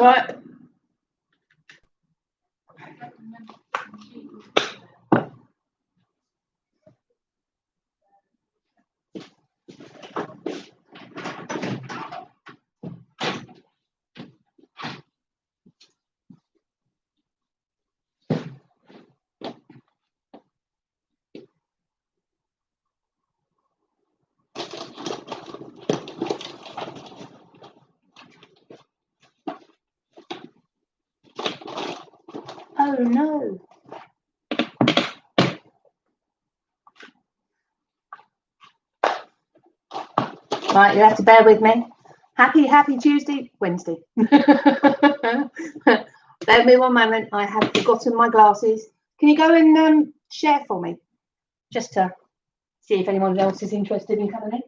right. Oh no. Right, you have to bear with me. Happy Tuesday, Wednesday. Bear with me one moment. I have forgotten my glasses. Can you go and share for me? Just to see if anyone else is interested in coming in.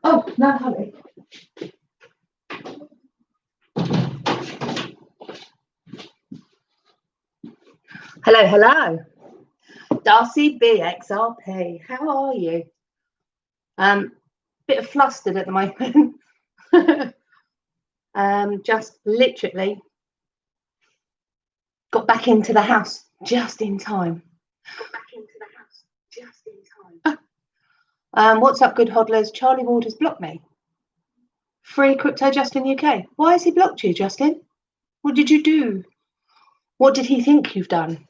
Oh, no hurry. Hello. Darcy BXRP, how are you? Bit of flustered at the moment. Just literally got back into the house just in time. What's up, good hodlers? Charlie Waters blocked me. Free Crypto Justin UK. Why has he blocked you, Justin? What did you do? What did he think you've done?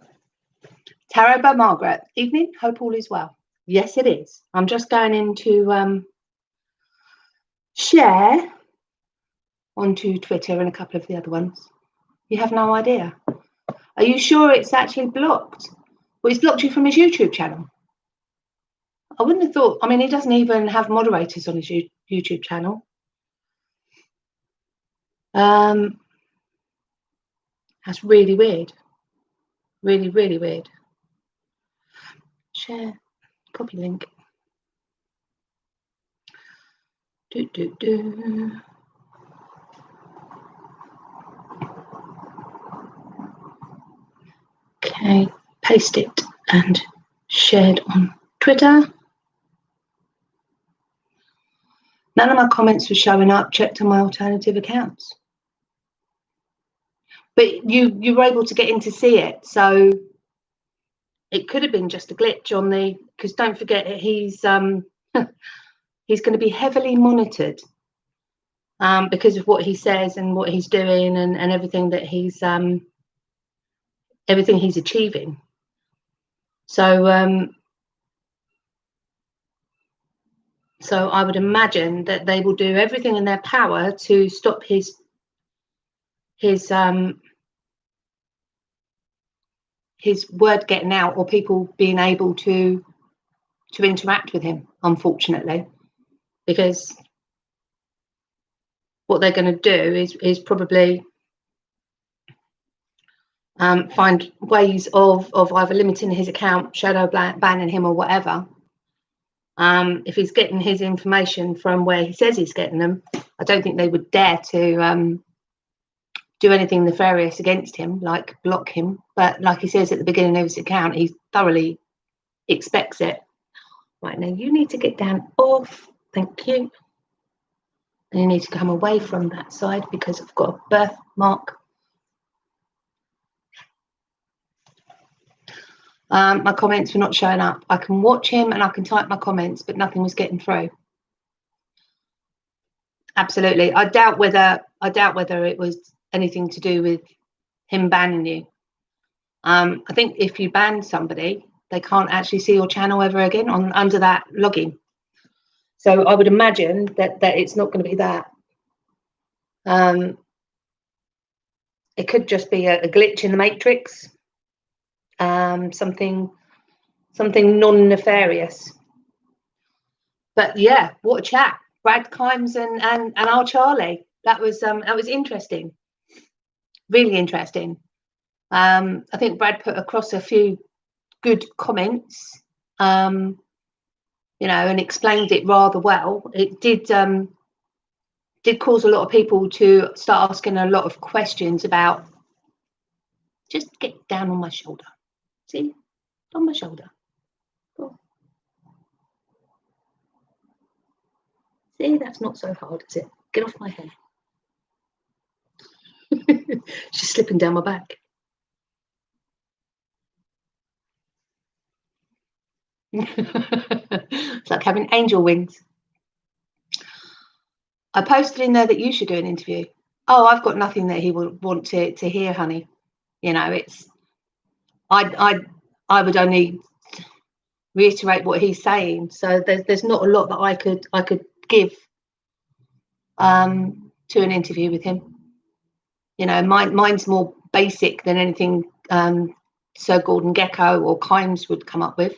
Tarot by Margaret. Evening. Hope all is well. Yes, it is. I'm just going into share onto Twitter and a couple of the other ones. You have no idea. Are you sure it's actually blocked? Well, he's blocked you from his YouTube channel. I wouldn't have thought. I mean, he doesn't even have moderators on his YouTube channel. That's really weird. Really, really weird. Share. Copy link. Okay, paste it and shared on Twitter. None of my comments were showing up. Checked on my alternative accounts, but you were able to get in to see it, so it could have been just a glitch on the. Because don't forget, he's he's going to be heavily monitored because of what he says and what he's doing and everything that he's achieving. So so I would imagine that they will do everything in their power to stop his word getting out or people being able to interact with him, unfortunately, because what they're going to do is probably find ways of either limiting his account, shadow banning him or whatever. If he's getting his information from where he says he's getting them, I don't think they would dare to do anything nefarious against him, like block him. But like he says at the beginning of his account, he thoroughly expects it. Right, now you need to get down off. Thank you. And you need to come away from that side because I've got a birthmark. My comments were not showing up. I can watch him and I can type my comments, but nothing was getting through. Absolutely. I doubt whether it was anything to do with him banning you. I think if you ban somebody, they can't actually see your channel ever again under that login. So I would imagine that it's not going to be that. It could just be a glitch in the matrix. Something non-nefarious. But yeah, what a chat. Brad Kimes and our Charlie. That was interesting. Really interesting. I think Brad put across a few good comments, and explained it rather well. It did cause a lot of people to start asking a lot of questions about, just get down on my shoulder. See, on my shoulder. Cool. See, that's not so hard, is it? Get off my hair. She's slipping down my back. It's like having angel wings. I posted in there that you should do an interview. Oh, I've got nothing that he would want to hear, honey. It's I would only reiterate what he's saying. So there's not a lot that I could give to an interview with him. Mine's more basic than anything Sir Gordon Gekko or Kimes would come up with.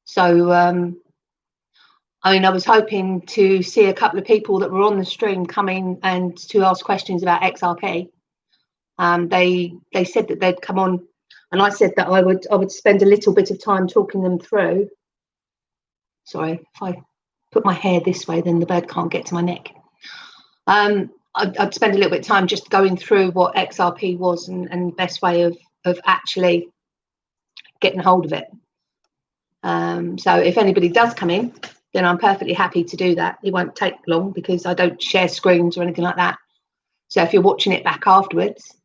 So I was hoping to see a couple of people that were on the stream coming and to ask questions about XRP. They said that they'd come on, and I said that I would spend a little bit of time talking them through. Sorry, if I put my hair this way, then the bird can't get to my neck. I'd spend a little bit of time just going through what XRP was and best way of actually getting hold of it. So if anybody does come in, then I'm perfectly happy to do that. It won't take long because I don't share screens or anything like that. So if you're watching it back afterwards,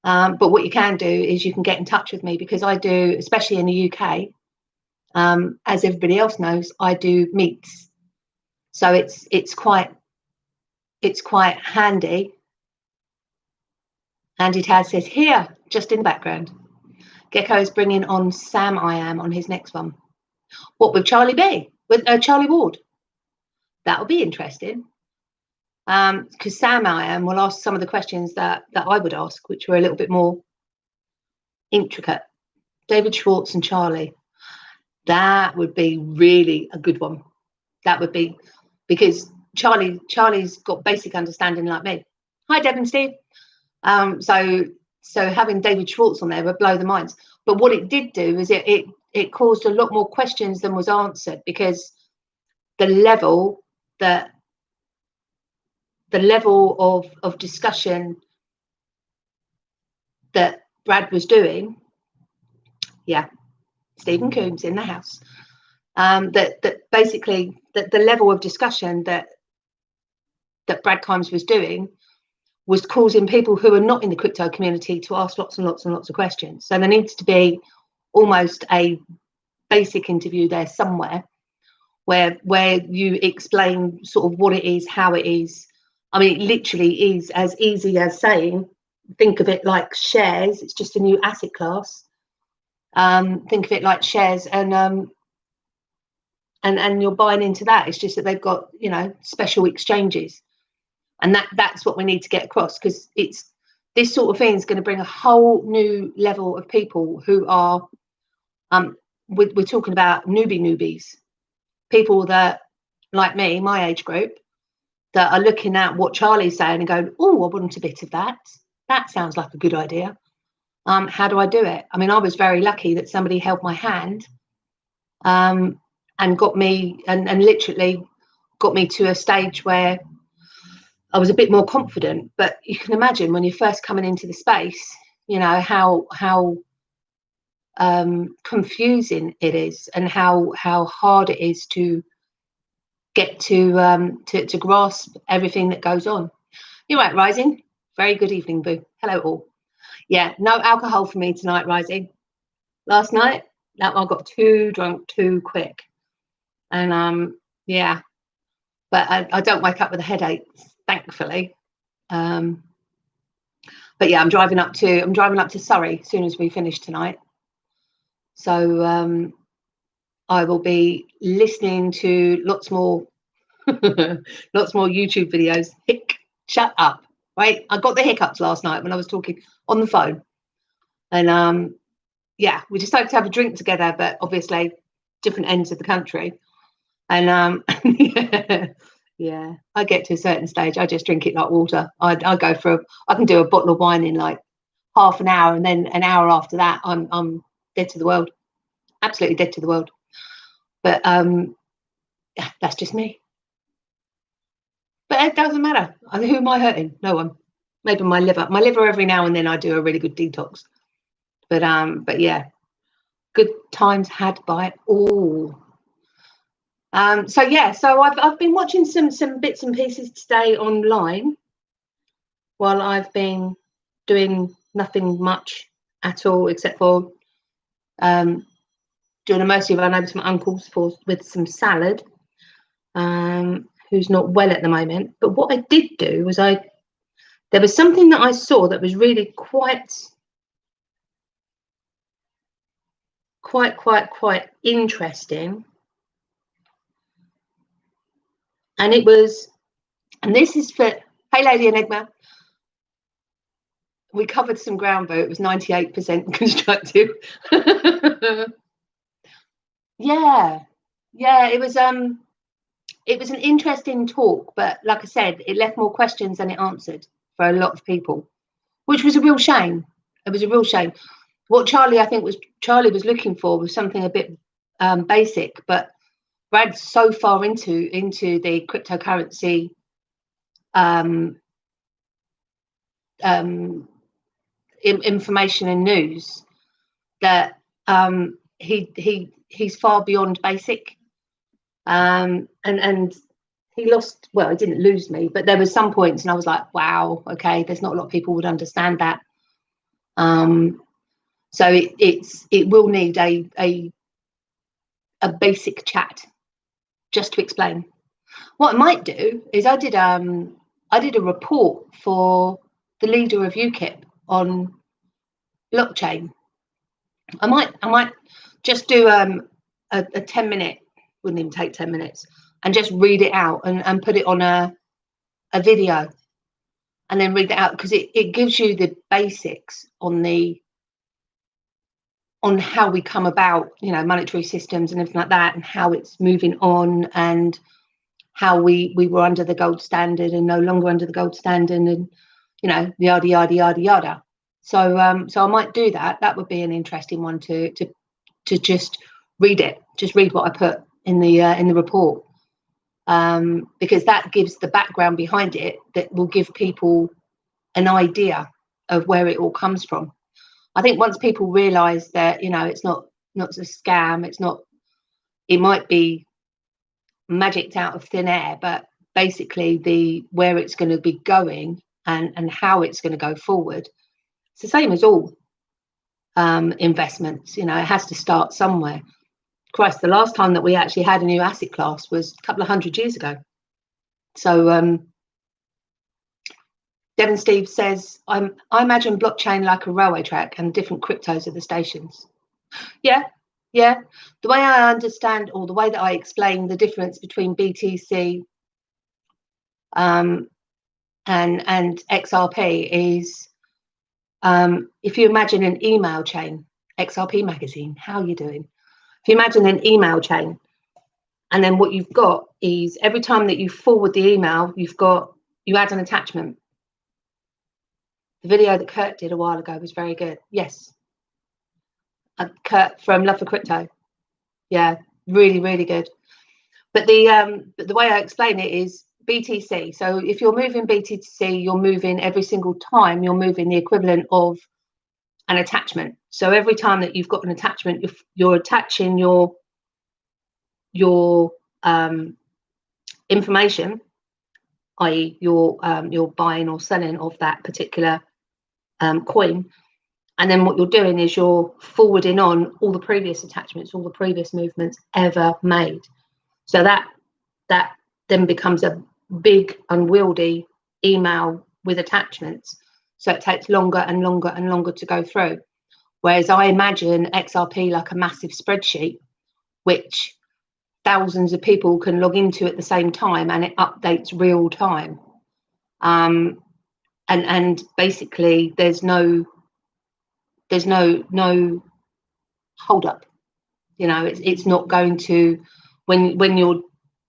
but what you can do is you can get in touch with me, because I do, especially in the UK, as everybody else knows, I do meets. So it's quite handy. Andy Taz says, here, just in the background, Gecko is bringing on Sam I Am on his next one. What, with Charlie B? With Charlie Ward? That'll be interesting. Because Sam I Am will ask some of the questions that I would ask, which were a little bit more intricate. David Schwartz and Charlie. That would be really a good one. That would be, because Charlie's got basic understanding like me. Hi, Deb and Steve. So having David Schwartz on there would blow the minds. But what it did do is it caused a lot more questions than was answered, because the level of discussion that Brad was doing, yeah, Stephen Coombs in the house, that basically the level of discussion that Brad Kimes was doing was causing people who are not in the crypto community to ask lots and lots and lots of questions. So there needs to be almost a basic interview there somewhere where you explain sort of what it is, how it is. I mean, it literally is as easy as saying, think of it like shares. It's just a new asset class. Think of it like shares, and you're buying into that. It's just that they've got, special exchanges. And that's what we need to get across, because it's this sort of thing is going to bring a whole new level of people who are, we're talking about newbies, people that, like me, my age group, that are looking at what Charlie's saying and going, oh, I want a bit of that. That sounds like a good idea. How do I do it? I mean, I was very lucky that somebody held my hand and got me, and literally got me to a stage where I was a bit more confident. But you can imagine when you're first coming into the space, how confusing it is, and how hard it is to get to grasp everything that goes on. You're right, Rising. Very good evening, boo. Hello all. Yeah, no alcohol for me tonight, Rising. Last night, I got too drunk too quick, and yeah, but I don't wake up with a headache, thankfully. But yeah, I'm driving up to Surrey as soon as we finish tonight. So I will be listening to lots more YouTube videos. Shut up. Right, I got the hiccups last night when I was talking on the phone, and yeah, we decided to have a drink together, but obviously different ends of the country, and yeah, I get to a certain stage, I just drink it like water. I can do a bottle of wine in like half an hour, and then an hour after that I'm dead to the world, absolutely dead to the world. But that's just me. But it doesn't matter. Who am I hurting? No one. Maybe my liver. My liver, every now and then I do a really good detox. But yeah, good times had by all. So yeah, so I've been watching some bits and pieces today online while I've been doing nothing much at all except for doing a mercy run over to my uncle's with some salad, who's not well at the moment. But what I did do was there was something that I saw that was really quite interesting. And it was, and this is for, hey Lady Enigma, we covered some ground, but it was 98% constructive. yeah, it was an interesting talk, but like I said, it left more questions than it answered for a lot of people, which was a real shame. It was a real shame. What Charlie was looking for was something a bit basic, but Brad's so far into the cryptocurrency information and news that he's far beyond basic, and he lost. Well, he didn't lose me, but there were some points, and I was like, wow, okay, there's not a lot of people would understand that. So it will need a basic chat just to explain. What I might do is I did a report for the leader of UKIP on blockchain. I might just do a 10-minute, wouldn't even take 10 minutes, and just read it out and put it on a video, and then read it out, because it gives you the basics on how we come about, monetary systems and everything like that, and how it's moving on, and how we were under the gold standard and no longer under the gold standard, and yada yada yada yada. So I might do that. That would be an interesting one to just read it. Just read what I put in the report, because that gives the background behind it that will give people an idea of where it all comes from. I think once people realise that it's not a scam, it might be magicked out of thin air, but basically where it's going to be going and how it's going to go forward, it's the same as all investments. It has to start somewhere. Christ, the last time that we actually had a new asset class was a couple of 100 years ago. So Devon Steve says, I imagine blockchain like a railway track and different cryptos are the stations. Yeah. The way I understand, or the way that I explain the difference between BTC and XRP is, if you imagine an email chain, XRP magazine, how are you doing? If you imagine an email chain, and then what you've got is every time that you forward the email, you add an attachment. The video that Kurt did a while ago was very good. Yes. Kurt from Love for Crypto. Yeah, really, really good. But the way I explain it is BTC. So if you're moving BTC, you're moving every single time, you're moving the equivalent of an attachment. So every time that you've got an attachment, you're attaching your information, i.e. your buying or selling of that particular coin, and then what you're doing is you're forwarding on all the previous attachments, all the previous movements ever made. So that then becomes a big unwieldy email with attachments, so it takes longer and longer and longer to go through. Whereas I imagine XRP like a massive spreadsheet which thousands of people can log into at the same time, and it updates real time. And basically there's no hold up. It's not going to, when you're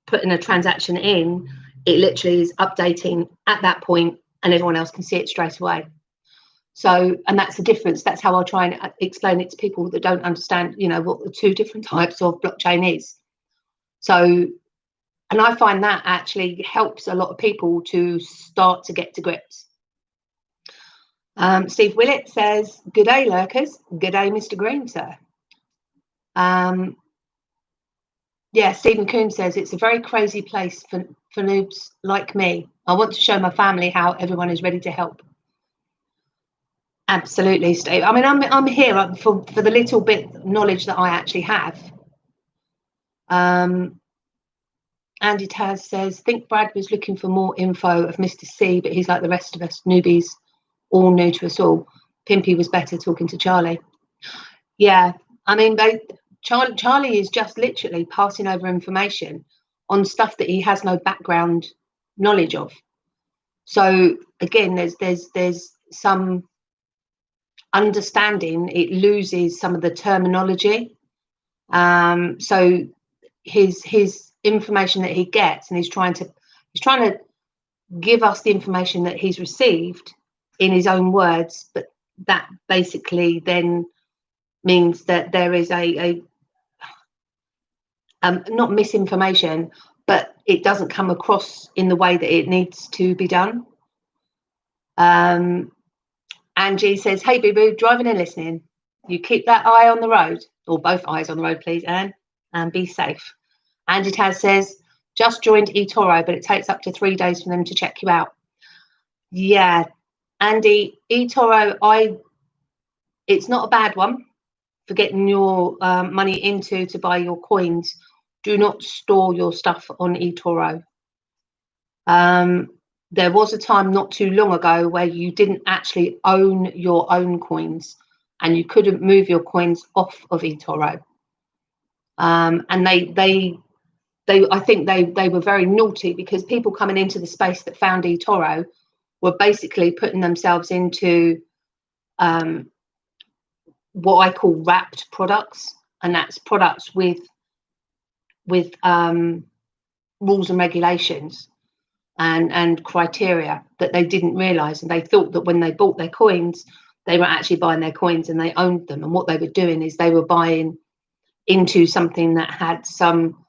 putting a transaction in, it literally is updating at that point and everyone else can see it straight away. So, and that's the difference. That's how I'll try and explain it to people that don't understand, you know, what the two different types of blockchain is. So, and I find that actually helps a lot of people to start to get to grips. Steve Willett says, "Good day, lurkers. Good day, Mr. Green, sir." Yeah, Stephen Coon says, "It's a very crazy place for noobs like me. I want to show my family how everyone is ready to help." Absolutely, Steve. I mean, I'm here for the little bit of knowledge that I actually have. Andy Taz says, "Think Brad was looking for more info of Mr. C, but he's like the rest of us newbies, all new to us all. Pimpy was better talking to Charlie." Yeah, I mean, Charlie is just literally passing over information on stuff that he has no background knowledge of. So again, there's some understanding. It loses some of the terminology. So his information that he gets, and he's trying to give us the information that he's received in his own words, but that basically then means that there is a not misinformation, but it doesn't come across in the way that it needs to be done. Angie says, "Hey, boo-boo, driving and listening. You keep that eye on the road, or both eyes on the road, please, Anne, and be safe." Andy Taz says, "Just joined eToro, but it takes up to 3 days for them to check you out." Yeah, Andy, eToro, it's not a bad one for getting your money into to buy your coins. Do not store your stuff on eToro. There was a time not too long ago where you didn't actually own your own coins, and you couldn't move your coins off of eToro. And they I think they were very naughty, because people coming into the space that found eToro were basically putting themselves into what I call wrapped products, and that's products with rules and regulations and criteria that they didn't realize, and they thought that when they bought their coins, they were actually buying their coins and they owned them. And what they were doing is they were buying into something that had some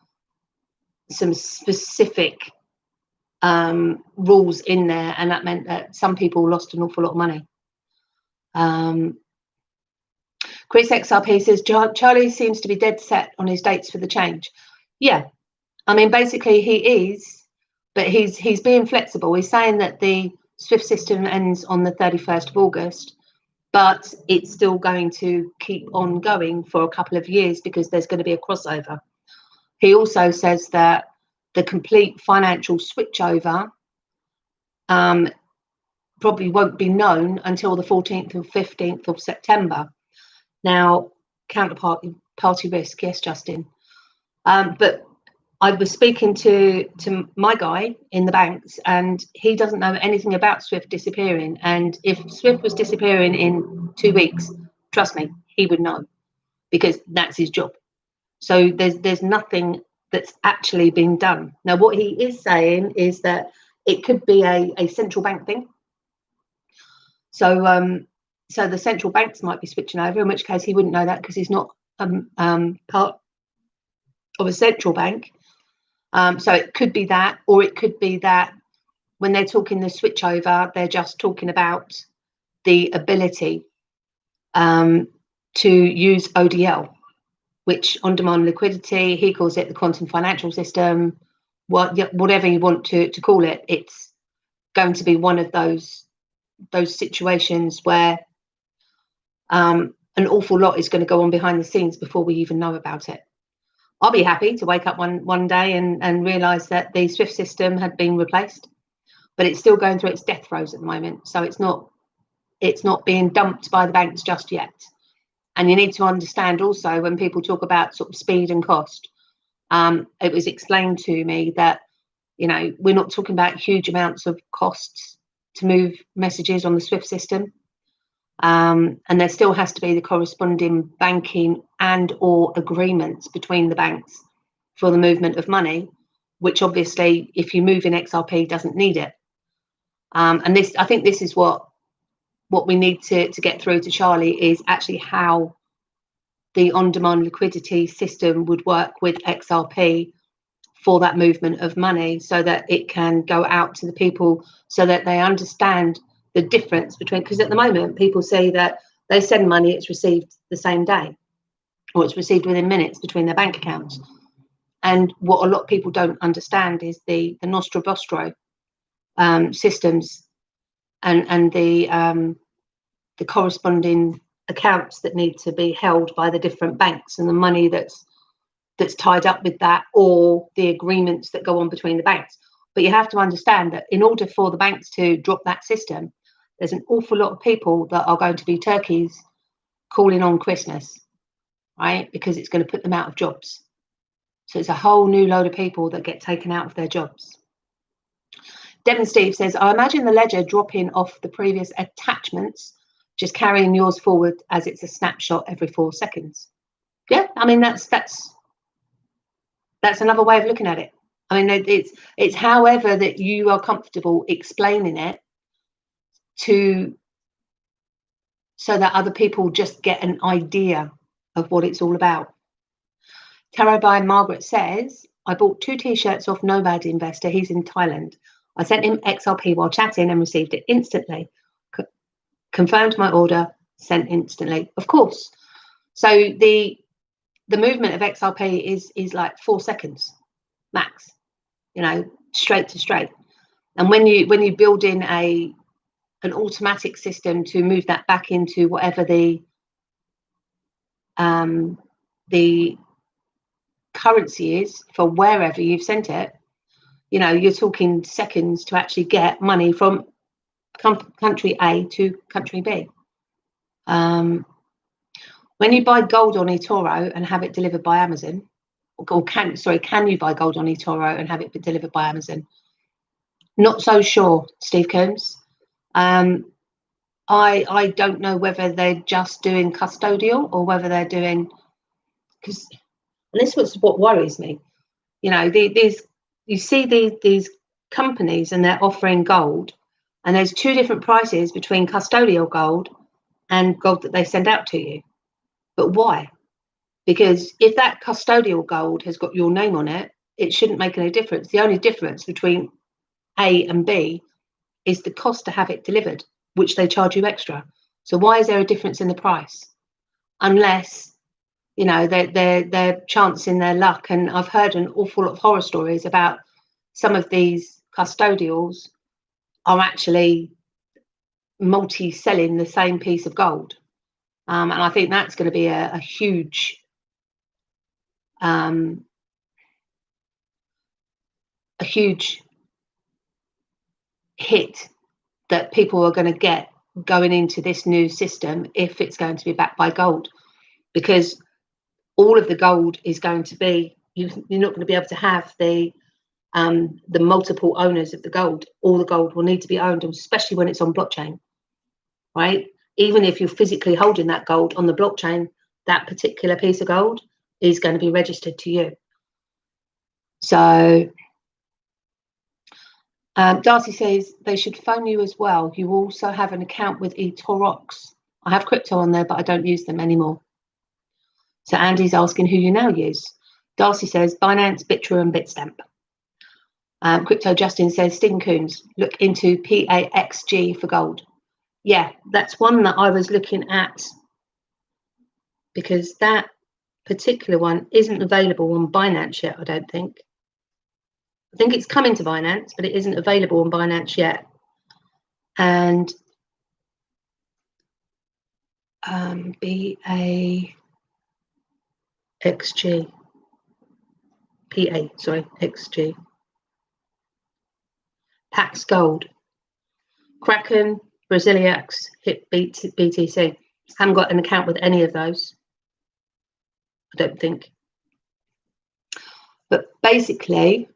specific rules in there, and that meant that some people lost an awful lot of money. Chris XRP says, "Charlie seems to be dead set on his dates for the change." Yeah, I mean, basically he is, but he's being flexible. He's saying that the SWIFT system ends on the 31st of August, but it's still going to keep on going for a couple of years because there's going to be a crossover. He also says that the complete financial switchover probably won't be known until the 14th or 15th of September. Now, party risk, yes, Justin. But I was speaking to my guy in the banks, and he doesn't know anything about SWIFT disappearing. And if SWIFT was disappearing in 2 weeks, trust me, he would know, because that's his job. So there's nothing that's actually been done. Now, what he is saying is that it could be a central bank thing. So so the central banks might be switching over, in which case he wouldn't know that because he's not part of a central bank. So it could be that, or it could be that when they're talking the switchover, they're just talking about the ability to use ODL, which on-demand liquidity, he calls it the quantum financial system, whatever you want to call it. It's going to be one of those situations where an awful lot is going to go on behind the scenes before we even know about it. I'll be happy to wake up one day and realise that the SWIFT system had been replaced, but it's still going through its death throes at the moment. So it's not being dumped by the banks just yet. And you need to understand also, when people talk about sort of speed and cost, it was explained to me that, you know, we're not talking about huge amounts of costs to move messages on the SWIFT system. And there still has to be the corresponding banking and or agreements between the banks for the movement of money, which obviously, if you move in XRP, doesn't need it. And I think this is what what we need to get through to Charlie is actually how the on-demand liquidity system would work with XRP for that movement of money, so that it can go out to the people, so that they understand the difference between, because at the moment people say that they send money, it's received the same day, or it's received within minutes between their bank accounts. And what a lot of people don't understand is the Nostro Bostro systems and the corresponding accounts that need to be held by the different banks, and the money that's tied up with that, or the agreements that go on between the banks. But you have to understand that in order for the banks to drop that system, there's an awful lot of people that are going to be turkeys calling on Christmas, right? Because it's going to put them out of jobs. So it's a whole new load of people that get taken out of their jobs. Devon Steve says, I imagine the ledger dropping off the previous attachments, just carrying yours forward as it's a snapshot every 4 seconds. Yeah, I mean, that's another way of looking at it. I mean, it's however that you are comfortable explaining it so that other people just get an idea of what it's all about. Tarot by Margaret says, I bought 2 t-shirts off Nomad Investor. He's in Thailand. I sent him XRP while chatting and received it instantly. Confirmed my order, sent instantly. Of course. So the movement of XRP is like 4 seconds max, straight to straight. And when you build in an automatic system to move that back into whatever the currency is for wherever you've sent it, you're talking seconds to actually get money from country A to country B. When you buy gold on eToro and have it delivered by Amazon, can you buy gold on eToro and have it delivered by Amazon? Not so sure, Steve Combs. I don't know whether they're just doing custodial or whether they're doing, because this was what worries me. You see these companies and they're offering gold, and there's 2 different prices between custodial gold and gold that they send out to you. But why? Because if that custodial gold has got your name on it, it shouldn't make any difference. The only difference between A and B is the cost to have it delivered, which they charge you extra. So why is there a difference in the price? Unless, they're chancing their luck. And I've heard an awful lot of horror stories about some of these custodials are actually multi-selling the same piece of gold. And I think that's going to be a huge hit that people are going to get going into this new system if it's going to be backed by gold, because all of the gold is going to be, you're not going to be able to have the multiple owners of the gold. All the gold will need to be owned, especially when it's on blockchain, right? Even if you're physically holding that gold on the blockchain, that particular piece of gold is going to be registered to you. So Darcy says they should phone you as well. You also have an account with eTorox. I have crypto on there, but I don't use them anymore. So Andy's asking who you now use. Darcy says Binance, Bitra, and Bitstamp. Crypto Justin says Stephen Coons, look into PAXG for gold. Yeah, that's one that I was looking at, because that particular one isn't available on Binance yet, I don't think. I think it's coming to Binance, but it isn't available on Binance yet. And XG, Pax Gold, Kraken, Braziliax, HIP, BTC. Haven't got an account with any of those, I don't think. But basically,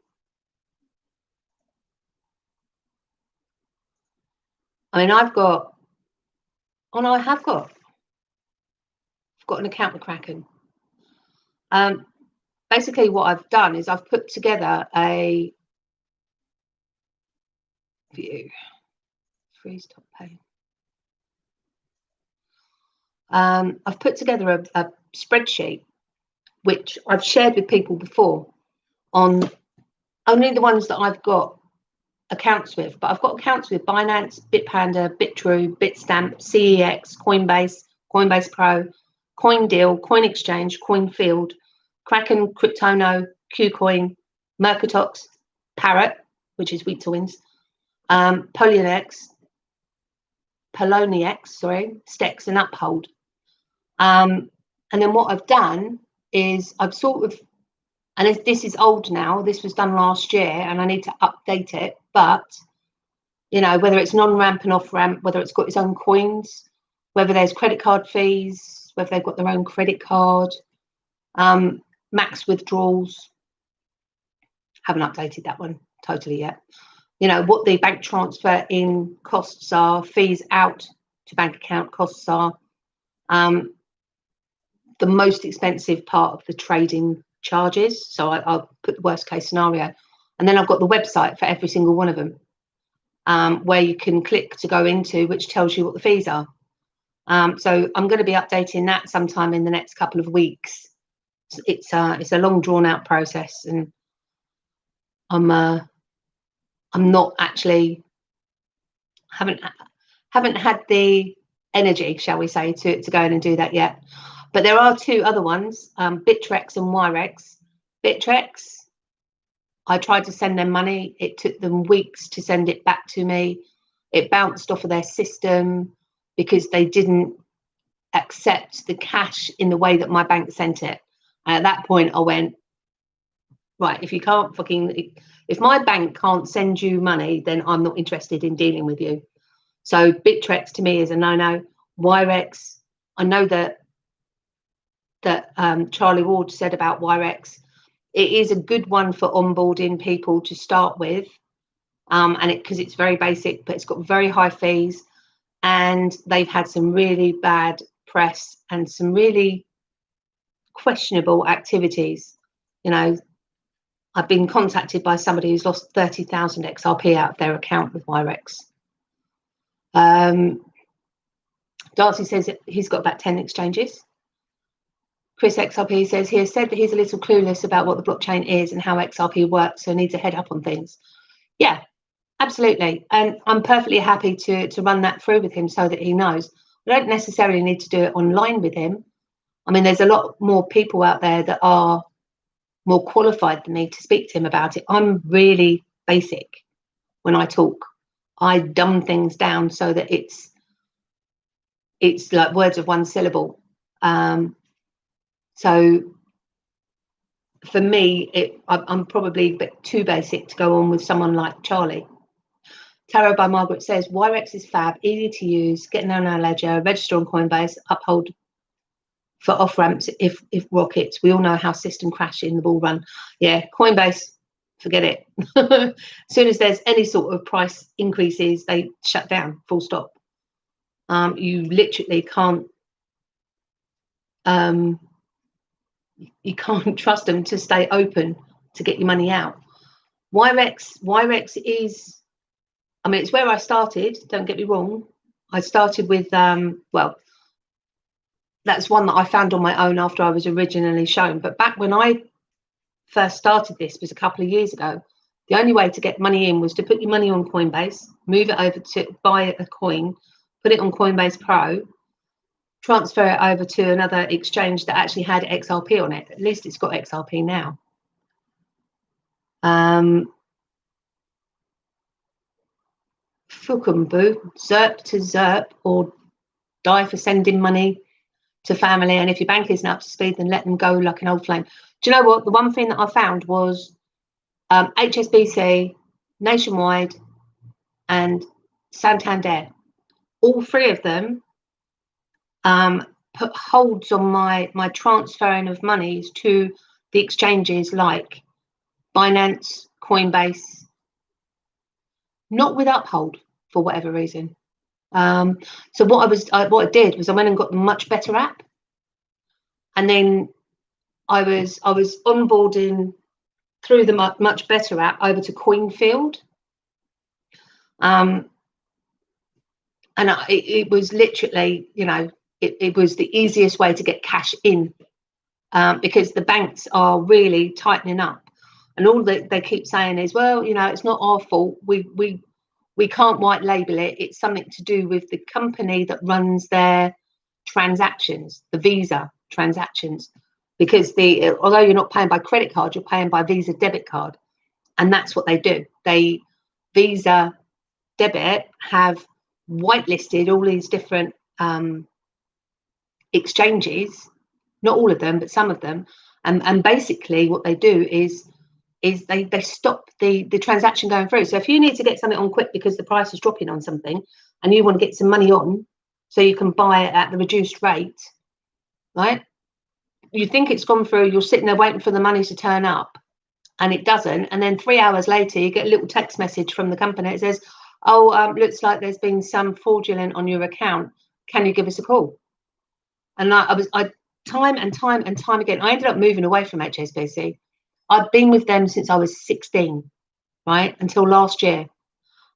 I mean, I've got an account with Kraken. Basically, what I've done is I've put together a view. Freeze top pane. I've put together a spreadsheet, which I've shared with people before, on only the ones that I've got accounts with, but I've got accounts with Binance, Bitpanda, Bitrue, Bitstamp, CEX, Coinbase, Coinbase Pro, CoinDeal, Coin Exchange, CoinField, Kraken, Cryptono, KuCoin, Mercatox, Parrot, which is Wheatwings, Poloniex, Stex, and Uphold. And then what I've done is I've sort of, and this is old now, this was done last year and I need to update it, but, you know, whether it's non-ramp and off-ramp, whether it's got its own coins, whether there's credit card fees, whether they've got their own credit card, max withdrawals. Haven't updated that one totally yet. You know, what the bank transfer in costs are, fees out to bank account costs are, the most expensive part of the trading charges. So I'll put the worst case scenario. And then I've got the website for every single one of them, where you can click to go into, which tells you what the fees are. So I'm going to be updating that sometime in the next couple of weeks. It's a long drawn out process, and I'm not actually, haven't had the energy, shall we say, to go in and do that yet. But there are two other ones, Bittrex and Wirex. Bittrex, I tried to send them money. It took them weeks to send it back to me. It bounced off of their system because they didn't accept the cash in the way that my bank sent it. And at that point, I went, right, if my bank can't send you money, then I'm not interested in dealing with you. So Bittrex to me is a no-no. Wirex, I know that Charlie Ward said about Wirex. It is a good one for onboarding people to start with, and because it's very basic, but it's got very high fees, and they've had some really bad press and some really questionable activities. You know, I've been contacted by somebody who's lost 30,000 XRP out of their account with Wirex. Darcy says he's got about 10 exchanges. Chris XRP says he has said that he's a little clueless about what the blockchain is and how XRP works, so needs a head up on things. Yeah, absolutely. And I'm perfectly happy to run that through with him so that he knows. I don't necessarily need to do it online with him. I mean, there's a lot more people out there that are more qualified than me to speak to him about it. I'm really basic when I talk. I dumb things down so that it's like words of one syllable. So for me, I'm probably a bit too basic to go on with someone like Charlie. Tarot by Margaret says, Wirex is fab, easy to use, get on our ledger, register on Coinbase, Uphold for off-ramps if rockets. We all know how system crash in the bull run. Yeah, Coinbase, forget it. As soon as there's any sort of price increases, they shut down, full stop. You literally can't you can't trust them to stay open to get your money out. Wirex is, I mean, it's where I started, don't get me wrong. I started with, well, that's one that I found on my own after I was originally shown. But back when I first started this was a couple of years ago, the only way to get money in was to put your money on Coinbase, move it over to buy a coin, put it on Coinbase Pro, transfer it over to another exchange that actually had XRP on it. At least it's got XRP now. Fukumbu, ZERP to ZERP, or die for sending money to family. And if your bank isn't up to speed, then let them go like an old flame. Do you know what? The one thing that I found was HSBC, Nationwide, and Santander. All three of them put holds on my transferring of monies to the exchanges like Binance, Coinbase, not with Uphold for whatever reason. So what I did was I went and got the much better app, and then I was onboarding through the much better app over to CoinField, and it was literally, you know, it was the easiest way to get cash in, because the banks are really tightening up, and all that they keep saying is, well, you know, it's not our fault. We can't white label it. It's something to do with the company that runs their transactions, the Visa transactions, because although you're not paying by credit card, you're paying by Visa debit card, and that's what they do. Visa debit have whitelisted all these different exchanges, not all of them, but some of them, and basically what they do is they stop the transaction going through. So if you need to get something on quick because the price is dropping on something and you want to get some money on so you can buy it at the reduced rate, right? You think it's gone through, you're sitting there waiting for the money to turn up, and it doesn't. And then 3 hours later, you get a little text message from the company. It says, oh, looks like there's been some fraudulent on your account. Can you give us a call? And I time and time and time again, I ended up moving away from HSBC. I've been with them since I was 16, right, until last year.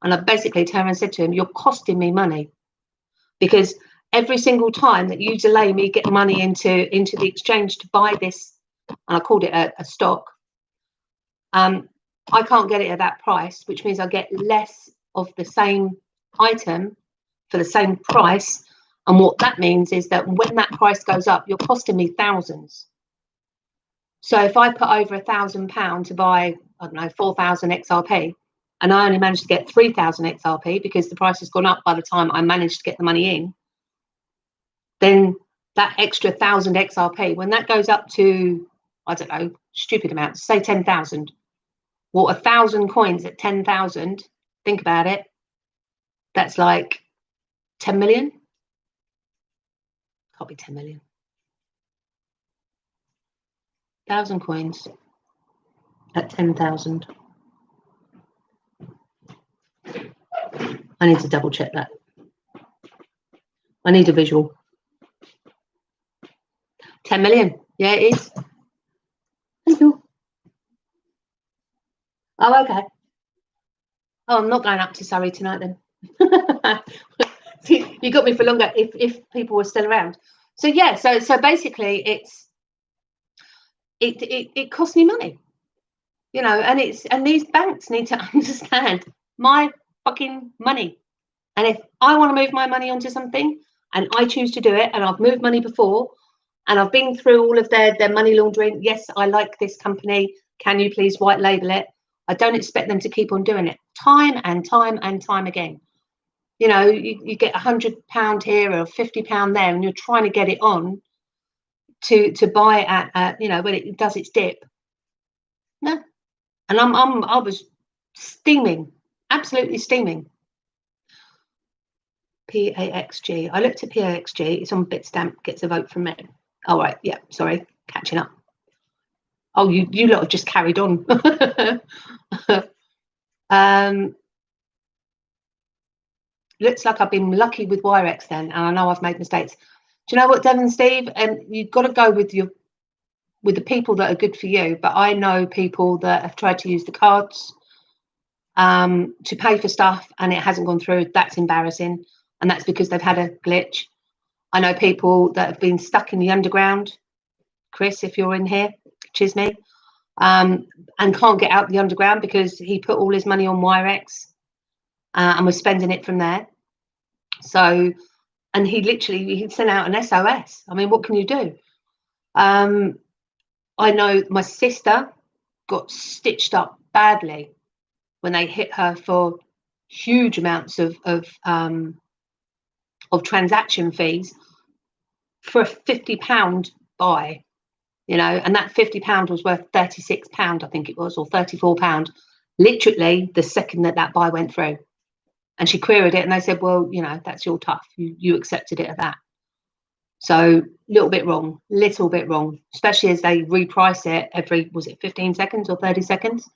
And I basically turned and said to him, you're costing me money, because every single time that you delay me getting money into the exchange to buy this, and I called it a stock, I can't get it at that price, which means I get less of the same item for the same price. And what that means is that when that price goes up, you're costing me thousands. So if I put over £1,000 to buy, I don't know, 4,000 XRP, and I only managed to get 3,000 XRP because the price has gone up by the time I managed to get the money in, then that extra 1,000 XRP, when that goes up to, I don't know, stupid amounts, say 10,000, well, 1,000 coins at 10,000, think about it, that's like 10 million. Can't be 10 million. 1,000 coins at 10,000. I need to double check that. I need a visual. 10 million. Yeah, it is. Thank you. Oh, okay. Oh, I'm not going up to Surrey tonight then. See, you got me for longer if people were still around. So yeah, so basically it costs me money, you know, and these banks need to understand my fucking money. And if I want to move my money onto something and I choose to do it, and I've moved money before and I've been through all of their money laundering, yes, I like this company, can you please white label it? I don't expect them to keep on doing it time and time and time again. You know, you get £100 here or £50 there, and you're trying to get it on to buy at you know, when it does its dip. No, and I was steaming, absolutely steaming. PAXG. I looked at PAXG. It's on Bitstamp. Gets a vote from me. All right. Yeah. Sorry. Catching up. Oh, you lot have just carried on. Looks like I've been lucky with Wirex then, and I know I've made mistakes. Do you know what, Devon, Steve? You've got to go with the people that are good for you. But I know people that have tried to use the cards to pay for stuff, and it hasn't gone through. That's embarrassing, and that's because they've had a glitch. I know people that have been stuck in the underground. Chris, if you're in here, Chisney, and can't get out the underground because he put all his money on Wirex. And was spending it from there. So, and he'd sent out an SOS. I mean, what can you do? I know my sister got stitched up badly when they hit her for huge amounts of transaction fees for a £50 buy, you know, and that £50 was worth £36, I think it was, or £34, literally the second that buy went through. And she queried it, and they said, well, you know, that's your tough. You accepted it at that. So little bit wrong, especially as they reprice it every, was it 15 seconds or 30 seconds?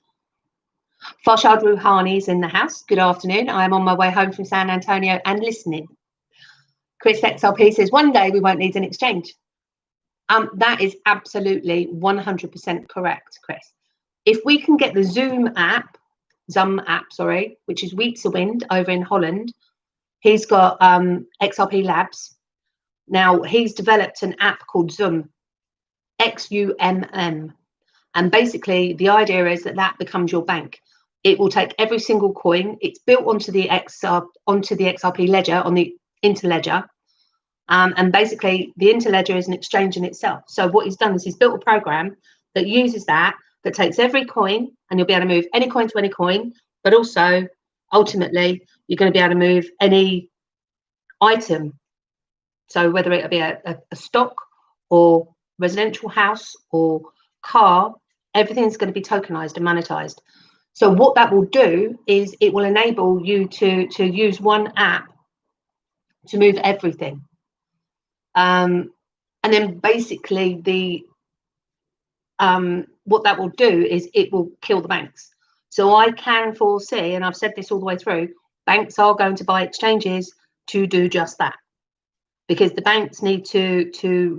Farshad Rouhani's in the house. Good afternoon. I am on my way home from San Antonio and listening. Chris XRP says, one day we won't need an exchange. That is absolutely 100% correct, Chris. If we can get the Zoom app, which is Wietserwind over in Holland. He's got XRP Labs. Now, he's developed an app called Zoom, XUMM. And basically, the idea is that that becomes your bank. It will take every single coin. It's built onto the XRP ledger, on the interledger. And basically, the interledger is an exchange in itself. So what he's done is he's built a program that uses that takes every coin, and you'll be able to move any coin to any coin, but also, ultimately, you're going to be able to move any item. So whether it be a stock or residential house or car, everything's going to be tokenized and monetized. So what that will do is it will enable you to use one app to move everything. And then basically what that will do is it will kill the banks. So I can foresee, and I've said this all the way through, banks are going to buy exchanges to do just that, because the banks need to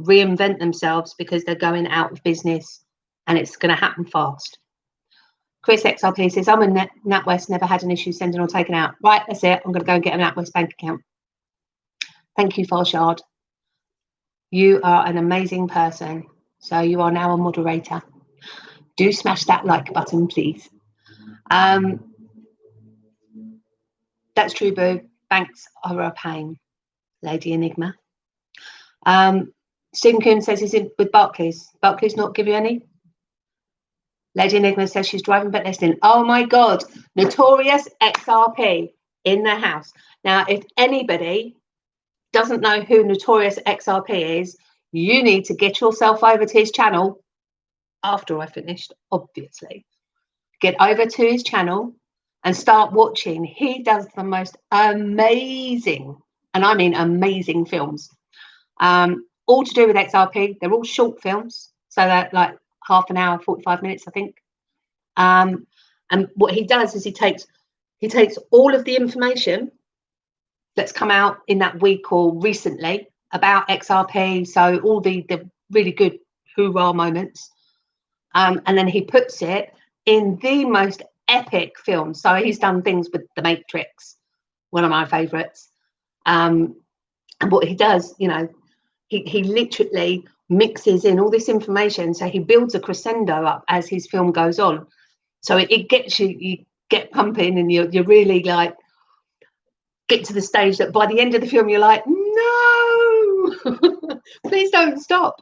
reinvent themselves, because they're going out of business, and it's going to happen fast. Chris XRP says, I'm in NatWest, never had an issue sending or taking out. Right, that's it. I'm going to go and get a NatWest bank account. Thank you, Farshad. You are an amazing person. So you are now a moderator. Do smash that like button, please. That's true, boo. Banks are a pain, Lady Enigma. Stephen Kuhn says he's in with Barclays. Barclays not give you any? Lady Enigma says she's driving but listening. Oh my God, Notorious XRP in the house. Now, if anybody doesn't know who Notorious XRP is, you need to get yourself over to his channel after I finished, obviously. Get over to his channel and start watching. He does the most amazing, and I mean amazing films. All to do with XRP. They're all short films, so they're like half an hour, 45 minutes, I think. And what he does is he takes all of the information that's come out in that week or recently about XRP, so all the really good hoorah moments, and then he puts it in the most epic films. So he's done things with The Matrix, one of my favorites. And what he does, you know, he literally mixes in all this information, so he builds a crescendo up as his film goes on. So it gets you get pumping, and you're really like, get to the stage that by the end of the film you're like, no, please don't stop.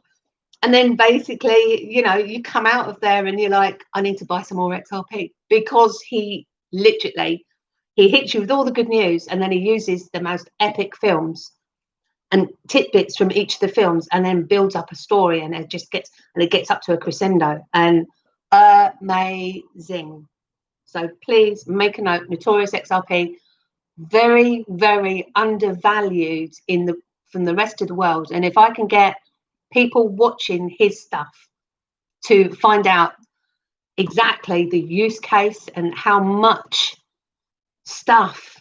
And then basically, you know, you come out of there and you're like, I need to buy some more XRP, because he literally, he hits you with all the good news, and then he uses the most epic films and tidbits from each of the films, and then builds up a story, and it just gets, and it gets up to a crescendo, and amazing. So please make a note, Notorious XRP, very, very undervalued from the rest of the world. And if I can get people watching his stuff to find out exactly the use case and how much stuff,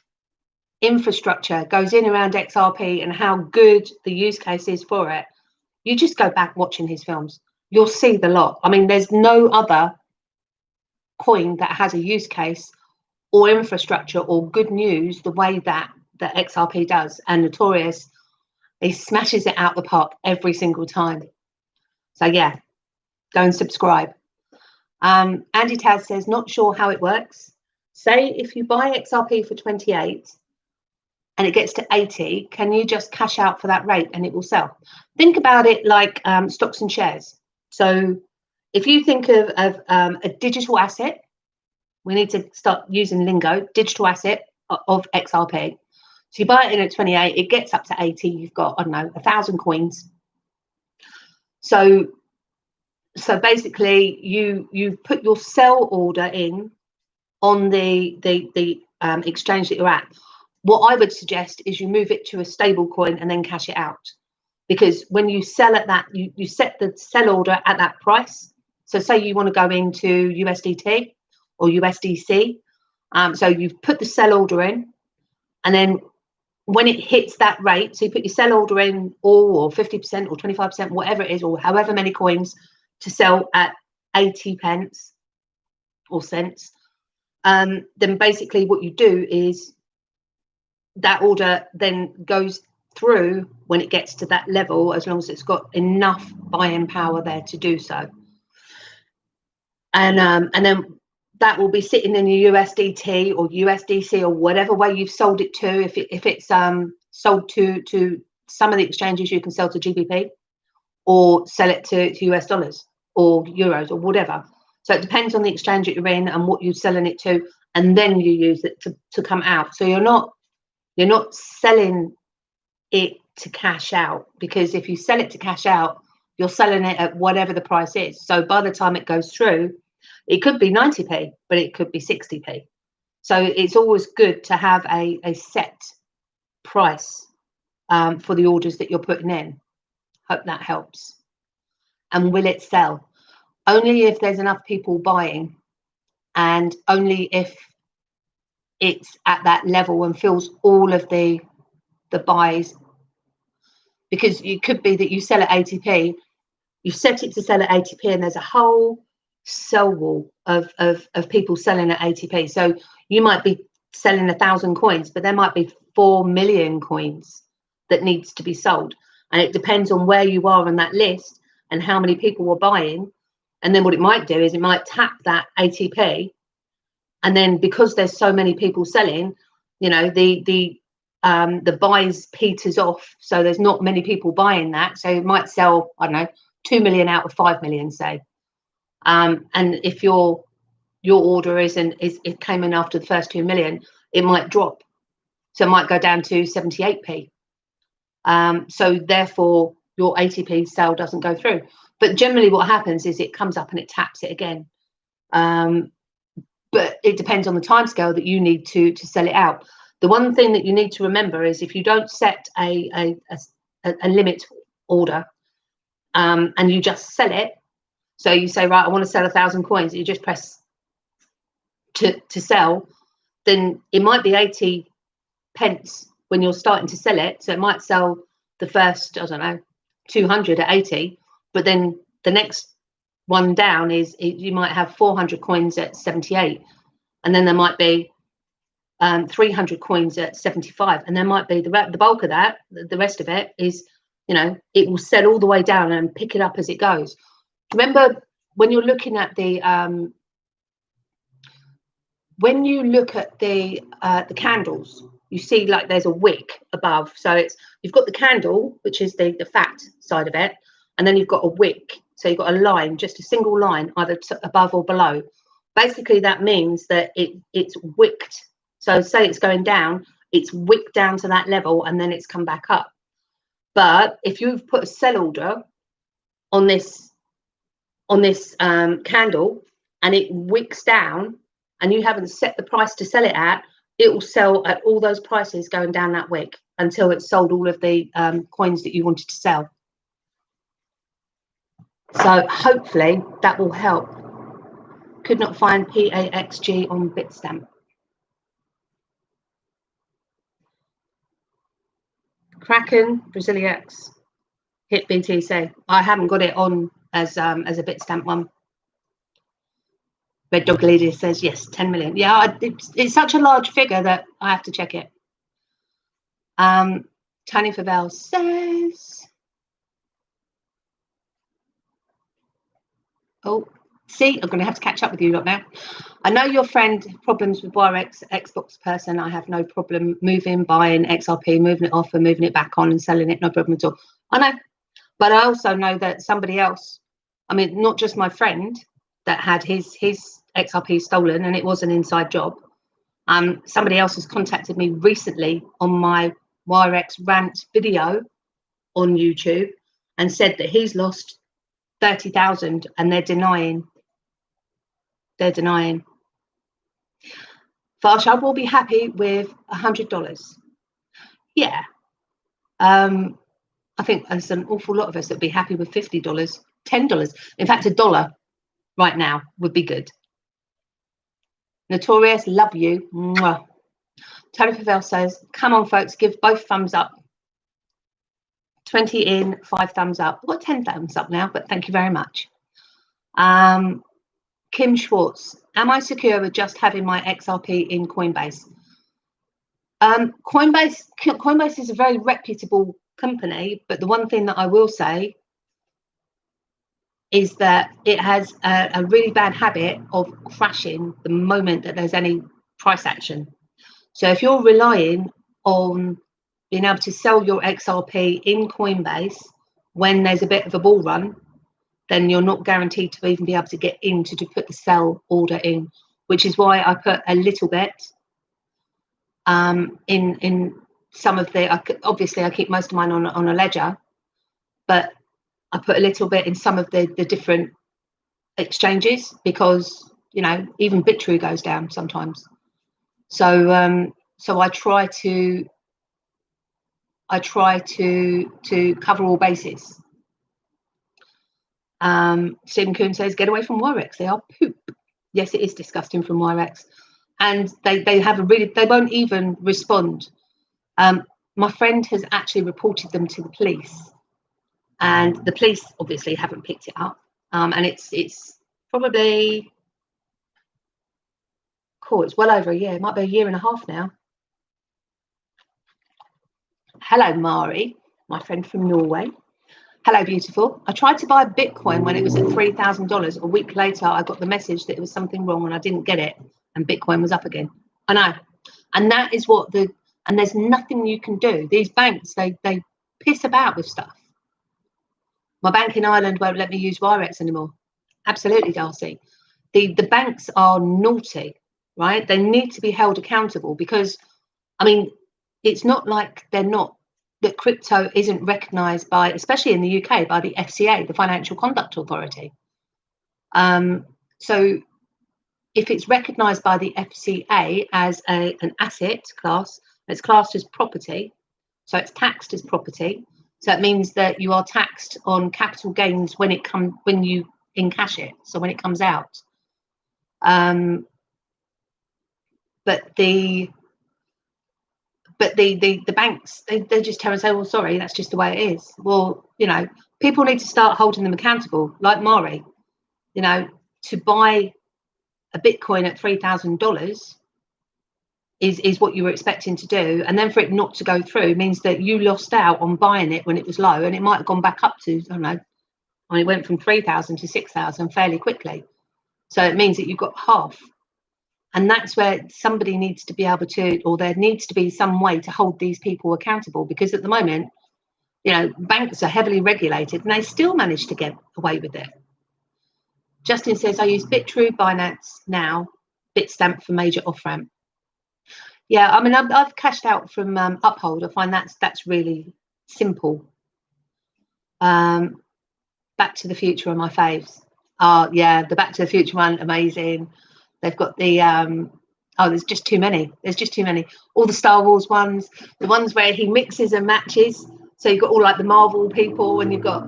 infrastructure goes in around XRP, and how good the use case is for it, you just go back watching his films. You'll see the lot. I mean, there's no other coin that has a use case or infrastructure or good news the way that XRP does. And Notorious, he smashes it out the park every single time. So yeah, go and subscribe. Andy Taz says, not sure how it works. Say if you buy XRP for 28 and it gets to 80, can you just cash out for that rate and it will sell? Think about it like stocks and shares. So if you think of a digital asset, we need to start using lingo, digital asset of XRP. So you buy it in at 28, it gets up to 80, you've got, I don't know, 1,000 coins. So basically you put your sell order in on the exchange that you're at. What I would suggest is you move it to a stable coin and then cash it out. Because when you sell at that, you set the sell order at that price. So say you want to go into USDT or USDC. So you've put the sell order in, and then when it hits that rate, so you put your sell order in all, or 50% or 25%, whatever it is, or however many coins to sell at 80 pence or cents, then basically what you do is that order then goes through when it gets to that level, as long as it's got enough buying power there to do so. And then that will be sitting in your USDT or USDC or whatever way you've sold it to. If it's sold to some of the exchanges, you can sell to GBP or sell it to US dollars or euros or whatever. So it depends on the exchange that you're in and what you're selling it to, and then you use it to come out. So you're not selling it to cash out, because if you sell it to cash out, you're selling it at whatever the price is. So by the time it goes through, it could be 90p, but it could be 60p. So it's always good to have a set price for the orders that you're putting in. Hope that helps. And will it sell? Only if there's enough people buying, and only if it's at that level and fills all of the buys. Because it could be that you sell at 80p, you set it to sell at 80p, and there's a whole sell wall of people selling at 80p. So you might be selling 1,000 coins, but there might be 4 million coins that needs to be sold. And it depends on where you are on that list and how many people were buying. And then what it might do is it might tap that 80p. And then because there's so many people selling, you know, the buys peters off. So there's not many people buying that. So it might sell, I don't know, 2 million out of 5 million, say. And if your order it came in after the first 2 million, it might drop. So it might go down to 78p. So therefore your 80p sale doesn't go through. But generally what happens is it comes up and it taps it again. But it depends on the timescale that you need to sell it out. The one thing that you need to remember is if you don't set a limit order and you just sell it, so you say, right, I want to sell 1,000 coins, you just press to sell, then it might be 80 pence when you're starting to sell it. So it might sell the first, I don't know, 200 at 80, but then the next one down is you might have 400 coins at 78, and then there might be 300 coins at 75, and there might be the bulk of that, the rest of it is, you know, it will sell all the way down and pick it up as it goes. Remember, when you're looking at the candles, you see like there's a wick above. So you've got the candle, which is the fat side of it, and then you've got a wick. So you've got a line, just a single line, either above or below. Basically, that means that it's wicked. So say it's going down, it's wicked down to that level, and then it's come back up. But if you've put a sell order on this candle and it wicks down, and you haven't set the price to sell it at, it will sell at all those prices going down that wick until it's sold all of the coins that you wanted to sell. So hopefully that will help. Could not find PAXG on Bitstamp. Kraken, Braziliax, hit BTC. I haven't got it on as a Bitstamp one. Red Dog Lady says yes, 10 million. Yeah, it's such a large figure that I have to check it. Tony Favell says, oh, see, I'm going to have to catch up with you lot now. I know your friend problems with Wirex Xbox person. I have no problem moving, buying XRP, moving it off and moving it back on and selling it. No problem at all. I know, but I also know that somebody else, I mean, not just my friend that had his XRP stolen, and it was an inside job. Somebody else has contacted me recently on my Wirex rant video on YouTube and said that he's lost 30,000 and they're denying. Farshad will be happy with $100. Yeah. I think there's an awful lot of us that'd be happy with $50, $10. In fact, $1 right now would be good. Notorious, love you. Mwah. Tony Favell says, come on, folks, give both thumbs up. 20 in, 5 thumbs up. I've got 10 thumbs up now, but thank you very much. Kim Schwartz, am I secure with just having my XRP in Coinbase? Coinbase is a very reputable company, but the one thing that I will say is that it has a really bad habit of crashing the moment that there's any price action. So if you're relying on being able to sell your XRP in Coinbase when there's a bit of a bull run, then you're not guaranteed to even be able to get in to put the sell order in, which is why I put a little bit in some of the, obviously I keep most of mine on a ledger, but I put a little bit in some of the different exchanges because, you know, even Bitrue goes down sometimes. So so I try to cover all bases. Stephen Kuhn says, get away from Wirex, they are poop. Yes, it is disgusting from Wirex. And they have a really, they won't even respond. My friend has actually reported them to the police, and the police obviously haven't picked it up. And it's probably, cool, it's well over a year, it might be a year and a half now. Hello, Mari, my friend from Norway. Hello, beautiful. I tried to buy Bitcoin when it was at $3,000. A week later, I got the message that it was something wrong and I didn't get it, and Bitcoin was up again. I know. And that is what and there's nothing you can do. These banks, they piss about with stuff. My bank in Ireland won't let me use Wirex anymore. Absolutely, Darcy. The banks are naughty, right? They need to be held accountable because, I mean, it's not like that crypto isn't recognised by, especially in the UK, by the FCA, the Financial Conduct Authority. So if it's recognised by the FCA as an asset class, it's classed as property, so it's taxed as property. So it means that you are taxed on capital gains when you encash it, so when it comes out. But the banks, they just tell and say, well, sorry, that's just the way it is. Well, you know, people need to start holding them accountable, like Mari. You know, to buy a Bitcoin at $3,000 is what you were expecting to do, and then for it not to go through means that you lost out on buying it when it was low, and it might have gone back up to, I don't know, I mean, it went from 3,000 to 6,000 fairly quickly. So it means that you've got half. And that's where somebody needs to be able to, or there needs to be some way to hold these people accountable, because at the moment, you know, banks are heavily regulated and they still manage to get away with it. Justin says, I use Bitrue, Binance now, Bitstamp for major off-ramp. Yeah, I mean, I've cashed out from Uphold. I find that's really simple. Back to the Future are my faves. Yeah, the Back to the Future one, amazing. They've got the there's just too many. There's just too many. All the Star Wars ones, the ones where he mixes and matches. So you've got all like the Marvel people, and you've got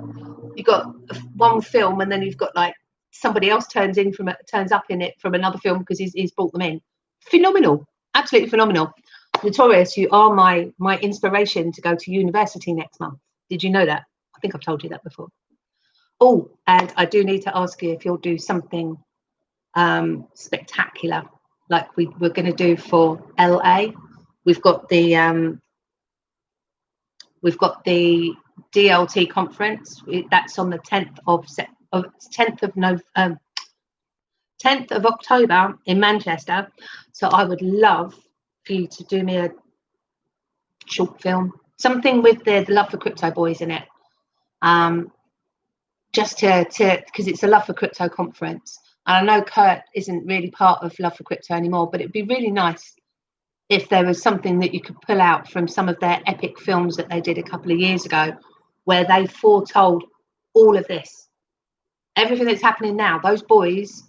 one film, and then you've got like somebody else turns up in it from another film because he's brought them in. Phenomenal, absolutely phenomenal. Notorious, you are my inspiration to go to university next month. Did you know that? I think I've told you that before. Oh, and I do need to ask you if you'll do something spectacular like we're going to do for LA. We've got the DLT conference. That's on the 10th of October in Manchester. So I would love for you to do me a short film, something with the Love for Crypto boys in it, just to because it's a Love for Crypto conference. And I know Kurt isn't really part of Love for Crypto anymore, but it'd be really nice if there was something that you could pull out from some of their epic films that they did a couple of years ago, where they foretold all of this, everything that's happening now. Those boys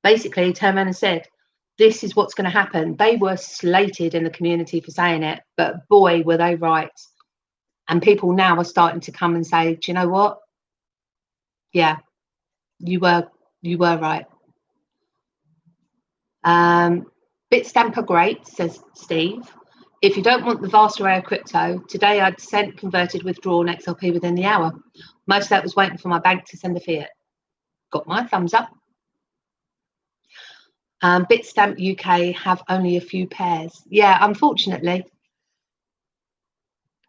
basically turned around and said, this is what's going to happen. They were slated in the community for saying it, but boy, were they right. And people now are starting to come and say, do you know what? Yeah, you were right. Bitstamp are great, says Steve. If you don't want the vast array of crypto, today I'd sent, converted, withdrawn XRP within the hour. Most of that was waiting for my bank to send the fiat. Got my thumbs up. Bitstamp UK have only a few pairs. Yeah, unfortunately.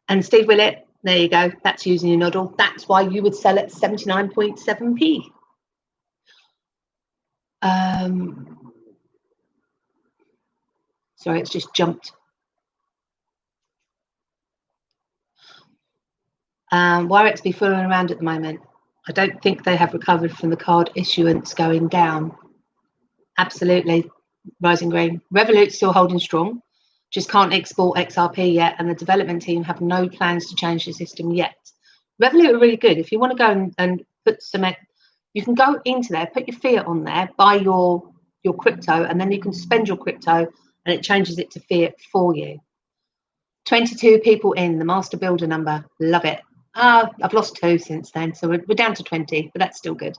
And Steve Willett, there you go. That's using your noddle. That's why you would sell at 79.7p. Sorry, it's just jumped. Warwick's be fooling around at the moment. I don't think they have recovered from the card issuance going down. Absolutely, Rising Green. Revolut's still holding strong, just can't export XRP yet, and the development team have no plans to change the system yet. Revolut are really good. If you want to go and put some, you can go into there, put your fiat on there, buy your crypto, and then you can spend your crypto, and it changes it to fiat for you. 22 people in, the master builder number. Love it. I've lost 2 since then, so we're down to 20, but that's still good.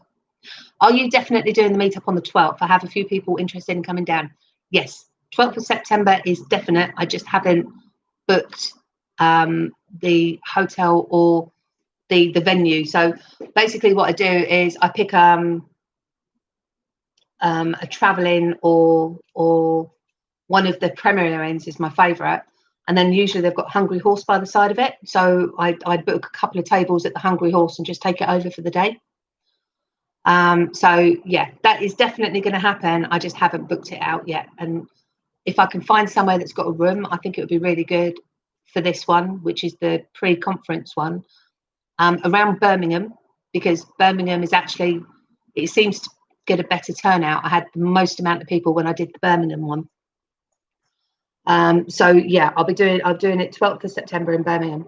Are you definitely doing the meetup on the 12th? I have a few people interested in coming down. Yes, 12th of September is definite. I just haven't booked the hotel or the venue. So basically what I do is I pick a traveling or one of the Premier Inns is my favourite. And then usually they've got Hungry Horse by the side of it. So I'd book a couple of tables at the Hungry Horse and just take it over for the day. So yeah, that is definitely going to happen. I just haven't booked it out yet. And if I can find somewhere that's got a room, I think it would be really good for this one, which is the pre-conference one, around Birmingham, because Birmingham is actually, it seems to get a better turnout. I had the most amount of people when I did the Birmingham one. So yeah, I'm doing it 12th of September in Birmingham.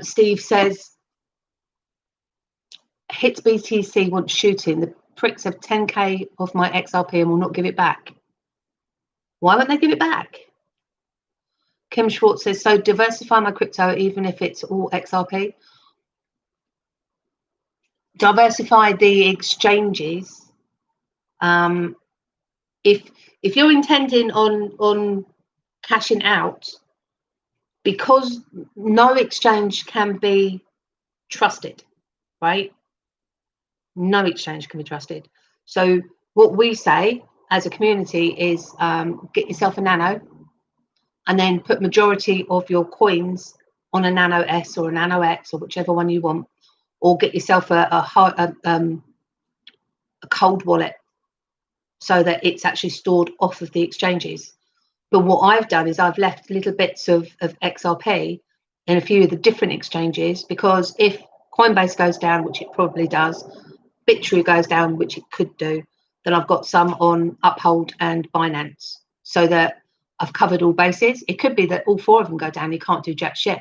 Steve says, hit BTC wants shooting. The pricks have 10k of my XRP and will not give it back. Why won't they give it back? Kim Schwartz says, so diversify my crypto even if it's all XRP. Diversify the exchanges. If you're intending on cashing out, because no exchange can be trusted, right? No exchange can be trusted. So what we say as a community is get yourself a nano and then put majority of your coins on a nano S or a nano X or whichever one you want, or get yourself a cold wallet so that it's actually stored off of the exchanges. But what I've done is I've left little bits of XRP in a few of the different exchanges, because if Coinbase goes down, which it probably does, Bittrew goes down, which it could do, then I've got some on Uphold and Binance, so that I've covered all bases. It could be that all 4 of them go down, you can't do jack shit.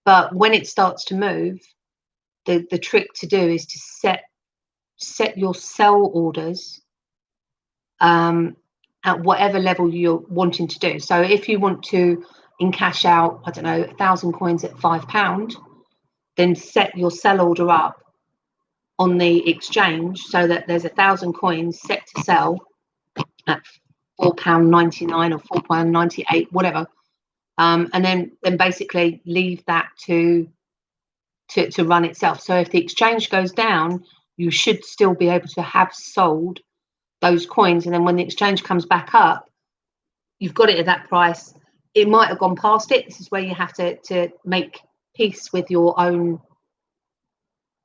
But when it starts to move, the trick to do is to set your sell orders at whatever level you're wanting to do. So if you want to encash out, I don't know, 1,000 coins at £5, then set your sell order up on the exchange so that there's 1,000 coins set to sell at £4.99 or £4.98, whatever, and then basically leave that to run itself. So if the exchange goes down, you should still be able to have sold those coins, and then when the exchange comes back up, you've got it at that price. It might have gone past it. This is where you have to make peace with your own.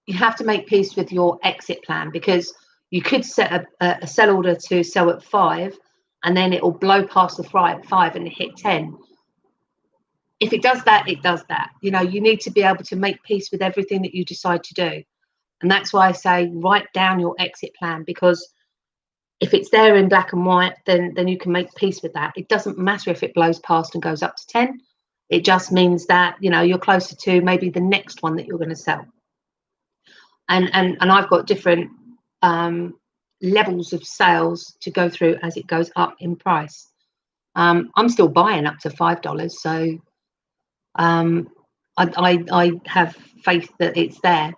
You have to make peace with your exit plan, because you could set a sell order to sell at 5, and then it will blow past the 5 and hit 10. If it does that, it does that. You know, you need to be able to make peace with everything that you decide to do, and that's why I say write down your exit plan, because if it's there in black and white, then you can make peace with that. It doesn't matter if it blows past and goes up to 10. It just means that, you know, you're closer to maybe the next one that you're going to sell. And I've got different levels of sales to go through as it goes up in price. I'm still buying up to $5, so I have faith that it's there.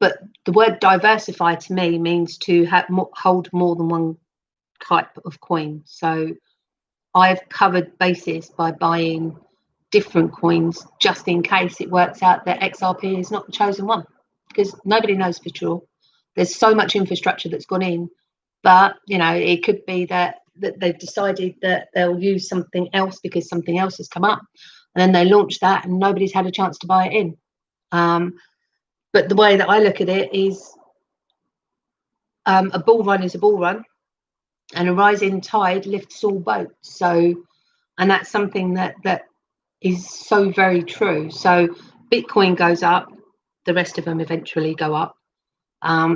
But the word diversify to me means to hold more than one type of coin. So I've covered bases by buying different coins just in case it works out that XRP is not the chosen one, because nobody knows for sure. There's so much infrastructure that's gone in, but it could be that they've decided that they'll use something else because something else has come up, and then they launch that and nobody's had a chance to buy it in. But the way that I look at it is, a bull run is a bull run, and a rising tide lifts all boats. So, and that's something that is so very true. So Bitcoin goes up, the rest of them eventually go up.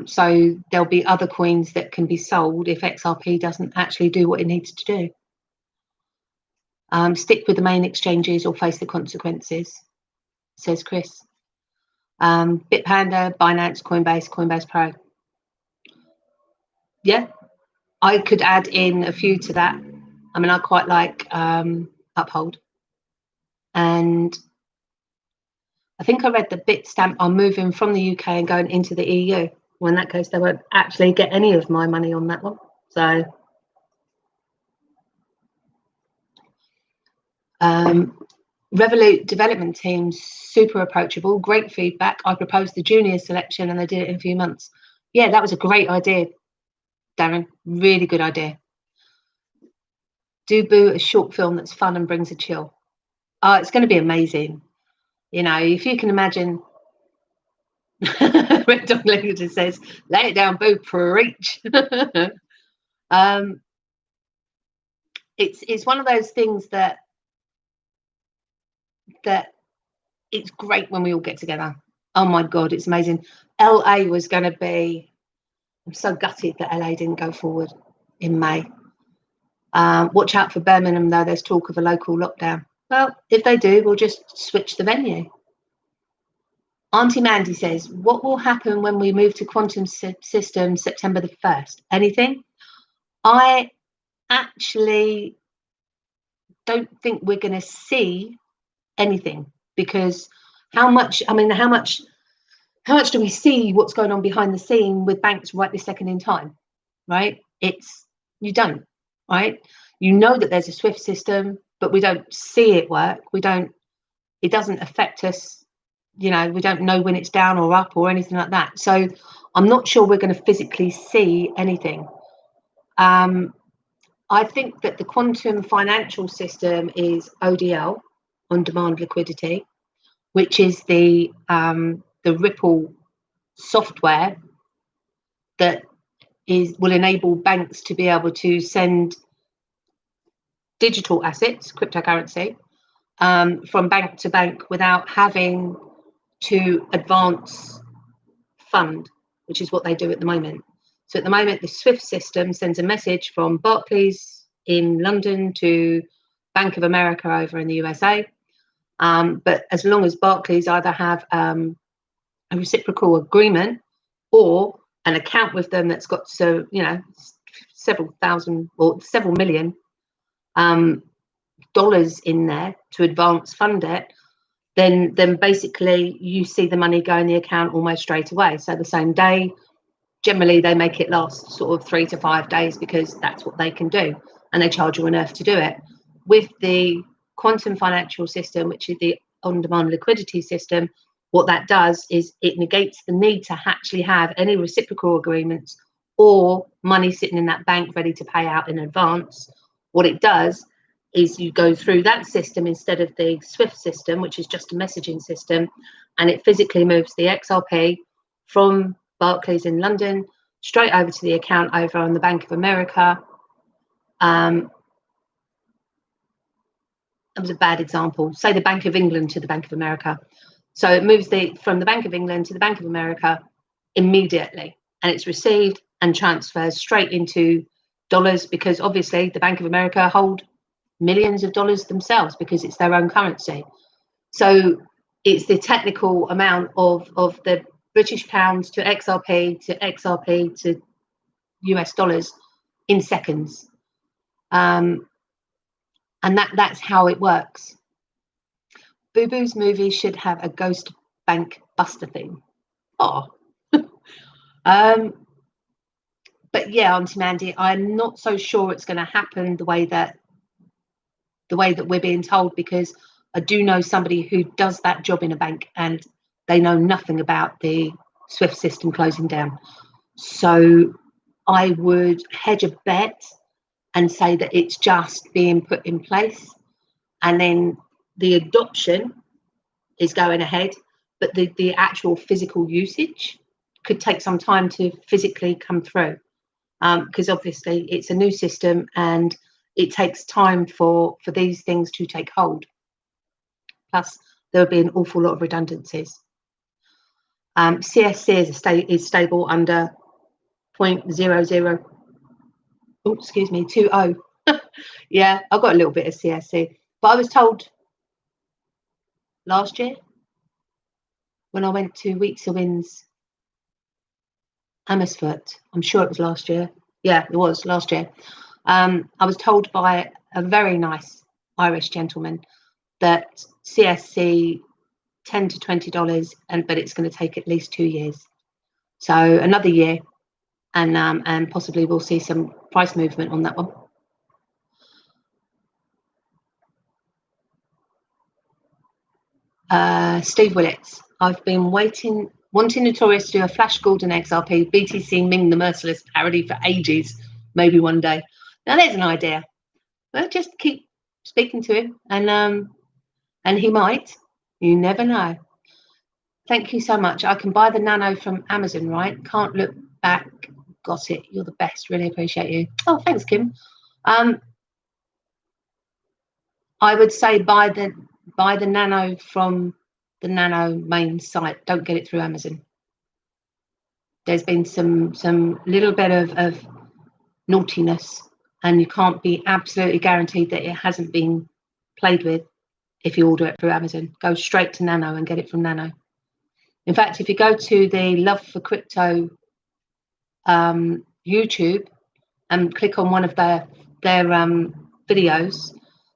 So there'll be other coins that can be sold if XRP doesn't actually do what it needs to do. Stick with the main exchanges or face the consequences, says Chris. Bitpanda, Binance, Coinbase Pro. Yeah, I could add in a few to that. I mean, I quite like Uphold. And I think I read that Bitstamp are moving from the UK and going into the EU. Well, in that case, they won't actually get any of my money on that one. So, Revolut development team, super approachable, great feedback. I proposed the junior selection and they did it in a few months. Yeah, that was a great idea, Darren. Really good idea. Do boo a short film that's fun and brings a chill. Oh, it's going to be amazing. If you can imagine. Red Dog Legator says, lay it down, boo, preach. It's one of those things that it's great when we all get together. Oh my God, it's amazing. LA was going to be, I'm so gutted that LA didn't go forward in May. Watch out for Birmingham, though. There's talk of a local lockdown. Well, if they do, we'll just switch the venue. Auntie Mandy says, what will happen when we move to quantum systems September the 1st? Anything? I actually don't think we're going to see anything, because how much do we see what's going on behind the scene with banks right this second in time, right? You don't, right? You know that there's a SWIFT system, but we don't see it work. It doesn't affect us. We don't know when it's down or up or anything like that. So I'm not sure we're going to physically see anything. I think that the quantum financial system is ODL, on-demand liquidity, which is the Ripple software that will enable banks to be able to send digital assets, cryptocurrency, from bank to bank without having to advance fund, which is what they do at the moment. So at the moment, the SWIFT system sends a message from Barclays in London to Bank of America over in the USA. But as long as Barclays either have a reciprocal agreement or an account with them that's got several thousand or several million dollars in there to advance fund it, then basically you see the money go in the account almost straight away. So the same day. Generally, they make it last sort of 3 to 5 days because that's what they can do, and they charge you an earth to do it. With the quantum financial system, which is the on-demand liquidity system, what that does is it negates the need to actually have any reciprocal agreements or money sitting in that bank ready to pay out in advance. What it does is you go through that system instead of the SWIFT system, which is just a messaging system, and it physically moves the XRP from Barclays in London straight over to the account over on the Bank of America. That was a bad example. Say the Bank of England to the Bank of America. So it moves from the Bank of England to the Bank of America immediately, and it's received and transfers straight into dollars, because obviously the Bank of America hold millions of dollars themselves because it's their own currency. So it's the technical amount of the British pounds to XRP to US dollars in seconds. And that's how it works. Boo Boo's movie should have a ghost bank buster theme. Oh. But yeah, Auntie Mandy, I'm not so sure it's going to happen the way that we're being told, because I do know somebody who does that job in a bank and they know nothing about the SWIFT system closing down. So I would hedge a bet and say that it's just being put in place, and then the adoption is going ahead, but the actual physical usage could take some time to physically come through, because obviously it's a new system and it takes time for these things to take hold. Plus, there would be an awful lot of redundancies. CSC is stable under 0.00. Oh, excuse me, 20. Yeah, I've got a little bit of CSC, but I was told last year when I went to Weeks of Winds Amersfoort, I'm sure it was last year. Yeah, it was last year. I was told by a very nice Irish gentleman that CSC $10 to $20, but it's going to take at least 2 years. So another year, and possibly we'll see some price movement on that one. Steve Willits, I've been wanting Notorious to do a Flash Gordon XRP BTC Ming the Merciless parody for ages. Maybe one day. Now there's an idea. Well, just keep speaking to him, and he might. You never know. Thank you so much. I can buy the Nano from Amazon, right? Can't look back. Got it. You're the best. Really appreciate you. Oh, thanks, Kim. I would say buy the Nano from the Nano main site. Don't get it through Amazon. There's been some little bit of naughtiness, and you can't be absolutely guaranteed that it hasn't been played with if you order it through Amazon. Go straight to Nano and get it from Nano. In fact, if you go to the Love for Crypto YouTube and click on one of their videos,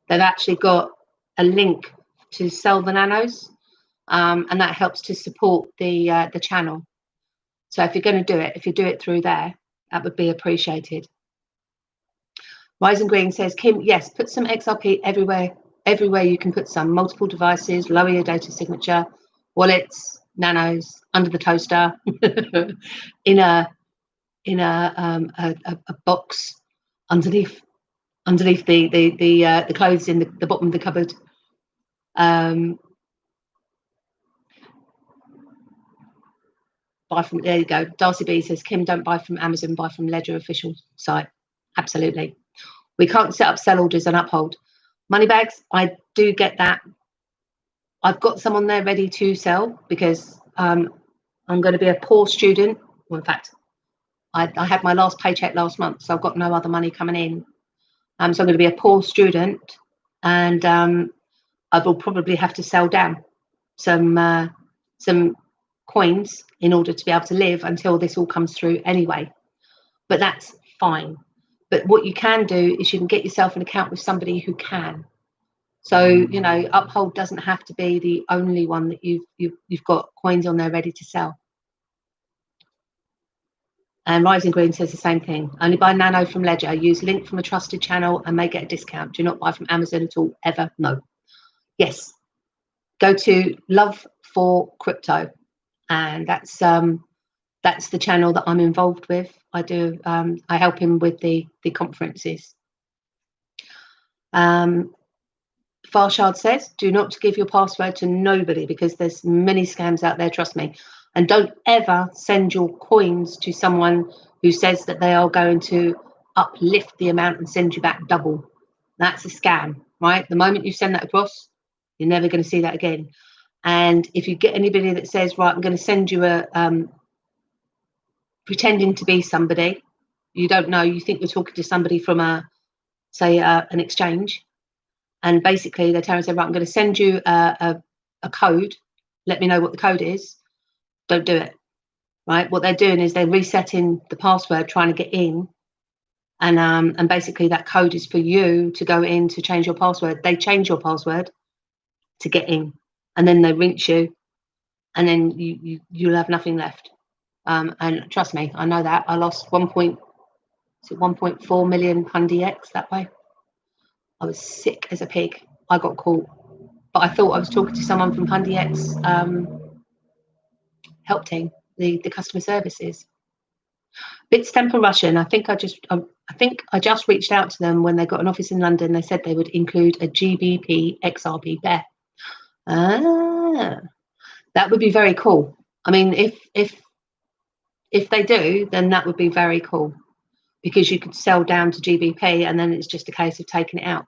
they've actually got a link to sell the nanos, and that helps to support the channel. So if you're going to do it, if you do it through there, that would be appreciated. Rising Green says, Kim, yes, put some XRP everywhere you can put some. Multiple devices, lower your data signature, wallets, nanos, under the toaster, in a box underneath the clothes in the bottom of the cupboard. Buy from, there you go. Darcy B says, Kim, don't buy from Amazon, buy from Ledger official site. Absolutely. We can't set up sell orders and uphold. Money bags, I do get that. I've got someone there ready to sell because I'm going to be a poor student. Well, in fact, I had my last paycheck last month, so I've got no other money coming in. So I'm going to be a poor student, and I will probably have to sell down some coins in order to be able to live until this all comes through anyway. But that's fine. But what you can do is you can get yourself an account with somebody who can. So, you know, Uphold doesn't have to be the only one that you've got coins on there ready to sell. And Rising Green says the same thing. Only buy Nano from Ledger. Use link from a trusted channel and may get a discount. Do not buy from Amazon at all, ever. No. Yes. Go to Love for Crypto, and that's the channel that I'm involved with. I do. I help him with the conferences. Farshad says, do not give your password to nobody because there's many scams out there, trust me. And don't ever send your coins to someone who says that they are going to uplift the amount and send you back double. That's a scam, right? The moment you send that across, you're never going to see that again. And if you get anybody that says, right, I'm going to send you pretending to be somebody, you don't know, you think you're talking to somebody from an exchange, and basically they tell and say, right, I'm going to send you a code, let me know what the code is. Don't do it, right? What they're doing is they're resetting the password, trying to get in, and basically that code is for you to go in to change your password. They change your password to get in, and then they rinse you, and then you'll have nothing left. And trust me, I know that. I lost 1.4 million Pundy X that way. I was sick as a pig. I got caught, but I thought I was talking to someone from Pundy X help team, the customer services. Bitstamp are Russian. I think I just reached out to them when they got an office in London. They said they would include a GBP XRP pair. Ah, that would be very cool. I mean, if they do, then that would be very cool, because you could sell down to GBP and then it's just a case of taking it out.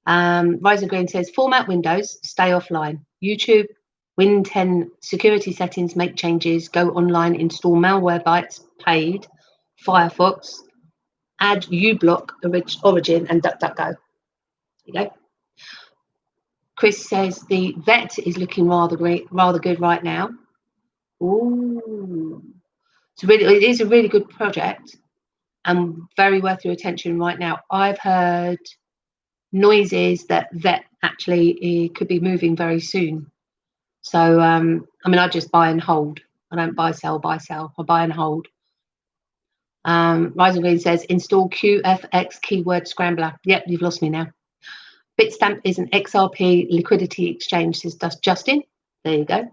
Rising Green says, format Windows, stay offline. YouTube, Win 10 security settings, make changes, go online, install Malwarebytes, paid, Firefox, add uBlock, Origin, and DuckDuckGo. There you go. Chris says the vet is looking rather good right now. Ooh. It is a really good project and very worth your attention right now. I've heard noises that vet actually could be moving very soon. So, I mean, I just buy and hold. I don't buy, sell. I buy and hold. Rising Green says, install QFX keyword scrambler. Yep, you've lost me now. Bitstamp is an XRP liquidity exchange, says Justin. There you go.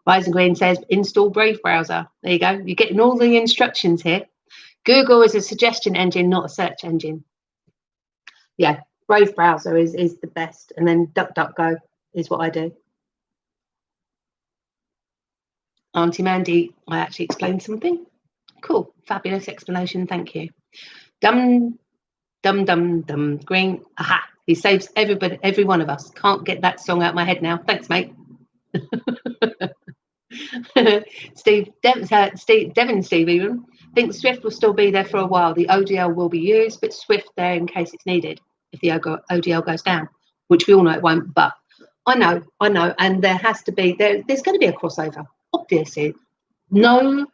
Rising Green says, install Brave browser. There you go. You're getting all the instructions here. Google is a suggestion engine, not a search engine. Yeah, Brave browser is the best. And then DuckDuckGo is what I do. Auntie Mandy, I actually explained something. Cool, fabulous explanation, thank you. Dum Green, aha, he saves everybody, every one of us. Can't get that song out of my head now. Thanks, mate. Devin Steve even thinks Swift will still be there for a while. The ODL will be used, but Swift there in case it's needed if the ODL goes down, which we all know it won't. But I know, and there has to be there's going to be a crossover. Obviously, no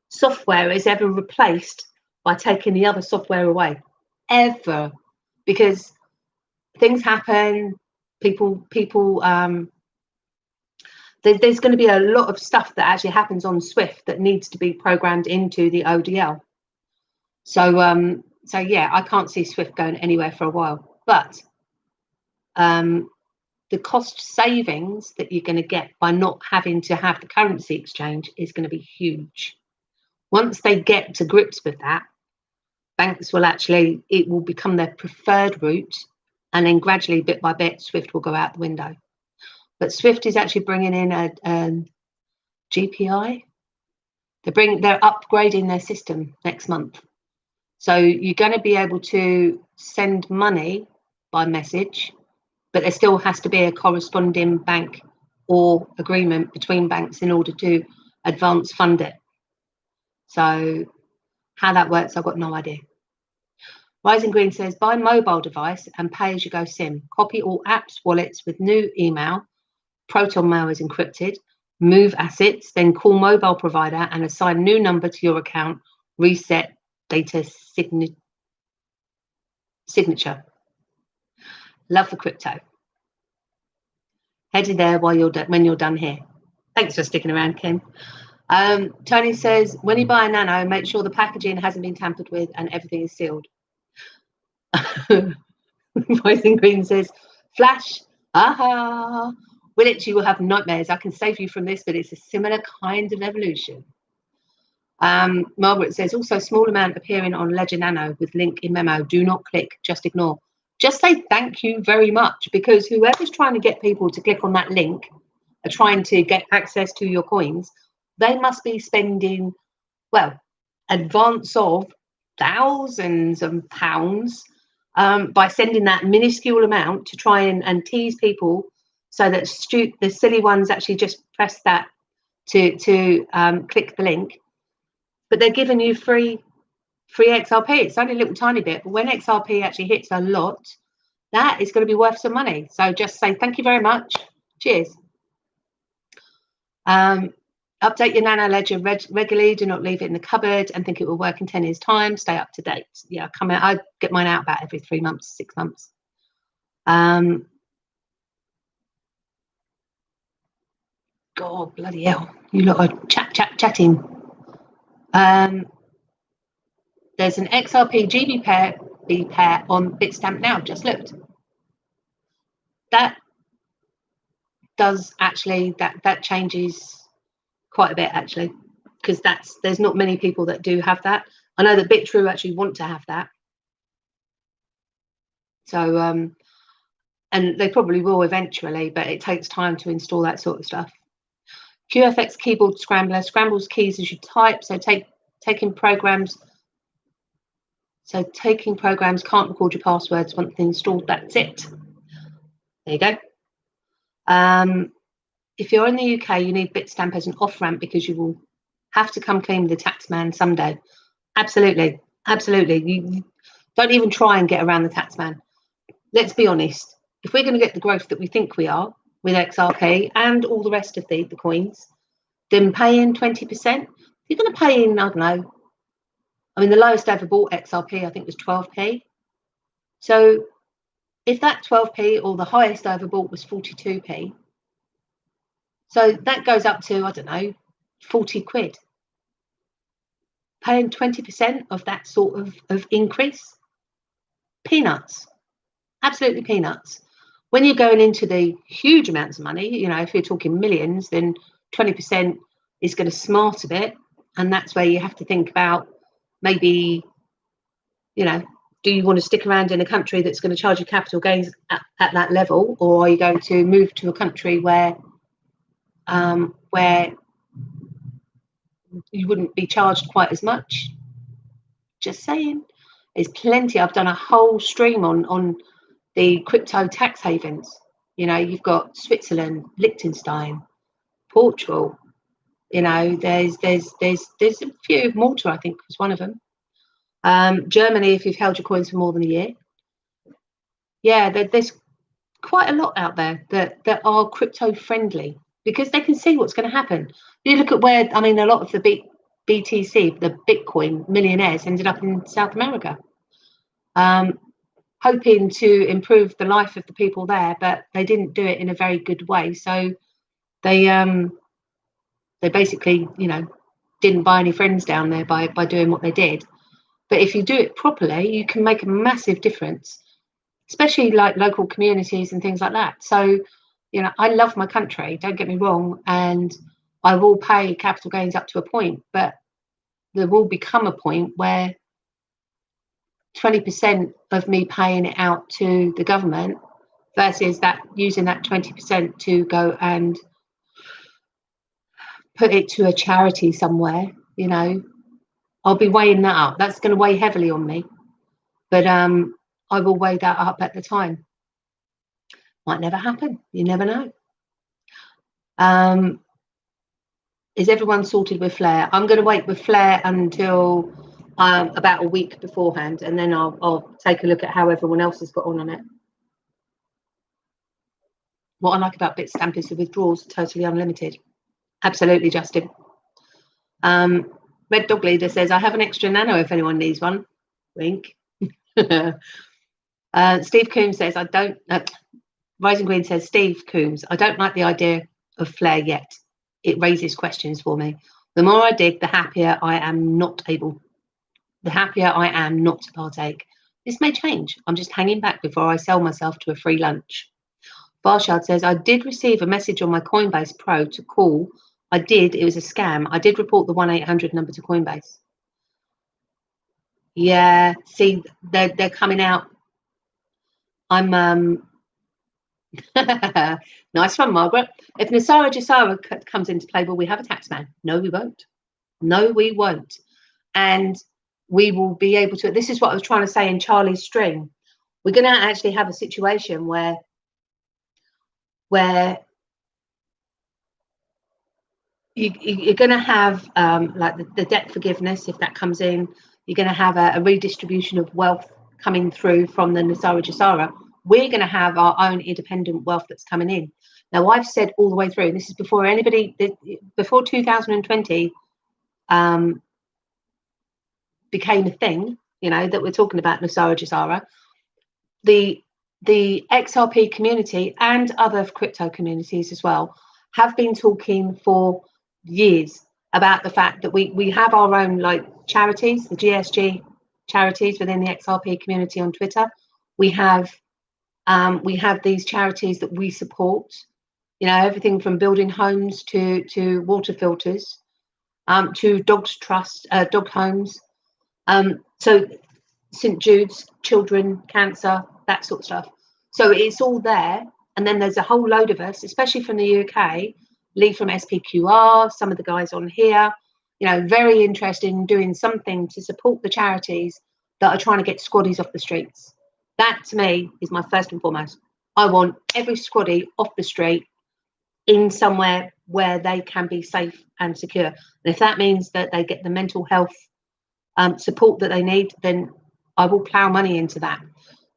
software is ever replaced by taking the other software away, ever, because things happen. People. There's going to be a lot of stuff that actually happens on Swift that needs to be programmed into the ODL. So, yeah, I can't see Swift going anywhere for a while. But the cost savings that you're going to get by not having to have the currency exchange is going to be huge. Once they get to grips with that, banks will it will become their preferred route, and then gradually, bit by bit, Swift will go out the window. But Swift is actually bringing in a GPI. They're upgrading their system next month. So you're going to be able to send money by message, but there still has to be a corresponding bank or agreement between banks in order to advance fund it. So how that works, I've got no idea. Rising Green says, buy mobile device and pay as you go SIM. Copy all apps, wallets with new email. Proton mail is encrypted. Move assets, then call mobile provider and assign new number to your account. Reset data signature. Love the crypto. Headed there when you're done here. Thanks for sticking around, Kim. Tony says, when you buy a Nano, make sure the packaging hasn't been tampered with and everything is sealed. Rising Green says, Flash, aha. You will have nightmares. I can save you from this, but it's a similar kind of evolution. Margaret says, also small amount appearing on Ledger Nano with link in memo. Do not click, just ignore. Just say thank you very much, because whoever's trying to get people to click on that link are trying to get access to your coins. They must be spending, well, advance of thousands of pounds by sending that minuscule amount to try and tease people, so that the silly ones actually just press that to click the link. But they're giving you free XRP. It's only a little tiny bit, but when XRP actually hits a lot, that is going to be worth some money. So just say thank you very much. Cheers. Update your Nano Ledger regularly. Do not leave it in the cupboard and think it will work in 10 years' time. Stay up to date. Yeah, I get mine out about every 3 months, 6 months. God, bloody hell. You lot are chatting. There's an XRP GB pair on Bitstamp now. Just looked. That does actually, that changes quite a bit, actually, because there's not many people that do have that. I know that BitTrue actually want to have that. So, and they probably will eventually, but it takes time to install that sort of stuff. QFX keyboard scrambler scrambles keys as you type. So taking programs can't record your passwords once they're installed. That's it. There you go. If you're in the UK, you need Bitstamp as an off-ramp because you will have to come clean with the taxman someday. Absolutely. You don't even try and get around the taxman. Let's be honest. If we're going to get the growth that we think we are with XRP and all the rest of the coins, then paying 20%, you're going to pay in, I don't know. I mean, the lowest ever bought XRP, I think, was 12p. So if that 12p or the highest I ever bought was 42p, so that goes up to, I don't know, 40 quid. Paying 20% of that sort of increase, peanuts, absolutely peanuts. When you're going into the huge amounts of money, if you're talking millions, then 20% is going to smart a bit. And that's where you have to think about maybe, do you want to stick around in a country that's going to charge you capital gains at that level, or are you going to move to a country where you wouldn't be charged quite as much? Just saying. There's plenty. I've done a whole stream on the crypto tax havens. You've got Switzerland, Liechtenstein, Portugal. There's a few. Malta, I think, was one of them. Germany, if you've held your coins for more than a year. Yeah, there's quite a lot out there that are crypto friendly because they can see what's going to happen. You look at where, a lot of the BTC, the Bitcoin millionaires, ended up in South America, hoping to improve the life of the people there, but they didn't do it in a very good way. So they basically, didn't buy any friends down there by doing what they did. But if you do it properly, you can make a massive difference, especially like local communities and things like that. So, I love my country, don't get me wrong, and I will pay capital gains up to a point, but there will become a point where 20% of me paying it out to the government versus that using that 20% to go and put it to a charity somewhere, I'll be weighing that up. That's going to weigh heavily on me, but I will weigh that up at the time. Might never happen. You never know. Is everyone sorted with Flare? I'm going to wait with Flare until about a week beforehand, and then I'll take a look at how everyone else has got on it. What I like about Bitstamp is the withdrawals are totally unlimited. Absolutely, Justin. Red Dog Leader says, I have an extra nano if anyone needs one. Wink. Steve Coombs says, Rising Green says, Steve Coombs, I don't like the idea of Flare yet. It raises questions for me. The more I dig, the happier I am not to partake. This may change. I'm just hanging back before I sell myself to a free lunch. Barshard says, I did receive a message on my Coinbase Pro to call. I did. It was a scam. I did report the 1-800 number to Coinbase. Yeah, see, they're coming out. I'm nice one, Margaret. If Nasara Jasara comes into play, will we have a taxman? No, we won't. No, we won't. And we will be able to. This is what I was trying to say in Charlie's stream. We're going to actually have a situation where you're going to have like the debt forgiveness, if that comes in. You're going to have a redistribution of wealth coming through from the Nasara Jasara. We're going to have our own independent wealth that's coming in. Now, I've said all the way through, this is before 2020 became a thing, that we're talking about Nasara Jasara. The XRP community and other crypto communities as well have been talking for years about the fact that we have our own like charities, the GSG charities within the XRP community on Twitter. We have these charities that we support, everything from building homes to water filters. to dogs trust, dog homes. So St Jude's, children, cancer, that sort of stuff. So it's all there. And then there's a whole load of us, especially from the UK, Lee from SPQR, some of the guys on here, very interested in doing something to support the charities that are trying to get squaddies off the streets. That to me is my first and foremost. I want every squaddie off the street in somewhere where they can be safe and secure. And if that means that they get the mental health support that they need, then I will plough money into that.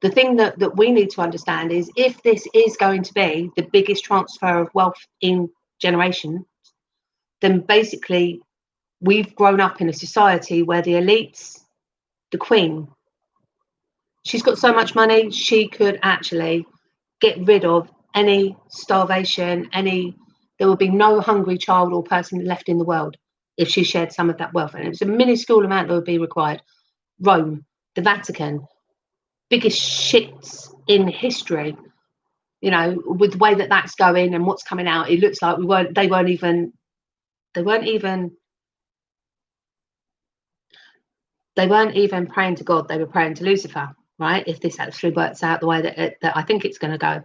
The thing that we need to understand is, if this is going to be the biggest transfer of wealth in generations, then basically we've grown up in a society where the elites, the Queen, she's got so much money, she could actually get rid of any starvation, there will be no hungry child or person left in the world if she shared some of that wealth. And it's a minuscule amount that would be required. Rome, the Vatican, biggest shits in history, with the way that that's going and what's coming out. It looks like they weren't even praying to God, they were praying to Lucifer, right? If this actually works out the way that I think it's going to go.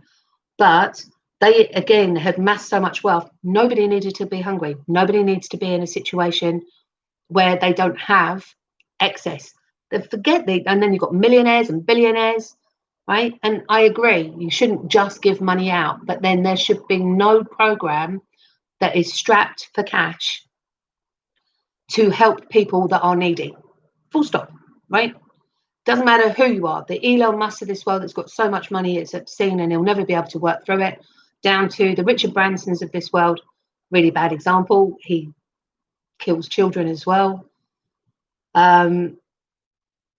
But they, again, had massed so much wealth. Nobody needed to be hungry. Nobody needs to be in a situation where they don't have excess. They forget and then you've got millionaires and billionaires, right? And I agree, you shouldn't just give money out, but then there should be no program that is strapped for cash to help people that are needy. Full stop, right? Doesn't matter who you are. The Elon Musk of this world that's got so much money, it's obscene and he'll never be able to work through it, down to the Richard Bransons of this world. Really bad example. He kills children as well.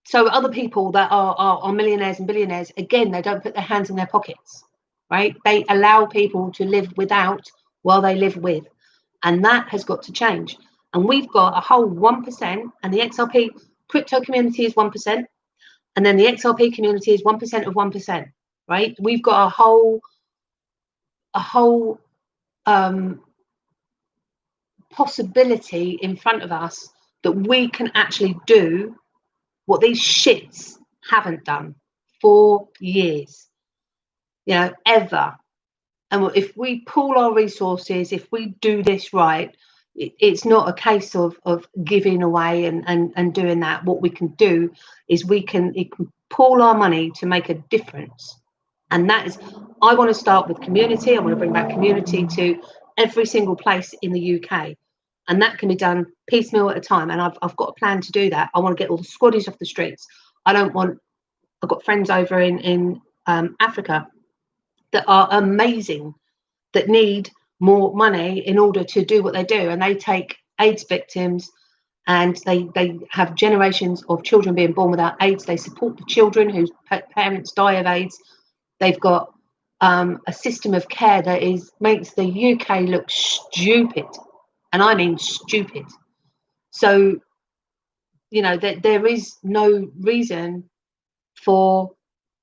So other people that are millionaires and billionaires, again, they don't put their hands in their pockets, right? They allow people to live without while they live with. And that has got to change. And we've got a whole 1%, and the XRP crypto community is 1%. And then the XRP community is 1% of 1%, right? We've got a whole possibility in front of us that we can actually do what these shits haven't done for years, ever. And if we pool our resources, if we do this right, it's not a case of giving away and doing that. What we can do is we can pool our money to make a difference. And that is, I want to start with community. I want to bring back community to every single place in the UK. And that can be done piecemeal at a time. And I've got a plan to do that. I want to get all the squaddies off the streets. I've got friends over in Africa that are amazing, that need more money in order to do what they do. And they take AIDS victims and they have generations of children being born without AIDS. They support the children whose parents die of AIDS. They've got a system of care that makes the UK look stupid. And I mean stupid. So, that there is no reason for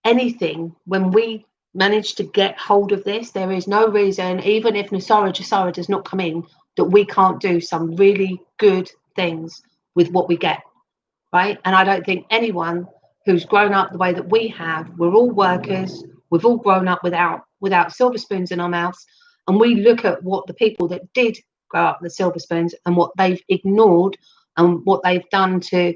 anything when we manage to get hold of this. There is no reason, even if Nasara Jasara does not come in, that we can't do some really good things with what we get, right? And I don't think anyone who's grown up the way that we have, we're all workers, we've all grown up without silver spoons in our mouths, and we look at what the people that did grow up with silver spoons and what they've ignored and what they've done to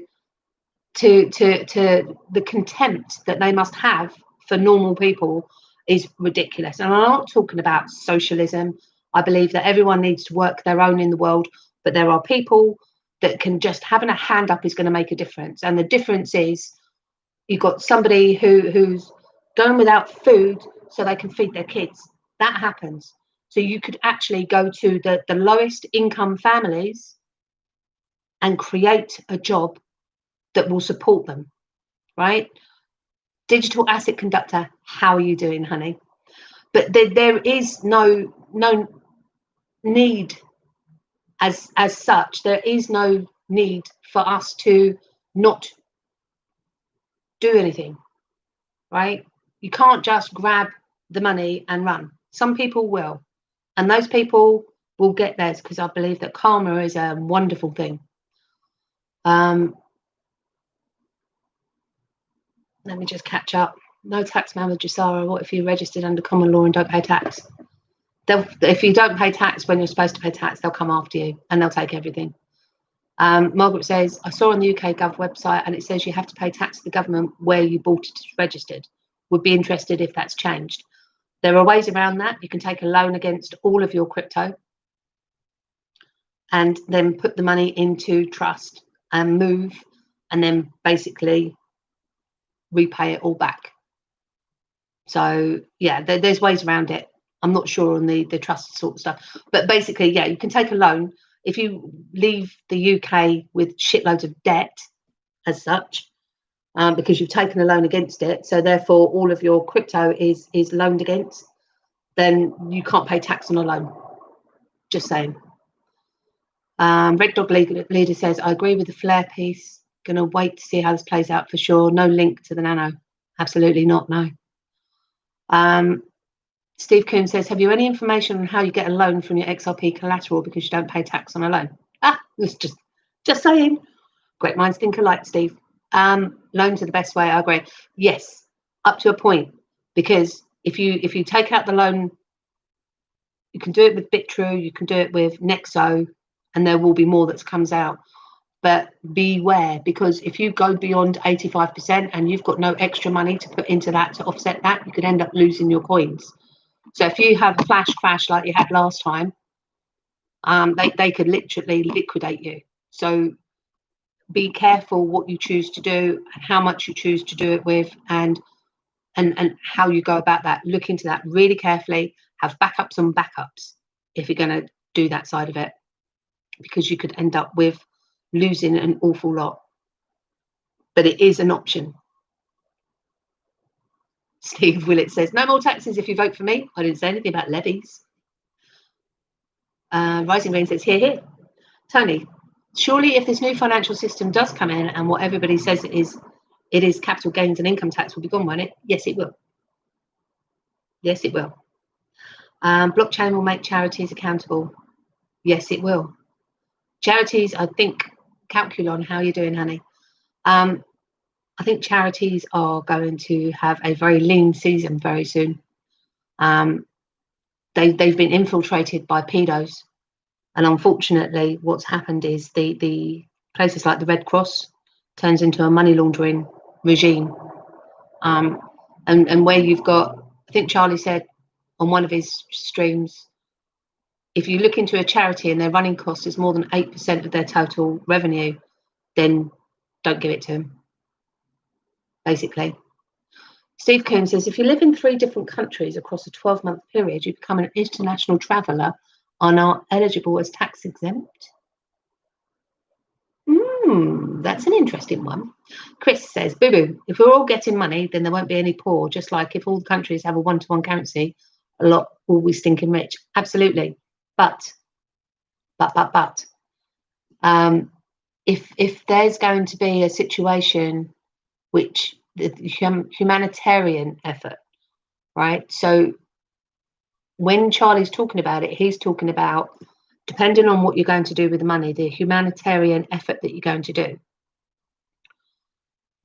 the contempt that they must have for normal people is ridiculous. And I'm not talking about socialism. I believe that everyone needs to work their own in the world, but there are people that can just having a hand up is going to make a difference. And the difference is you've got somebody who's going without food so they can feed their kids. That happens. So you could actually go to the lowest income families and create a job that will support them, right? Digital asset conductor, how are you doing, honey? But there is no need as such. There is no need for us to not do anything, right? You can't just grab the money and run. Some people will, and those people will get theirs, because I believe that karma is a wonderful thing. Let me just catch up. No tax man with Jasara. What if you registered under common law and don't pay tax? If you don't pay tax when you're supposed to pay tax, they'll come after you and they'll take everything. Margaret says, I saw on the UK Gov website and it says you have to pay tax to the government where you bought it registered. Would be interested if that's changed. There are ways around that. You can take a loan against all of your crypto and then put the money into trust and move, and then basically repay it all back. So yeah, there's ways around it. I'm not sure on the trust sort of stuff, but basically, yeah, you can take a loan. If you leave the UK with shitloads of debt as such, because you've taken a loan against it, so therefore all of your crypto is loaned against, then you can't pay tax on a loan. Just saying. Red Dog Leader says, I agree with the Flair piece. Gonna wait to see how this plays out for sure. No link to the Nano. Absolutely not, no. Steve Coon says, have you any information on how you get a loan from your XRP collateral because you don't pay tax on a loan? It's just saying. Great minds think alike, Steve. Loans are the best way, I agree. Yes, up to a point, because if you take out the loan, you can do it with Bitrue, you can do it with Nexo, and there will be more that comes out. But beware, because if you go beyond 85% and you've got no extra money to put into that to offset that, you could end up losing your coins. So if you have a flash crash like you had last time, they could literally liquidate you. So be careful what you choose to do and how much you choose to do it with, and how you go about that. Look into that really carefully. Have backups on backups if you're going to do that side of it, because you could end up with losing an awful lot. But it is an option. Steve Willett says, no more taxes if you vote for me. I didn't say anything about levies. Rising Rain says, here. Tony, surely if this new financial system does come in and what everybody says it is capital gains and income tax will be gone, won't it? Yes, it will. Yes, it will. Blockchain will make charities accountable. Yes, it will. Charities, I think, Calculon, how are you doing, honey? I think charities are going to have a very lean season very soon. They've been infiltrated by pedos, and unfortunately, what's happened is the places like the Red Cross turns into a money laundering regime, and where you've got, I think Charlie said on one of his streams, if you look into a charity and their running cost is more than 8% of their total revenue, then don't give it to them. Basically. Steve Coon says, if you live in 3 different countries across a 12-month period, you become an international traveller and are eligible as tax exempt. That's an interesting one. Chris says, boo-boo, if we're all getting money, then there won't be any poor, just like if all the countries have a one-to-one currency, a lot will be stinking rich. Absolutely. But if there's going to be a situation which the humanitarian effort, right? So when Charlie's talking about it, he's talking about, depending on what you're going to do with the money, the humanitarian effort that you're going to do.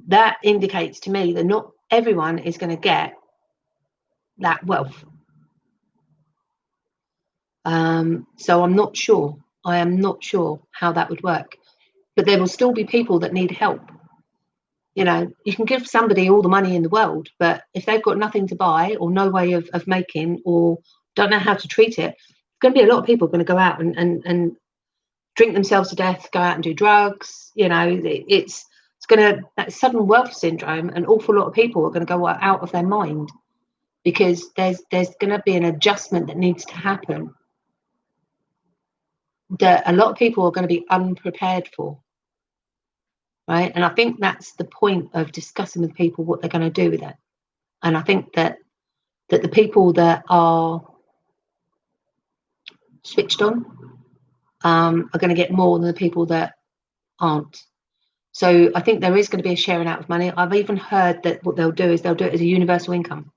That indicates to me that not everyone is going to get that wealth. So I'm not sure. I am not sure how that would work. But there will still be people that need help. You know, you can give somebody all the money in the world, but if they've got nothing to buy or no way of making, or don't know how to treat it, there's going to be a lot of people going to go out and drink themselves to death, go out and do drugs. You know, it's going to, that sudden wealth syndrome, an awful lot of people are going to go out of their mind, because there's going to be an adjustment that needs to happen that a lot of people are going to be unprepared for. Right. And I think that's the point of discussing with people what they're going to do with it. And I think that the people that are switched on are going to get more than the people that aren't. So I think there is going to be a sharing out of money. I've even heard that what they'll do is they'll do it as a universal income.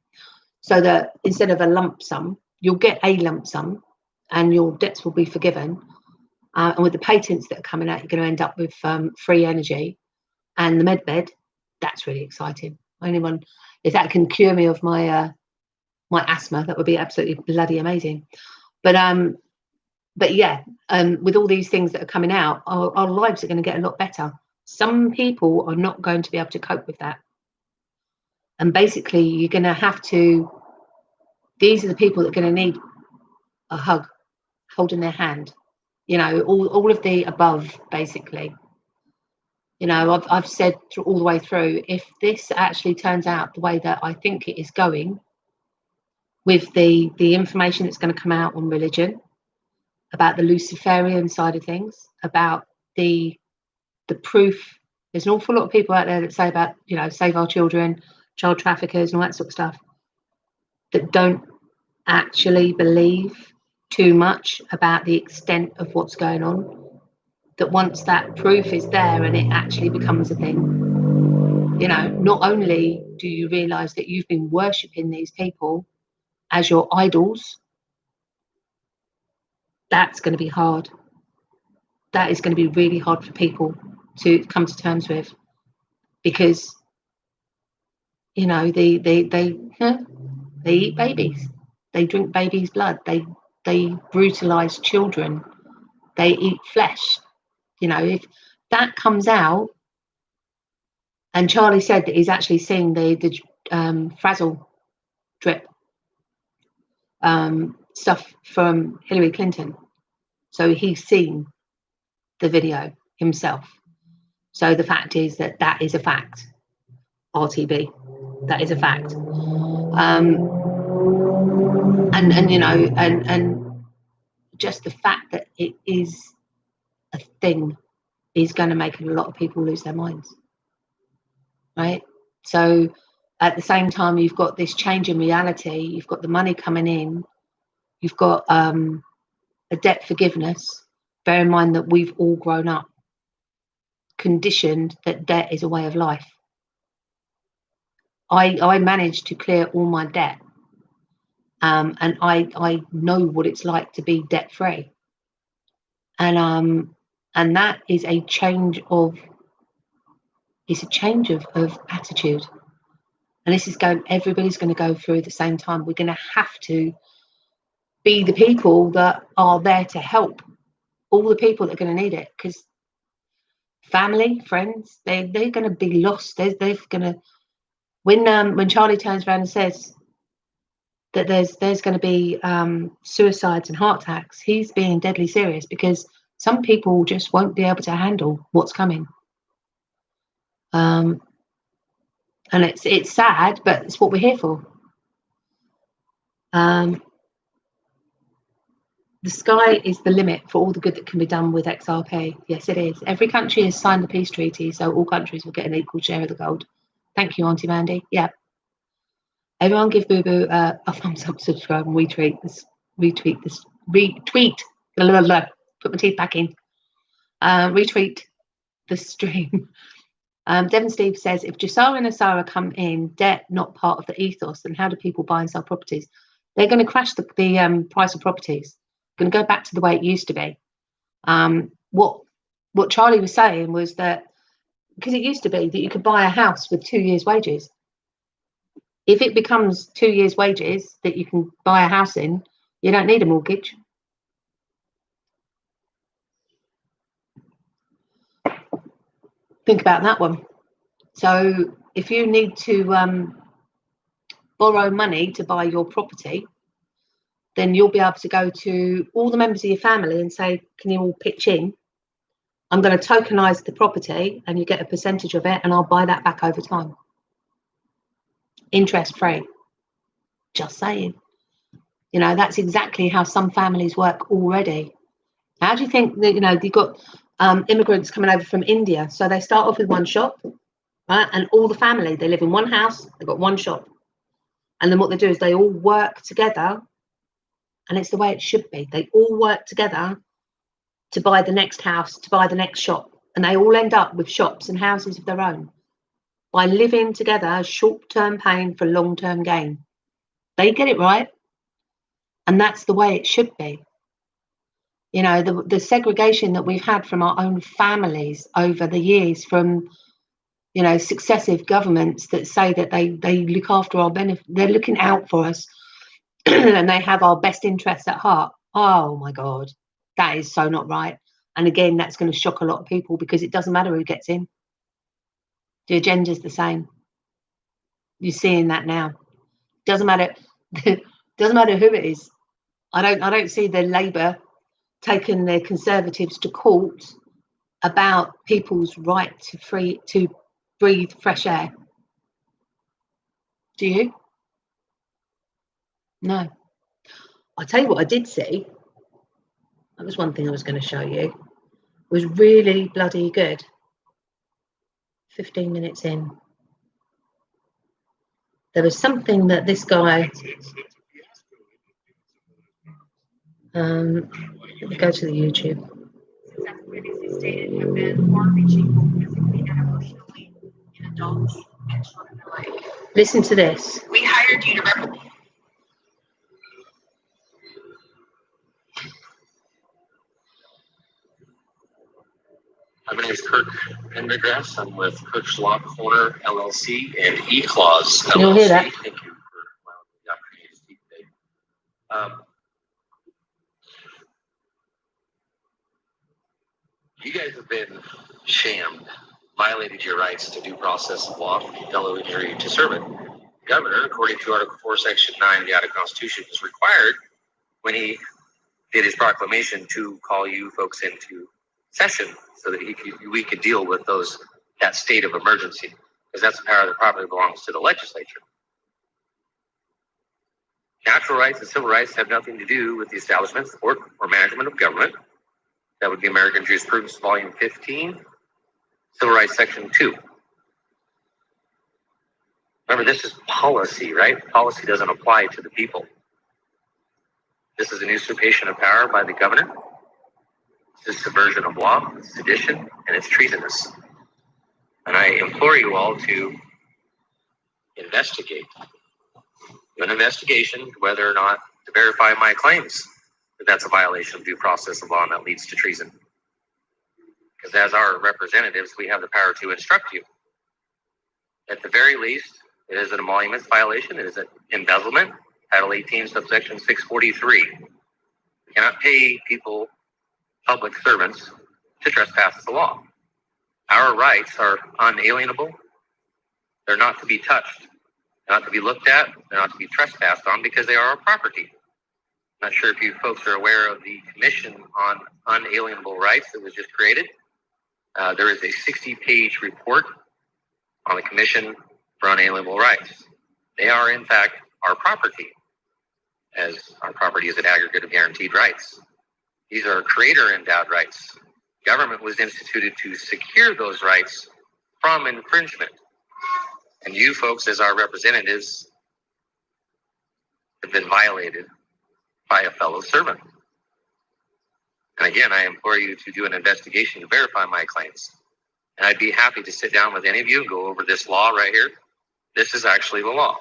So that instead of a lump sum, you'll get a lump sum, and your debts will be forgiven. And with the patents that are coming out, you're going to end up with free energy. And the med bed, that's really exciting. Anyone, if that can cure me of my my asthma, that would be absolutely bloody amazing. But yeah, with all these things that are coming out, our lives are going to get a lot better. Some people are not going to be able to cope with that. And basically, you're going to have to, these are the people that are going to need a hug, holding their hand, you know, all of the above, basically. You know, I've said all the way through, if this actually turns out the way that I think it is going, with the information that's going to come out on religion, about the Luciferian side of things, about the proof. There's an awful lot of people out there that say about, you know, save our children, child traffickers, and all that sort of stuff, that don't actually believe too much about the extent of what's going on. That once that proof is there and it actually becomes a thing, you know, not only do you realise that you've been worshipping these people as your idols, that's going to be hard. That is going to be really hard for people to come to terms with, because, you know, they eat babies, they drink babies' blood, they brutalise children, they eat flesh. You know, if that comes out, and Charlie said that he's actually seen the frazzle drip stuff from Hillary Clinton, so he's seen the video himself. So the fact is that is a fact. RTB, that is a fact. And you know, and just the fact that it is a thing is going to make a lot of people lose their minds, right? So at the same time, you've got this change in reality, you've got the money coming in, you've got a debt forgiveness. Bear in mind that we've all grown up conditioned that debt is a way of life. I managed to clear all my debt, and I know what it's like to be debt free, and that is a change of attitude. And this is everybody's going to go through at the same time. We're going to have to be the people that are there to help all the people that are going to need it, because family, friends, they're going to be lost. They're going to, when Charlie turns around and says that there's going to be suicides and heart attacks, he's being deadly serious, because some people just won't be able to handle what's coming. And it's sad, but it's what we're here for. The sky is the limit for all the good that can be done with XRP. Yes, it is. Every country has signed the peace treaty, so all countries will get an equal share of the gold. Thank you, Auntie Mandy. Yeah. Everyone give Boo Boo a thumbs up, subscribe, and retweet this. Blah, blah, blah. Put my teeth back in. Retweet the stream. Devon Steve says, if Jasara and Asara come in, debt not part of the ethos, then how do people buy and sell properties? They're going to crash the price of properties. Going to go back to the way it used to be. What Charlie was saying was that, because it used to be that you could buy a house with 2 years' wages. If it becomes 2 years' wages that you can buy a house in, you don't need a mortgage. Think about that one. So if you need to borrow money to buy your property, then you'll be able to go to all the members of your family and say, can you all pitch in? I'm going to tokenize the property and you get a percentage of it, and I'll buy that back over time. Interest free. Just saying. You know, that's exactly how some families work already. How do you think that, you know, you've got immigrants coming over from India? So they start off with one shop, right? And all the family, they live in one house, they've got one shop. And then what they do is they all work together. And it's the way it should be. They all work together to buy the next house, to buy the next shop. And they all end up with shops and houses of their own by living together, short-term pain for long-term gain. They get it right. And that's the way it should be. You know, the segregation that we've had from our own families over the years, from, you know, successive governments that say that they look after our benefit, they're looking out for us, and they have our best interests at heart. Oh my God, that is so not right. And again, that's going to shock a lot of people, because it doesn't matter who gets in. The agenda's the same. You're seeing that now. Doesn't matter. Doesn't matter who it is. I don't see the Labour taking the Conservatives to court about people's right to breathe fresh air. Do you? No. I'll tell you what I did see. That was one thing I was going to show you. It was really bloody good. 15 minutes in, there was something that this guy, let me go to the YouTube. Stated have been far-reaching both physically and emotionally in adults and children alike. Listen to this. We hired you to represent. My name is Kirk Pendergrass. I'm with Kirk's Law Corner LLC and E-Clause LLC. You'll hear that. Thank you for allowing me the opportunity to speak today. You guys have been shammed, violated your rights to due process of law, fellow injury to servant. The governor, according to Article 4, Section 9 of the Idaho Constitution, was required when he did his proclamation to call you folks into session so that we could deal with that state of emergency, because that's a power that properly belongs to the legislature. Natural rights and civil rights have nothing to do with the establishment, support, or management of government. That would be American Jurisprudence, Volume 15, Civil Rights, Section 2. Remember, this is policy, right? Policy doesn't apply to the people. This is an usurpation of power by the governor. This is subversion of law, it's sedition, and it's treasonous. And I implore you all to investigate. Do an investigation whether or not to verify my claims that that's a violation of due process of law and that leads to treason. Because as our representatives, we have the power to instruct you. At the very least, it is an emoluments violation. It is an embezzlement. Title 18, subsection 643. We cannot pay people, public servants, to trespass the law. Our rights are unalienable. They're not to be touched. They're not to be looked at. They're not to be trespassed on, because they are our property. I'm not sure if you folks are aware of the Commission on Unalienable Rights that was just created. There is a 60-page report on the Commission for Unalienable Rights. They are, in fact, our property, as our property is an aggregate of guaranteed rights. These are creator-endowed rights. Government was instituted to secure those rights from infringement. And you folks, as our representatives, have been violated by a fellow servant. And again, I implore you to do an investigation to verify my claims. And I'd be happy to sit down with any of you and go over this law right here. This is actually the law.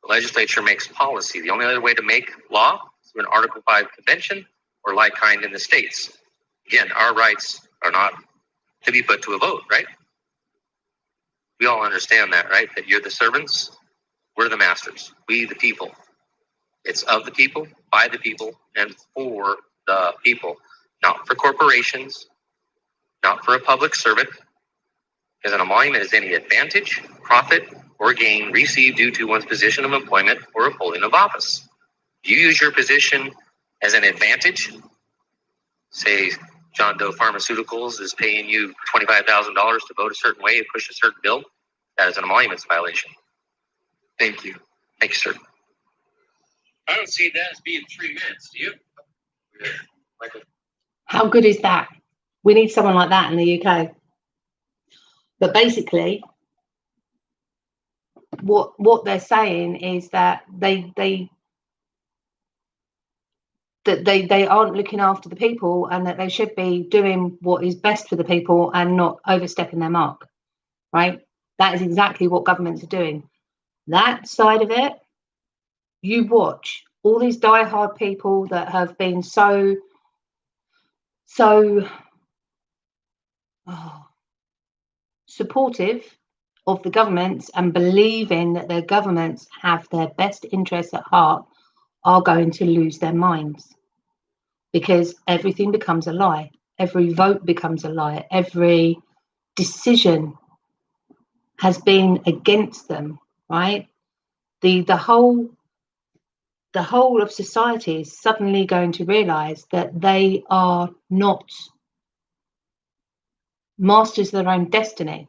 The legislature makes policy. The only other way to make law is through an Article 5 convention or like kind in the states. Again, our rights are not to be put to a vote, right? We all understand that, right? That you're the servants, we're the masters. We, the people. It's of the people, by the people, and for the people. Not for corporations, not for a public servant. Because an emolument is any advantage, profit, or gain received due to one's position of employment or upholding of office. You use your position as an advantage. Say John Doe Pharmaceuticals is paying you $25,000 to vote a certain way and push a certain bill. That is an emoluments violation. Thank you. Thank you, sir. I don't see that as being 3 minutes, do you? How good is that? We need someone like that in the UK. But basically, what they're saying is that they aren't looking after the people, and that they should be doing what is best for the people and not overstepping their mark, right? That is exactly what governments are doing. That side of it, you watch all these diehard people that have been so So supportive of the governments and believing that their governments have their best interests at heart are going to lose their minds, because everything becomes a lie. Every vote becomes a lie. Every decision has been against them, right? The whole of society is suddenly going to realize that they are not masters of their own destiny.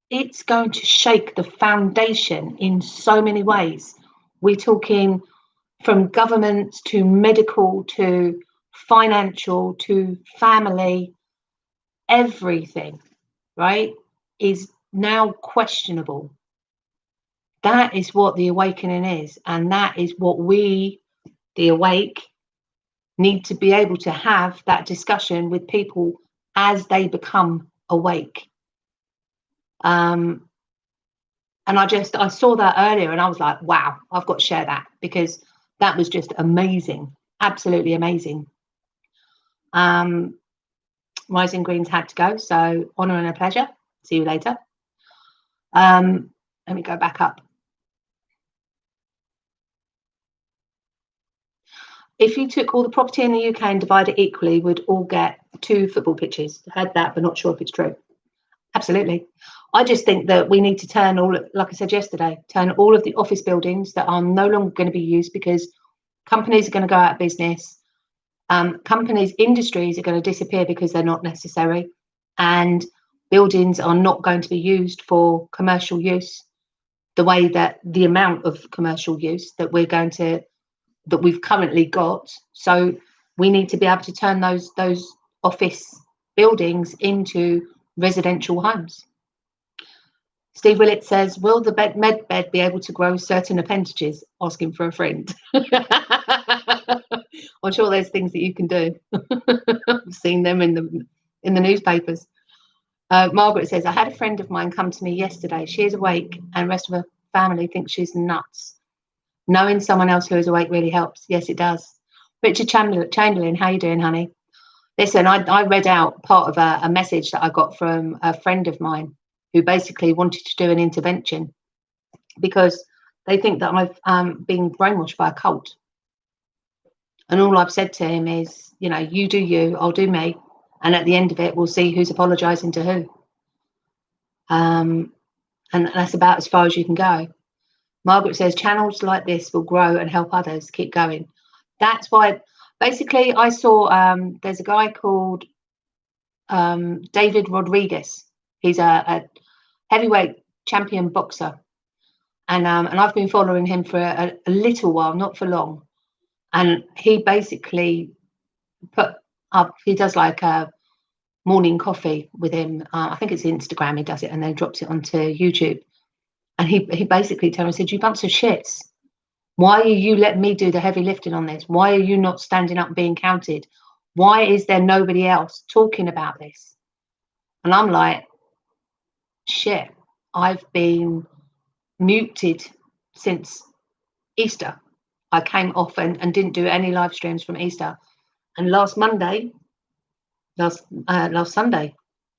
It's going to shake the foundation in so many ways. We're talking from governments to medical to financial to family. Everything, right, is now questionable. That is what the awakening is, and that is what we, the awake, need to be able to have that discussion with people as they become awake. And I saw that earlier and I was like, wow, I've got to share that, because that was just amazing, absolutely amazing. Rising Greens had to go, so honour and a pleasure. See you later. Let me go back up. If you took all the property in the UK and divided it equally, we'd all get 2 football pitches. Heard that, but not sure if it's true. Absolutely. I just think that we need to turn like I said yesterday, turn all of the office buildings that are no longer going to be used, because companies are going to go out of business. Industries are going to disappear because they're not necessary, and buildings are not going to be used for commercial use the way that the amount of commercial use that we've currently got. So we need to be able to turn those office buildings into residential homes. Steve Willett says, will the med bed be able to grow certain appendages? Asking for a friend. I'm sure there's things that you can do. I've seen them in the newspapers. Margaret says, I had a friend of mine come to me yesterday. She is awake and the rest of her family thinks she's nuts. Knowing someone else who is awake really helps. Yes, it does. Richard Chamberlain, how you doing, honey? Listen, I read out part of a message that I got from a friend of mine who basically wanted to do an intervention because they think that I've been brainwashed by a cult. And all I've said to him is, you know, you do you, I'll do me. And at the end of it, we'll see who's apologising to who. And that's about as far as you can go. Margaret says, channels like this will grow and help others. Keep going. That's why, basically, I saw there's a guy called David Rodriguez. He's a heavyweight champion boxer. And I've been following him for a little while, not for long. And he basically put up, he does like a morning coffee with him. I think it's Instagram, he does it, and then drops it onto YouTube. And he basically told me, said, you bunch of shits. Why are you letting me do the heavy lifting on this? Why are you not standing up and being counted? Why is there nobody else talking about this? And I'm like, shit, I've been muted since Easter. I came off and didn't do any live streams from Easter. And last Sunday,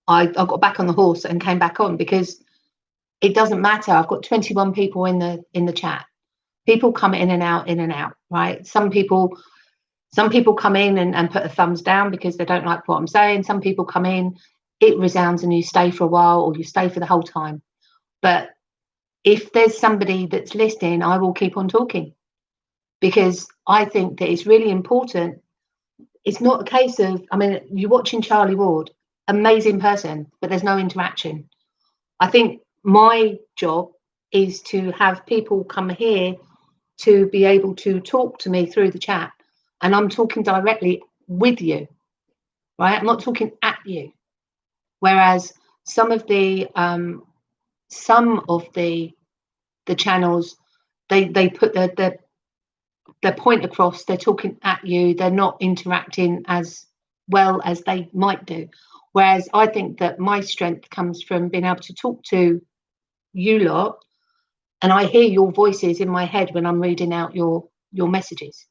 I got back on the horse and came back on, because it doesn't matter. I've got 21 people in the chat. People come in and out, right? Some people come in and put a thumbs down because they don't like what I'm saying. Some people come in, it resounds, and you stay for a while, or you stay for the whole time. But if there's somebody that's listening, I will keep on talking, because I think that it's really important. It's not a case of, I mean, you're watching Charlie Ward, amazing person, but there's no interaction. I think my job is to have people come here to be able to talk to me through the chat, and I'm talking directly with you, right? I'm not talking at you. Whereas some of the channels, they put their point across, they're talking at you, they're not interacting as well as they might do. Whereas I think that my strength comes from being able to talk to you lot, and I hear your voices in my head when I'm reading out your messages.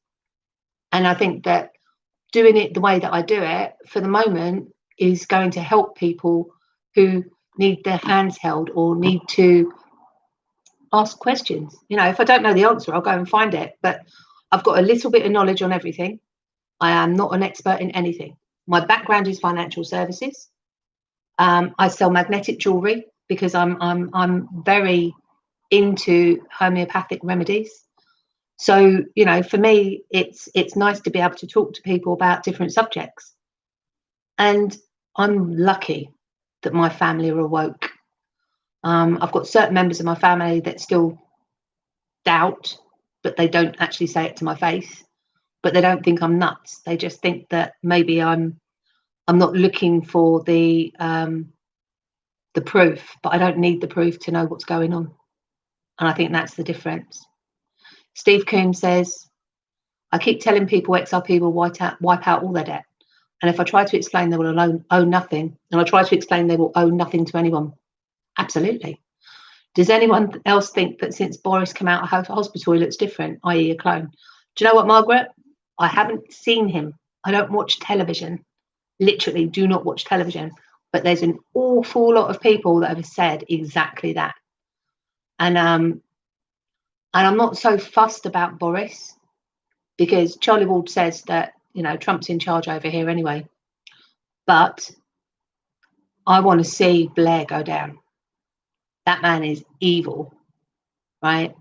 And I think that doing it the way that I do it for the moment is going to help people who need their hands held or need to ask questions. You know, if I don't know the answer, I'll go and find it. But I've got a little bit of knowledge on everything. I am not an expert in anything. My background is financial services. I sell magnetic jewelry because I'm very into homeopathic remedies. So, you know, for me, it's nice to be able to talk to people about different subjects. And I'm lucky that my family are awoke. I've got certain members of my family that still doubt, but they don't actually say it to my face. But they don't think I'm nuts. They just think that maybe I'm not looking for the proof, but I don't need the proof to know what's going on. And I think that's the difference. Steve Coombs says, I keep telling people XRP will wipe out all their debt. And if I try to explain they will owe nothing, and I try to explain they will owe nothing to anyone. Absolutely. Does anyone else think that since Boris came out of hospital, he looks different, i.e. a clone? Do you know what, Margaret? I haven't seen him. I don't watch television. Literally do not watch television. But there's an awful lot of people that have said exactly that. And I'm not so fussed about Boris because Charlie Ward says that, you know, Trump's in charge over here anyway. But I want to see Blair go down. That man is evil, right?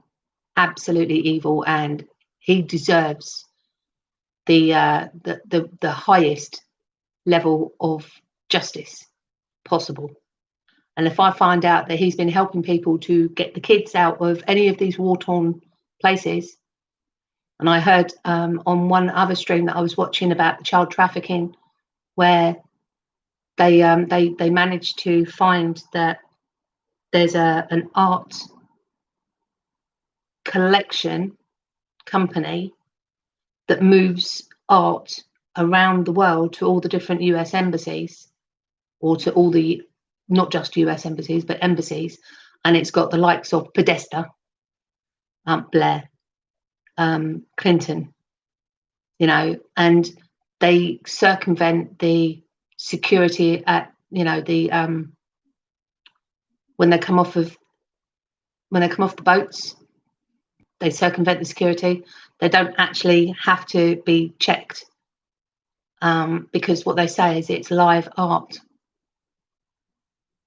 Absolutely evil, and he deserves the highest level of justice possible. And if I find out that he's been helping people to get the kids out of any of these war-torn places, and I heard on one other stream that I was watching about child trafficking, where they managed to find that there's an art collection company that moves art around the world to all the different US embassies, or to all the, not just US embassies, but embassies. And it's got the likes of Podesta, Blair, Clinton, you know, and they circumvent the security at, you know, the when they come off the boats, they circumvent the security. They don't actually have to be checked because what they say is it's live art.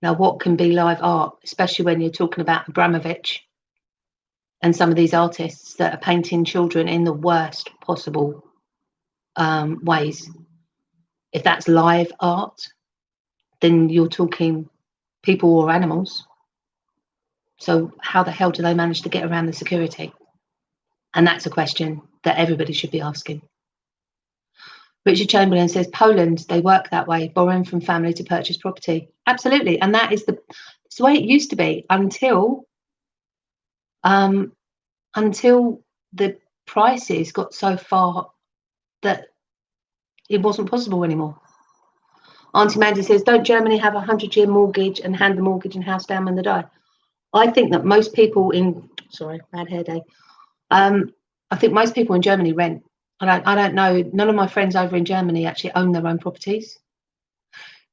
Now, what can be live art, especially when you're talking about Abramovich and some of these artists that are painting children in the worst possible ways? If that's live art, then you're talking people or animals. So how the hell do they manage to get around the security? And that's a question that everybody should be asking. Richard Chamberlain says, Poland, they work that way, borrowing from family to purchase property. Absolutely. And that is the way it used to be until the prices got so far that it wasn't possible anymore. Auntie Mandy says, don't Germany have a 100-year mortgage and hand the mortgage and house down when they die? I think that most people in, sorry, bad hair day. I think most people in Germany rent. I don't know. None of my friends over in Germany actually own their own properties.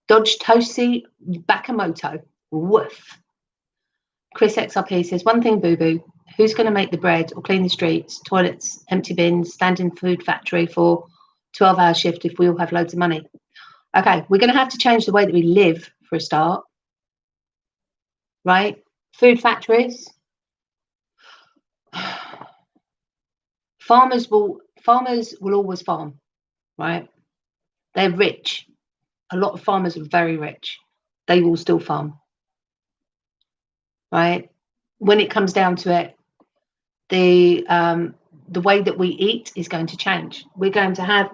Dodge Tosi Bakamoto. Woof. Chris XRP says, one thing, boo-boo. Who's going to make the bread or clean the streets, toilets, empty bins, stand in food factory for 12-hour shift if we all have loads of money? Okay, we're going to have to change the way that we live for a start. Right? Food factories. Farmers will always farm, right? They're rich. A lot of farmers are very rich. They will still farm, right? When it comes down to it, the way that we eat is going to change. We're going to have,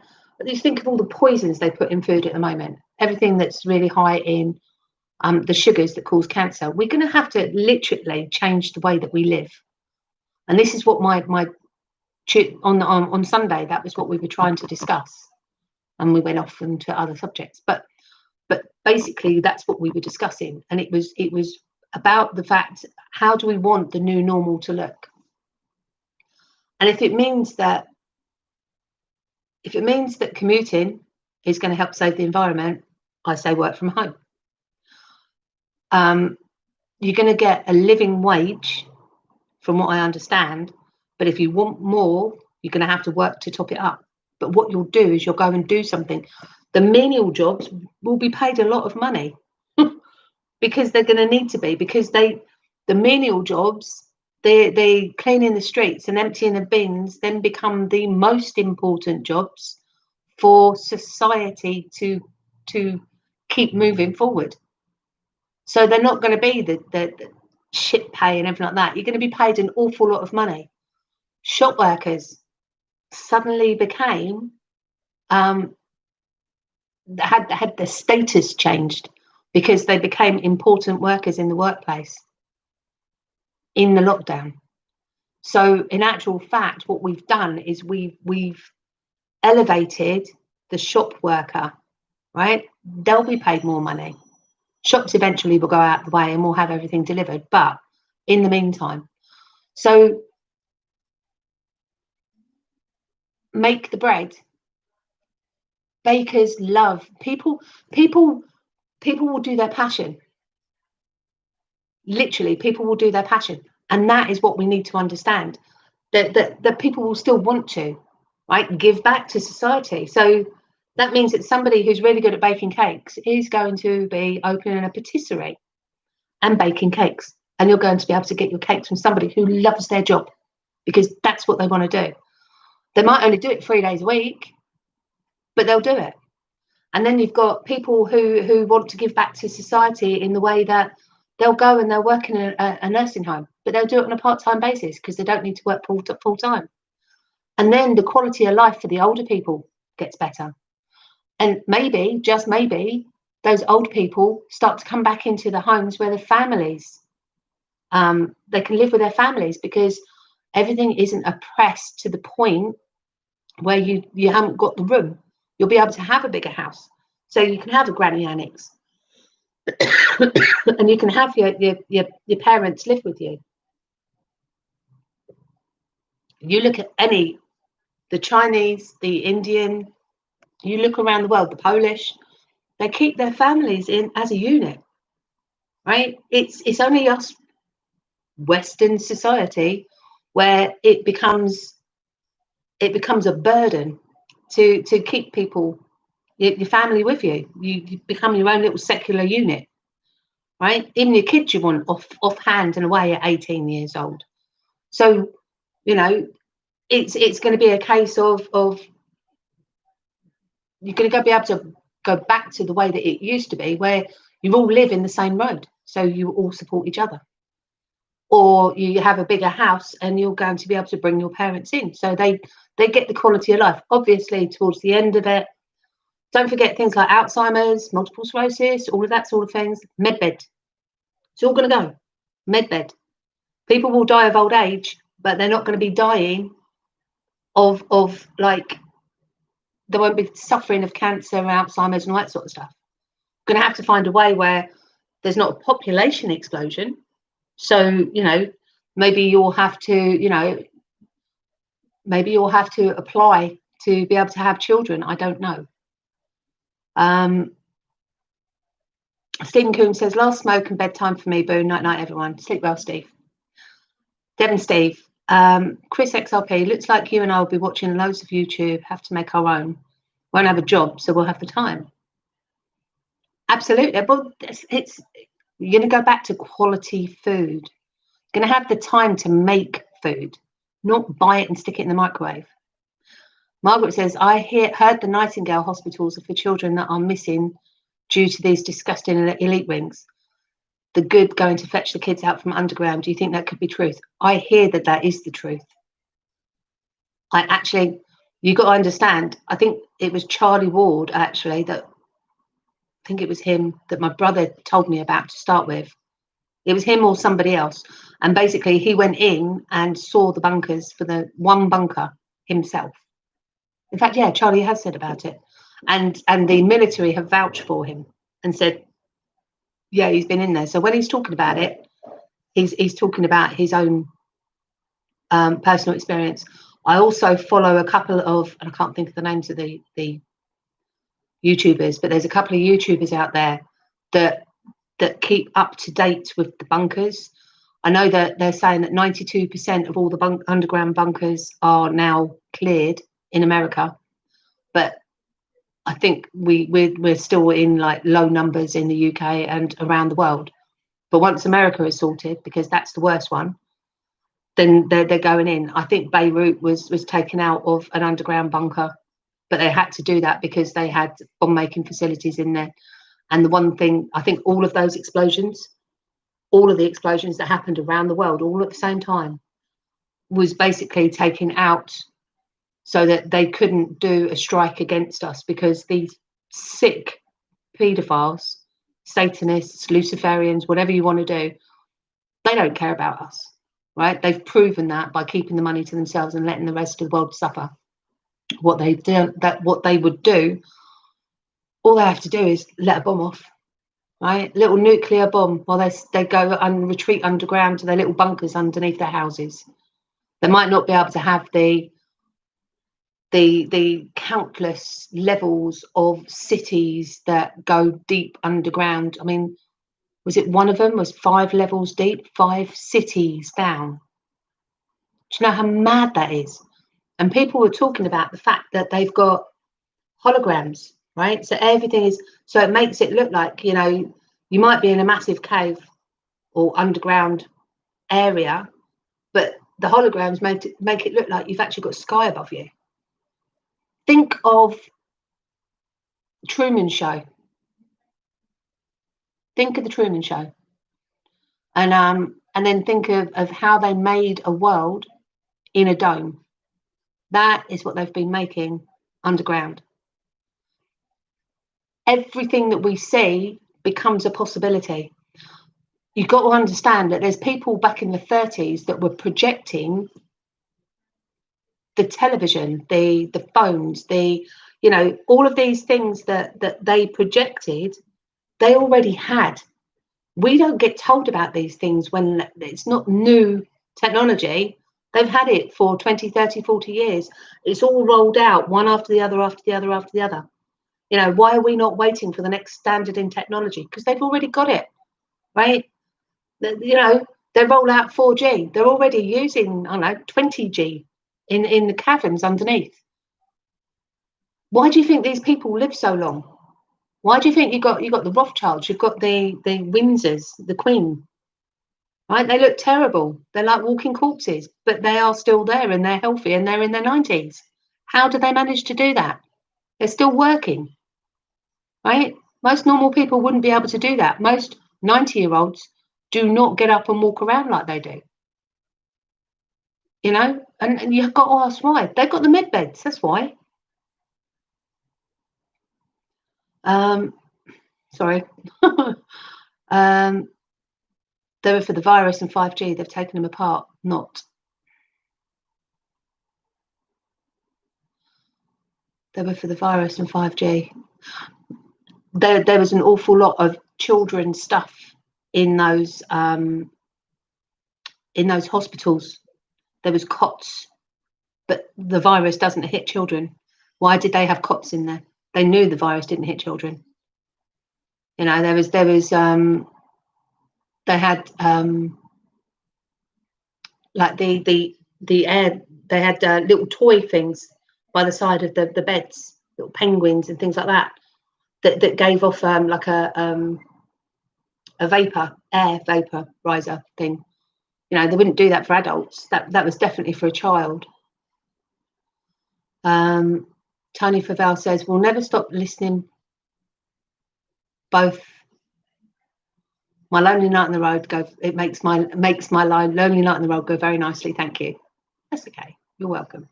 just think of all the poisons they put in food at the moment. Everything that's really high in the sugars that cause cancer. We're going to have to literally change the way that we live. And this is what on Sunday, that was what we were trying to discuss, and we went off into other subjects. But basically, that's what we were discussing, and it was about the fact, how do we want the new normal to look? And if it means that If it means that commuting is going to help save the environment, I say work from home. You're going to get a living wage, from what I understand, but if you want more, you're going to have to work to top it up. But what you'll do is you'll go and do something. The menial jobs will be paid a lot of money because they're going to need to be, because the menial jobs, they cleaning the streets and emptying the bins then become the most important jobs for society to keep moving forward. So they're not going to be the shit pay and everything like that. You're going to be paid an awful lot of money. Shop workers suddenly became had their status changed because they became important workers in the workplace in the lockdown. So in actual fact, what we've done is we've elevated the shop worker, right? They'll be paid more money. Shops eventually will go out the way and we'll have everything delivered, but in the meantime, so make the bread. Bakers love people will do their passion. Literally, people will do their passion, and that is what we need to understand, that people will still want to, right, give back to society. So that means that somebody who's really good at baking cakes is going to be opening a patisserie and baking cakes, and you're going to be able to get your cakes from somebody who loves their job because that's what they want to do. They might only do it 3 days a week, but they'll do it. And then you've got people who want to give back to society in the way that they'll go and they'll work in a nursing home, but they'll do it on a part-time basis because they don't need to work full time. And then the quality of life for the older people gets better. And maybe, just maybe, those old people start to come back into the homes where the families, they can live with their families because everything isn't oppressed to the point where you haven't got the room. You'll be able to have a bigger house. So you can have a granny annex and you can have your parents live with you. You look at the Chinese, the Indian, you look around the world, the Polish, they keep their families in as a unit, right? It's only us Western society where it becomes a burden to keep people, your family with you. You become your own little secular unit, right? Even your kids you want offhand and away at 18 years old. So, it's going to be a case of you're going to be able to go back to the way that it used to be, where you all live in the same road, so you all support each other. Or you have a bigger house and you're going to be able to bring your parents in, so they get the quality of life. Obviously, towards the end of it, don't forget things like Alzheimer's, multiple sclerosis, all of that sort of things. Medbed, it's all going to go. Medbed. People will die of old age, but they're not going to be dying of like, they won't be suffering of cancer, Alzheimer's, and all that sort of stuff. We're going to have to find a way where there's not a population explosion. So, maybe you'll have to, maybe you'll have to apply to be able to have children. I don't know. Stephen Coombe says, last smoke and bedtime for me, boo. Night night, everyone. Sleep well, Steve. Devon Steve. Chris XRP, looks like you and I will be watching loads of YouTube, have to make our own. Won't have a job, so we'll have the time. Absolutely. Well, you're going to go back to quality food. You're going to have the time to make food, not buy it and stick it in the microwave. Margaret says, I heard the Nightingale hospitals are for children that are missing due to these disgusting elite wings. The good going to fetch the kids out from underground. Do you think that could be truth? I hear that is the truth. You got to understand, I think it was Charlie Ward, actually, I think it was him that my brother told me about to start with. It was him or somebody else. And basically he went in and saw the bunkers for the one bunker himself. In fact, yeah, Charlie has said about it. And the military have vouched for him and said, yeah, he's been in there. So when he's talking about it, he's talking about his own personal experience. I also follow a couple of, and I can't think of the names of the YouTubers, but there's a couple of YouTubers out there that keep up to date with the bunkers. I know that they're saying that 92% of all the underground bunkers are now cleared in America, but I think we're still in like low numbers in the UK and around the world. But once America is sorted, because that's the worst one, then they're going in. I think Beirut was taken out of an underground bunker, but they had to do that because they had bomb making facilities in there. And the one thing, I think all of those explosions, all of the explosions that happened around the world, all at the same time, was basically taken out so that they couldn't do a strike against us, because these sick paedophiles, Satanists, Luciferians, whatever you want to do, they don't care about us, right? They've proven that by keeping the money to themselves and letting the rest of the world suffer. What they would do, all they have to do is let a bomb off, right? Little nuclear bomb, while they go and retreat underground to their little bunkers underneath their houses. They might not be able to have the countless levels of cities that go deep underground. I mean, was it one of them was 5 levels deep, 5 cities down? Do you know how mad that is? And people were talking about the fact that they've got holograms, right? So everything is, so it makes it look like, you know, you might be in a massive cave or underground area, but the holograms make it look like you've actually got sky above you. Think of Truman Show. Think of the Truman Show. And then think of how they made a world in a dome. That is what they've been making underground. Everything that we see becomes a possibility. You've got to understand that there's people back in the 30s that were projecting the television, the phones, you know, all of these things that they projected, they already had. We don't get told about these things when it's not new technology. They've had it for 20, 30, 40 years. It's all rolled out one after the other, after the other, after the other. You know, why are we not waiting for the next standard in technology? Because they've already got it, right? You know, they roll out 4G. They're already using, I don't know, 20G in the caverns underneath. Why do you think these people live so long? Why do you think you got the Rothschilds, you've got the Windsors, the Queen, right? They look terrible. They're like walking corpses, but they are still there and they're healthy and they're in their 90s. How do they manage to do that? They're still working, right? Most normal people wouldn't be able to do that. Most 90-year-olds do not get up and walk around like they do. You know, and you've got to ask why. They've got the med beds, that's why. Sorry. They were for the virus and 5G. They've taken them apart. Not. They were for the virus and 5G. There was an awful lot of children's stuff in those hospitals. There was cots, but the virus doesn't hit children. Why did they have cots in there? They knew the virus didn't hit children. You know, they had like the air. They had little toy things by the side of the beds, little penguins and things like that gave off like a air vaporizer thing. You know, they wouldn't do that for adults. That was definitely for a child. Tony Favell says, we'll never stop listening. Both my lonely night on the road go. It makes my lonely night on the road go very nicely. Thank you. That's okay. You're welcome.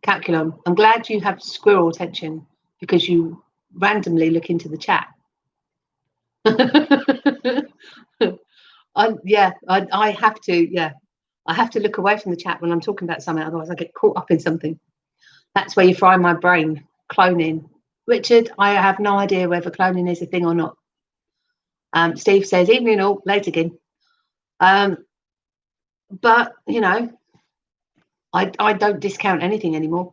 Calculum. I'm glad you have squirrel attention because you randomly look into the chat. I have to. Yeah, I have to look away from the chat when I'm talking about something. Otherwise, I get caught up in something. That's where you fry my brain. Cloning. Richard, I have no idea whether cloning is a thing or not. Steve says, evening all, late again. But, you know, I don't discount anything anymore.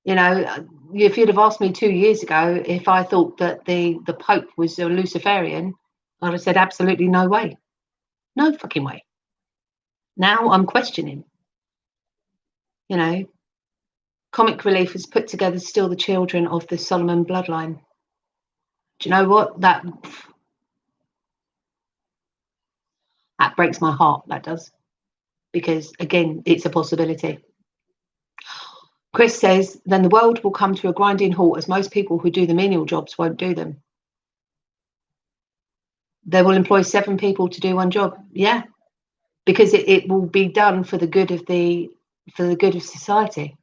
You know, if you'd have asked me 2 years ago if I thought that the Pope was a Luciferian, I'd have said absolutely no way. No fucking way. Now I'm questioning. You know, Comic Relief has put together Still the Children of the Solomon bloodline. Do you know what? That breaks my heart, that does. Because, again, it's a possibility. Chris says, then the world will come to a grinding halt as most people who do the menial jobs won't do them. They will employ 7 people to do one job. Yeah, because it will be done for the good of society.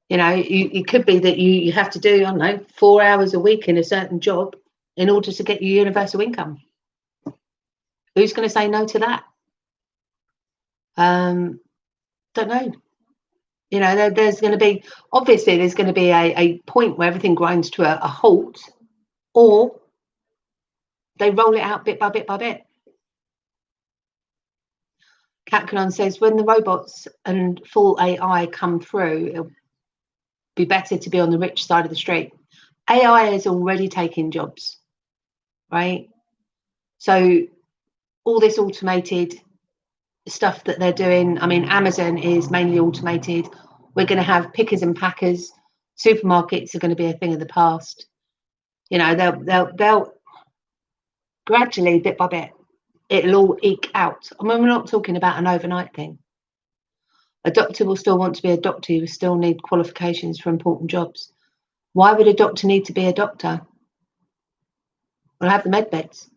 You know, it could be that you have to do, I don't know, 4 hours a week in a certain job in order to get your universal income. Who's going to say no to that? Don't know. You know, there's going to be a point where everything grinds to a halt, or they roll it out bit by bit by bit. Catcanon says, when the robots and full AI come through, it'll be better to be on the rich side of the street. AI is already taking jobs, right? So all this automated stuff that they're doing, I mean, Amazon is mainly automated. We're going to have pickers and packers. Supermarkets are going to be a thing of the past. You know, they'll gradually, bit by bit, it'll all eke out. I mean, we're not talking about an overnight thing. A doctor will still want to be a doctor. You will still need qualifications for important jobs. Why would a doctor need to be a doctor? We'll have the med beds.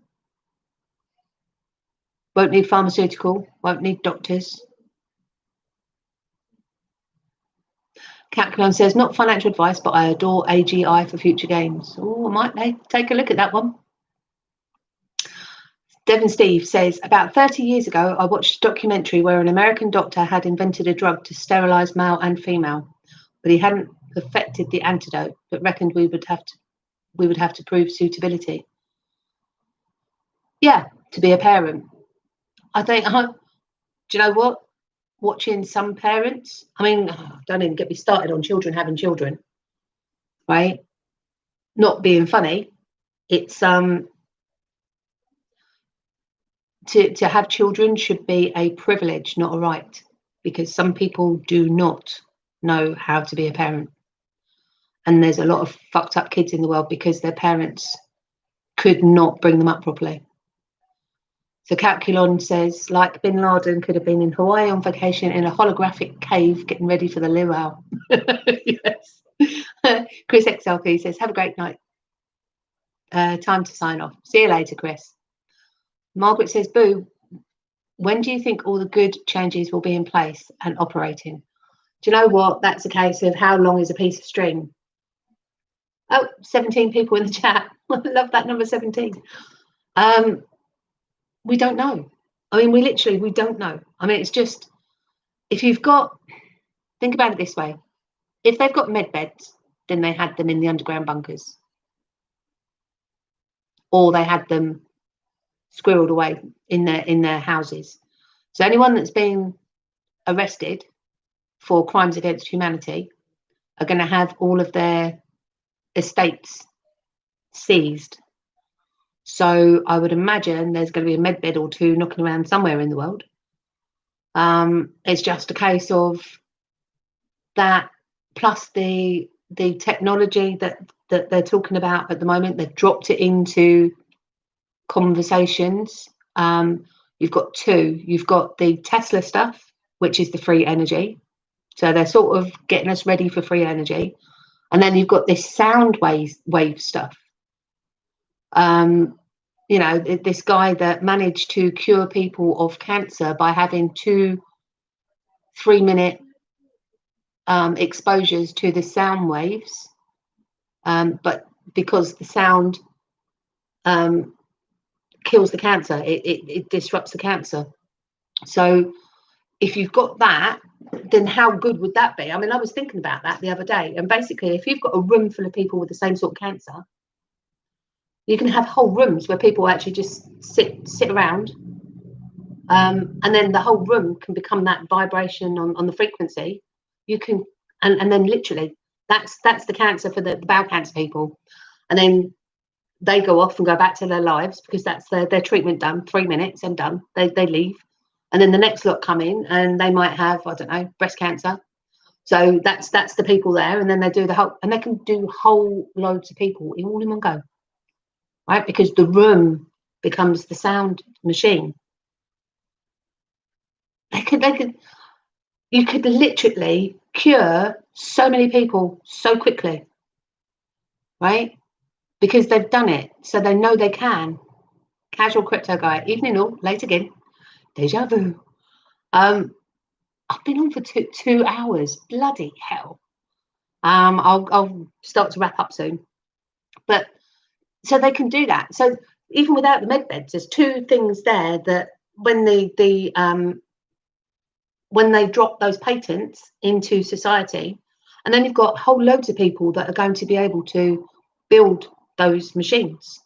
Won't need pharmaceutical, won't need doctors. Catclone says, not financial advice, but I adore AGI for future games. Oh, I might take a look at that one. Devon Steve says, about 30 years ago, I watched a documentary where an American doctor had invented a drug to sterilize male and female, but he hadn't perfected the antidote, but reckoned we would have to prove suitability. Yeah, to be a parent. I think, do you know what? Watching some parents, I mean, don't even get me started on children having children, right? Not being funny. It's to have children should be a privilege, not a right, because some people do not know how to be a parent. And there's a lot of fucked up kids in the world because their parents could not bring them up properly. So Calculon says, like Bin Laden could have been in Hawaii on vacation in a holographic cave getting ready for the luau. Yes. Chris XLP says, have a great night. Time to sign off. See you later, Chris. Margaret says, boo, when do you think all the good changes will be in place and operating? Do you know what? That's a case of how long is a piece of string? Oh, 17 people in the chat. I love that number 17. We don't know. I mean, we don't know. I mean, it's just, if you've got, think about it this way. If they've got med beds, then they had them in the underground bunkers. Or they had them squirreled away in their houses. So anyone that's been arrested for crimes against humanity are going to have all of their estates seized. So I would imagine there's going to be a med bed or two knocking around somewhere in the world. It's just a case of that, plus the technology that they're talking about at the moment. They've dropped it into conversations. You've got two. You've got the Tesla stuff, which is the free energy. So they're sort of getting us ready for free energy. And then you've got this sound wave stuff. You know, this guy that managed to cure people of cancer by having 2 3-minute exposures to the sound waves. But because the sound kills the cancer, it disrupts the cancer. So if you've got that, then how good would that be? I mean, I was thinking about that the other day, and basically if you've got a room full of people with the same sort of cancer, you can have whole rooms where people actually just sit around and then the whole room can become that vibration on the frequency. You can, and then literally, that's the cancer for the bowel cancer people, and then they go off and go back to their lives because that's their treatment done. 3 minutes and done. They leave, and then the next lot come in and they might have, I don't know, breast cancer. So that's the people there, and then they do the whole, and they can do whole loads of people all in one go, right? Because the room becomes the sound machine. You could literally cure so many people so quickly, right? Because they've done it, so they know they can. Casual crypto guy, evening all, late again, deja vu. I've been on for two hours. Bloody hell. I'll start to wrap up soon. But so they can do that. So even without the med beds, there's two things there that when they drop those patents into society, and then you've got whole loads of people that are going to be able to build those machines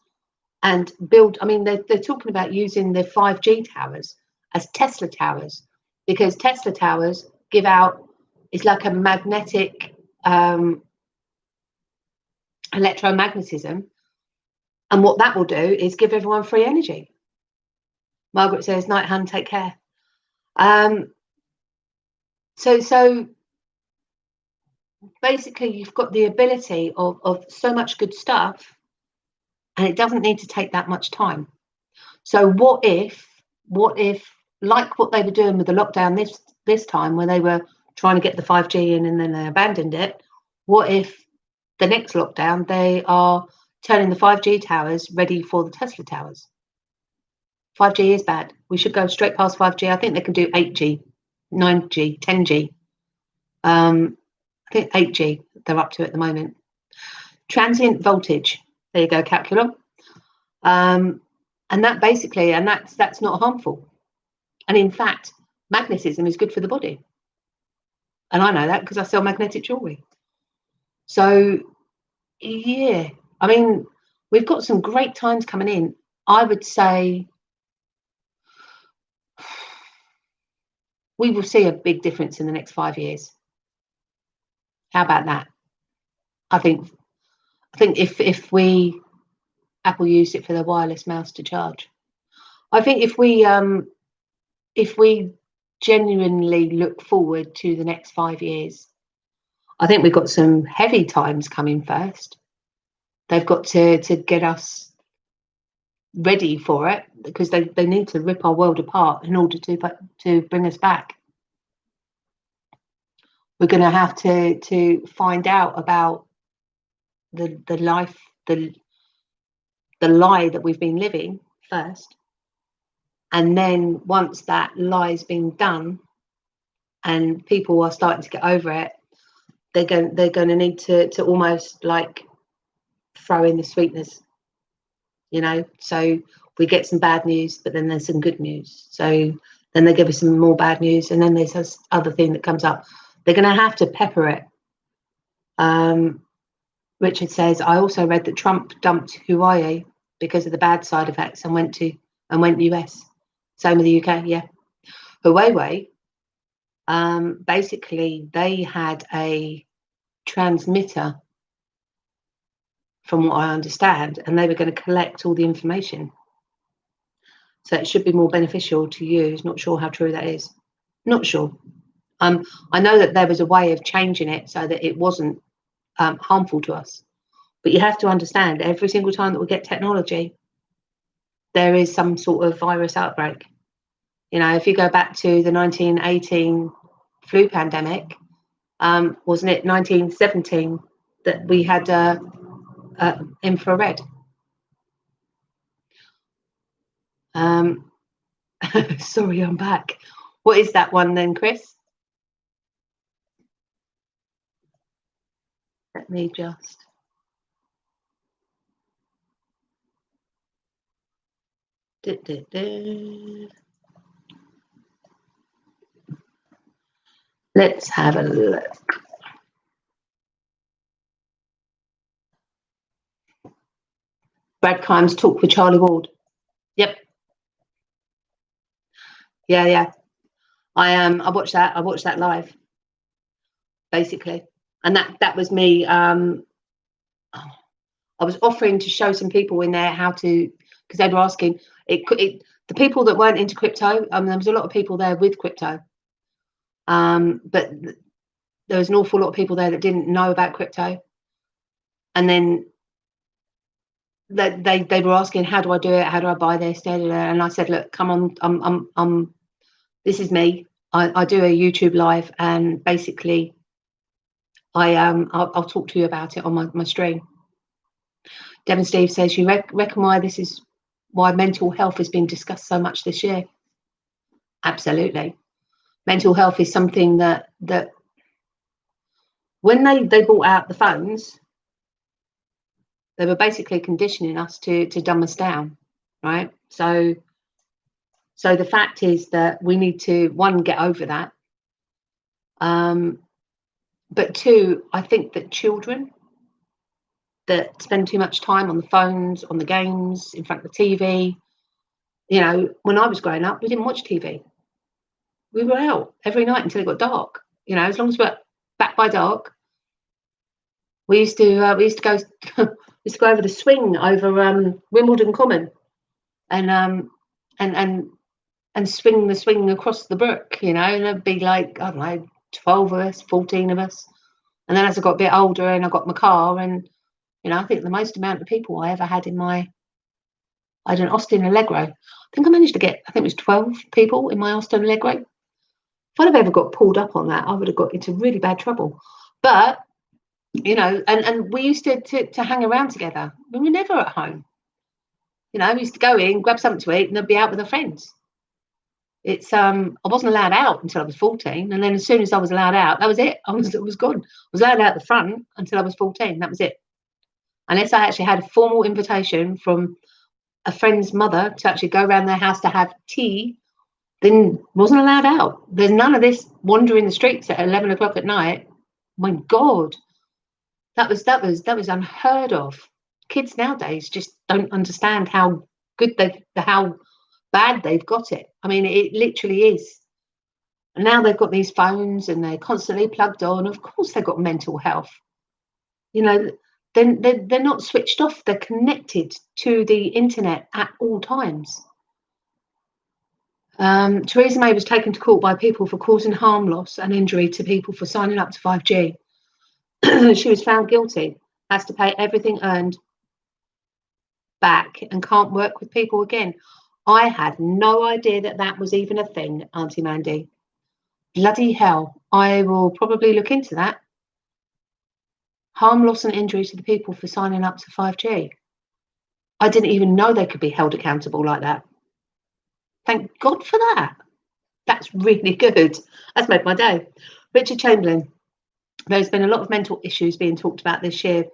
and build. I mean, they're talking about using the 5G towers as Tesla towers, because Tesla towers give out, it's like a magnetic electromagnetism, and what that will do is give everyone free energy. Margaret says, night hun, take care. So basically you've got the ability of so much good stuff, and it doesn't need to take that much time. So what if like what they were doing with the lockdown this time, where they were trying to get the 5G in and then they abandoned it, what if the next lockdown they are turning the 5G towers ready for the Tesla towers? 5G is bad. We should go straight past 5G. I think they can do 8G, 9G, 10G. I think 8G they're up to at the moment. Transient voltage. There you go, calculum. And that basically, and that's not harmful. And in fact, magnetism is good for the body. And I know that because I sell magnetic jewelry. So yeah, I mean, we've got some great times coming in. I would say we will see a big difference in the next 5 years. How about that? I think if Apple used it for their wireless mouse to charge. I think if we genuinely look forward to the next 5 years, I think we've got some heavy times coming first. They've got to get us ready for it, because they need to rip our world apart in order to bring us back. We're going to have to find out about the life, the lie that we've been living first, and then once that lie's been done and people are starting to get over it, they're going to need to almost like throw in the sweeteners, so we get some bad news, but then there's some good news, so then they give us some more bad news, and then there's this other thing that comes up. They're going to have to pepper it. Richard says, I also read that Trump dumped Hawaii because of the bad side effects and went US. Same with the UK, yeah. Huawei, basically they had a transmitter, from what I understand, and they were going to collect all the information. So it should be more beneficial to use. Not sure how true that is. Not sure. I know that there was a way of changing it so that it wasn't harmful to us. But you have to understand, every single time that we get technology, there is some sort of virus outbreak. If you go back to the 1918 flu pandemic, wasn't it 1917 that we had infrared? Sorry, I'm back. What is that one then, Chris? Let me just. Let's have a look. Brad Kimes talk with Charlie Ward. Yep. Yeah. I watched that. I watched that live, basically, and that was me. I was offering to show some people in there how to, because they were asking. The people that weren't into crypto. There was a lot of people there with crypto, but there was an awful lot of people there that didn't know about crypto, and then they were asking, how do I do it? How do I buy this? And I said, look, come on, this is me. I do a YouTube live, and basically, I'll talk to you about it on my stream. Devon Steve says, you reckon why mental health has been discussed so much this year? Absolutely. Mental health is something that when they brought out the phones, they were basically conditioning us to dumb us down, right? So the fact is that we need to, one, get over that. But two, I think that children that spend too much time on the phones, on the games, in front of the TV, when I was growing up, we didn't watch TV. We were out every night until it got dark. As long as we're back by dark, we used to go over the swing over Wimbledon Common, and swing the swing across the brook. And there'd be like, I don't know, 12 of us, 14 of us. And then as I got a bit older and I got my car, and I think the most amount of people I ever had I had an Austin Allegro. I think I managed to get, it was 12 people in my Austin Allegro. If I'd have ever got pulled up on that, I would have got into really bad trouble. But, and we used to hang around together. We were never at home. We used to go in, grab something to eat, and then be out with our friends. I wasn't allowed out until I was 14. And then as soon as I was allowed out, that was it. I was gone. I was allowed out the front until I was 14. That was it. Unless I actually had a formal invitation from a friend's mother to actually go around their house to have tea, then wasn't allowed out. There's none of this wandering the streets at 11 o'clock at night. My God, that was unheard of. Kids nowadays just don't understand how bad they've got it. I mean, it literally is. And now they've got these phones and they're constantly plugged on. Of course, they've got mental health. Then they're not switched off. They're connected to the internet at all times. Theresa May was taken to court by people for causing harm, loss and injury to people for signing up to 5G. She was found guilty, has to pay everything earned back and can't work with people again. I had no idea that was even a thing, Auntie Mandy. Bloody hell. I will probably look into that. Harm, loss and injury to the people for signing up to 5G. I didn't even know they could be held accountable like that. Thank God for that. That's really good. That's made my day. Richard Chamberlain. There's been a lot of mental issues being talked about this year,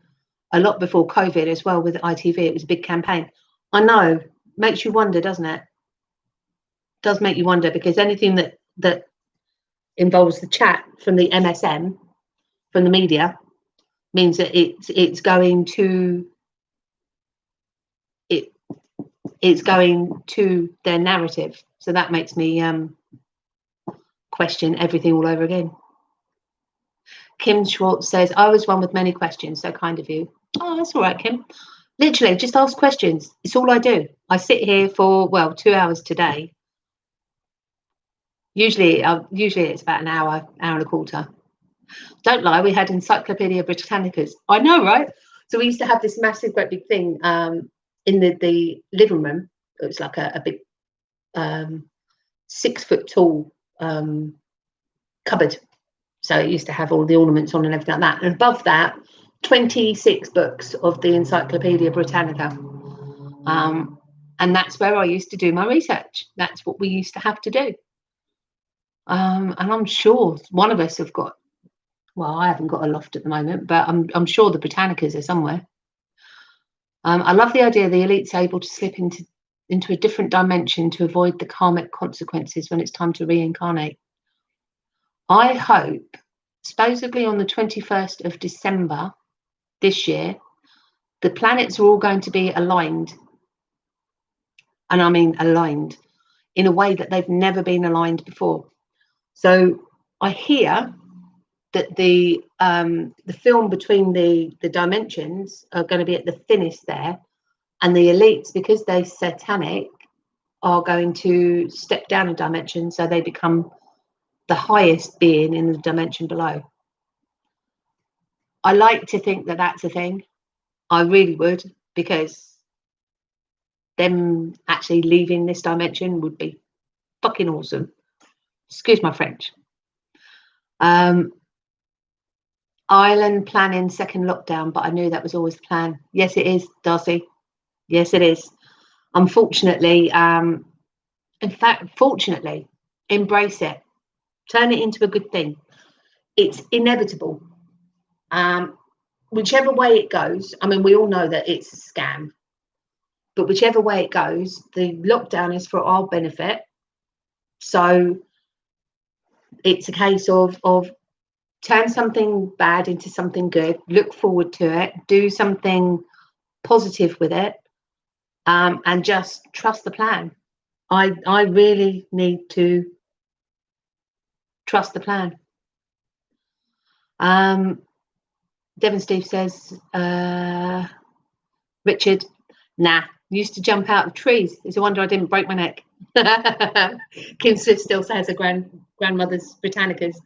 a lot before COVID as well with ITV. It was a big campaign. I know. Makes you wonder, doesn't it? Does make you wonder, because anything that involves the chat from the MSM, from the media, means that it's going to their narrative. So that makes me question everything all over again. Kim Schwartz says, I was one with many questions. So kind of you. Oh, that's all right, Kim. Literally, just ask questions. It's all I do. I sit here for, 2 hours today. Usually it's about an hour and a quarter. Don't lie, we had Encyclopedia Britannicas. I know, right? So we used to have this massive, great big thing in the living room. It was like a big 6 foot tall cupboard. So it used to have all the ornaments on and everything like that. And above that, 26 books of the Encyclopedia Britannica. And that's where I used to do my research. That's what we used to have to do. And I'm sure one of us have got, I haven't got a loft at the moment, but I'm sure the Britannicas are somewhere. I love the idea the elite's able to slip into a different dimension to avoid the karmic consequences when it's time to reincarnate. I hope, supposedly on the 21st of December this year, the planets are all going to be aligned. And I mean aligned in a way that they've never been aligned before. So I hear that the film between the dimensions are going to be at the thinnest there, and the elites, because they're satanic, are going to step down a dimension, so they become the highest being in the dimension below. I like to think that that's a thing. I really would, because them actually leaving this dimension would be fucking awesome. Excuse my French. Ireland planning second lockdown, but I knew that was always the plan. Yes, it is, Darcy. Yes, it is. Unfortunately, in fact, fortunately, embrace it. Turn it into a good thing. It's inevitable. Whichever way it goes, I mean, we all know that it's a scam, but whichever way it goes, the lockdown is for our benefit. So it's a case of turn something bad into something good, look forward to it, do something positive with it, and just trust the plan. I really need to trust the plan. Devon Steve says, Richard, nah, used to jump out of trees. It's a wonder I didn't break my neck. Kim Swift still says her grandmother's Britannicas.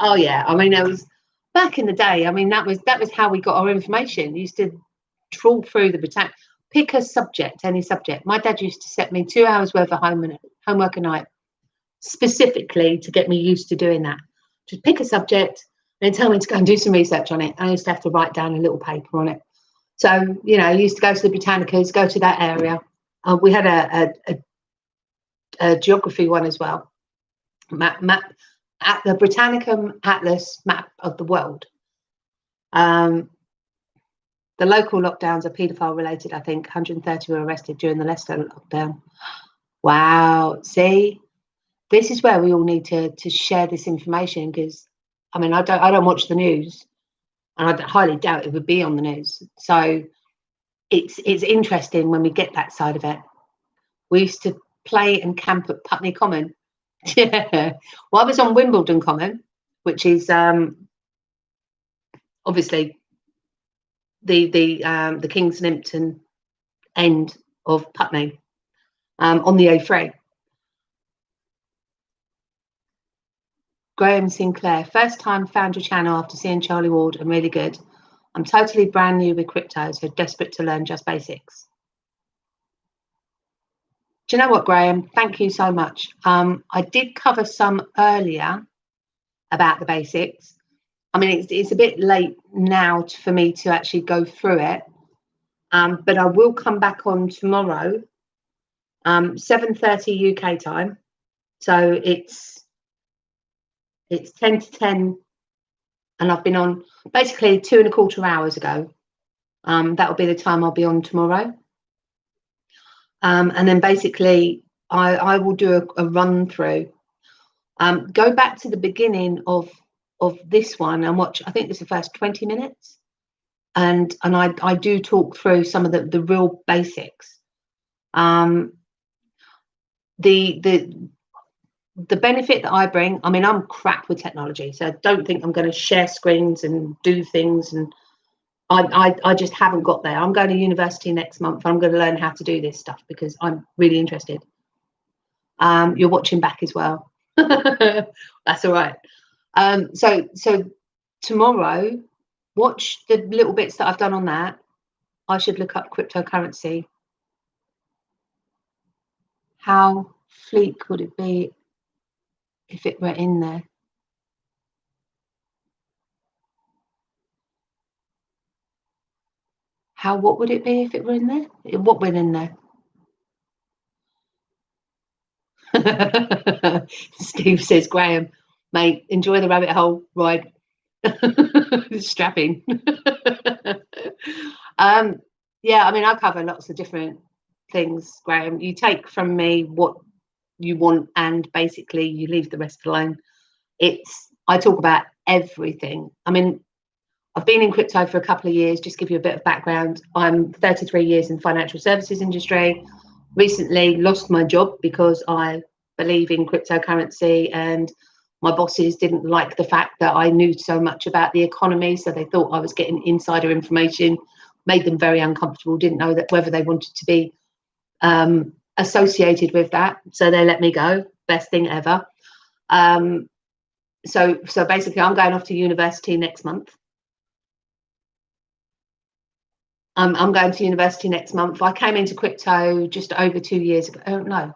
Oh yeah, I mean, it was back in the day. I mean, that was how we got our information. We used to trawl through the Britannica, pick a subject, any subject. My dad used to set me 2 hours worth of homework a night, specifically to get me used to doing that. Just pick a subject and tell me to go and do some research on it. I used to have to write down a little paper on it. So, you know, I used to go to the Britannicas, go to that area. We had a geography one as well. Map at the Britannica Atlas map of the world. The local lockdowns are paedophile related. I think 130 were arrested during the Leicester lockdown. Wow. See, this is where we all need to share this information, because I mean, I don't watch the news, and I highly doubt it would be on the news. So it's interesting when we get that side of it. We used to play and camp at Putney Common. Yeah. Well, I was on Wimbledon Common, which is obviously the Kings Limpton end of Putney, on the A3. Graham Sinclair, first time found your channel after seeing Charlie Ward, and really good. I'm totally brand new with crypto, so desperate to learn just basics. Do you know what, Graham? Thank you so much. I did cover some earlier about the basics. I mean, it's a bit late now for me to actually go through it, but I will come back on tomorrow, 7:30 UK time. So it's 10 to 10, and I've been on basically 2.25 hours ago. That'll be the time I'll be on tomorrow. And then basically I will do a run through. Go back to the beginning of this one and watch. I think this is the first 20 minutes. And I do talk through some of the real basics. The benefit that I bring, I mean, I'm crap with technology, so I don't think I'm going to share screens and do things, and I just haven't got there. I'm going to university next month. I'm going to learn how to do this stuff because I'm really interested. You're watching back as well. That's all right. So tomorrow, watch the little bits that I've done on that. I should look up cryptocurrency. How fleek would it be if it were in there? What would it be if it were in there? What went in there? Steve says, Graham, mate, enjoy the rabbit hole ride. Strapping. Yeah, I mean, I cover lots of different things, Graham. You take from me what you want, and basically you leave the rest alone. I talk about everything. I mean, I've been in crypto for a couple of years. Just give you a bit of background. I'm 33 years in financial services industry. Recently lost my job because I believe in cryptocurrency, and my bosses didn't like the fact that I knew so much about the economy, so they thought I was getting insider information, made them very uncomfortable, didn't know that whether they wanted to be associated with that, so they let me go. Best thing ever. So basically I'm going off to university next month. I'm going to university next month. I came into crypto just over 2 years ago. Oh, no,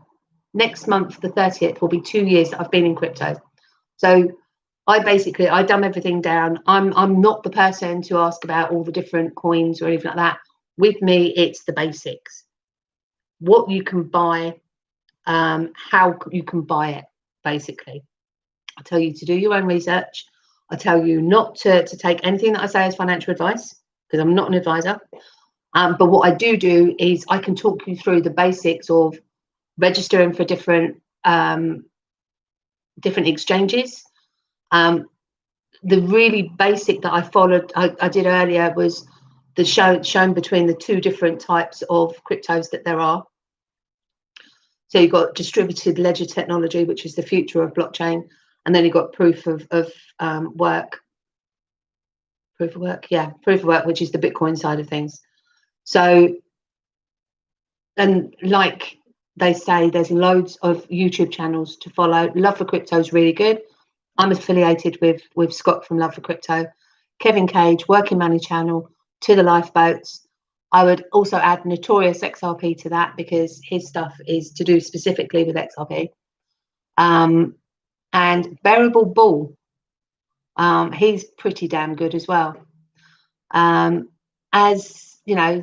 next month, the 30th, will be 2 years that I've been in crypto. So I dumb everything down. I'm not the person to ask about all the different coins or anything like that. With me, it's the basics. What you can buy, how you can buy it, basically. I tell you to do your own research. I tell you not to take anything that I say as financial advice, because I'm not an advisor. But what I do is I can talk you through the basics of registering for different exchanges. The really basic that I followed, I did earlier, was the shown between the two different types of cryptos that there are. So you've got distributed ledger technology, which is the future of blockchain, and then you've got proof of work, which is the Bitcoin side of things. So, and like they say, there's loads of YouTube channels to follow. Love for Crypto is really good. I'm affiliated with Scott from Love for Crypto, Kevin Cage, Working Money Channel, To the Lifeboats. I would also add Notorious XRP to that, because his stuff is to do specifically with XRP. And Bearable Bull, he's pretty damn good as well. As you know,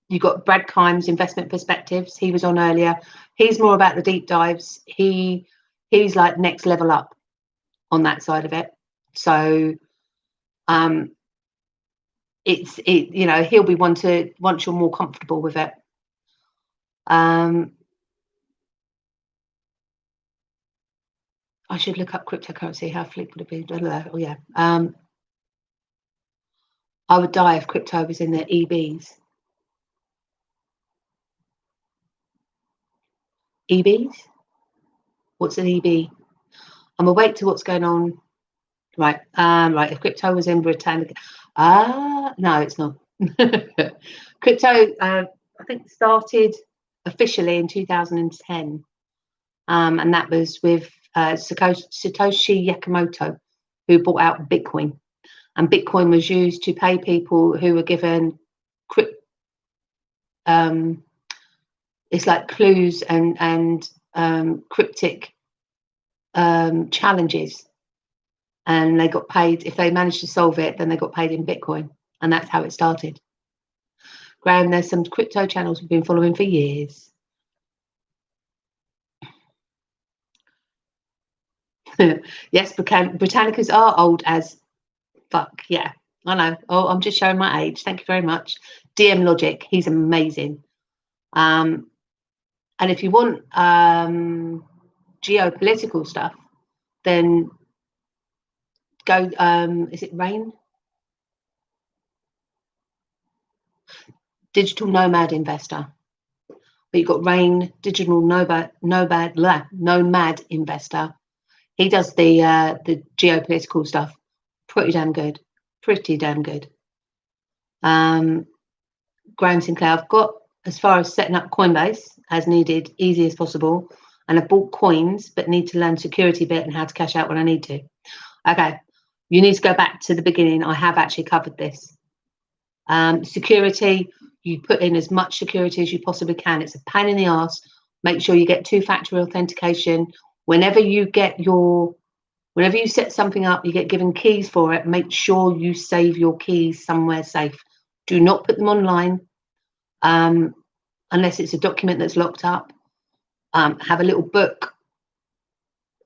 you've got Brad Kimes, Investment Perspectives. He was on earlier. He's more about the deep dives. He's like next level up on that side of it. So he'll be one to, once you're more comfortable with it. I should look up cryptocurrency. How fleet would it be? Oh yeah. I would die if crypto was in the EBs. EBs? What's an EB? I'm awake to what's going on. Right. Right. If crypto was in Britannica, no, it's not. Crypto, I think, started officially in 2010, and that was with Satoshi Nakamoto, who bought out Bitcoin, and Bitcoin was used to pay people who were given it's like clues and cryptic challenges, and they got paid. If they managed to solve it, then they got paid in Bitcoin, and that's how it started. Graham, there's some crypto channels we've been following for years. Yes, Britannicas are old as fuck. Yeah, I know. Oh, I'm just showing my age. Thank you very much. DM Logic, he's amazing. And if you want geopolitical stuff, then go, is it RAIN? Digital Nomad Investor. But you've got RAIN, Digital Nomad Investor. He does the geopolitical stuff. Pretty damn good. Pretty damn good. Graham Sinclair, I've got as far as setting up Coinbase as needed, easy as possible. And I've bought coins, but need to learn security bit and how to cash out when I need to. Okay, you need to go back to the beginning. I have actually covered this. Security, you put in as much security as you possibly can. It's a pain in the ass. Make sure you get two-factor authentication. Whenever you set something up, you get given keys for it. Make sure you save your keys somewhere safe. Do not put them online unless it's a document that's locked up. Have a little book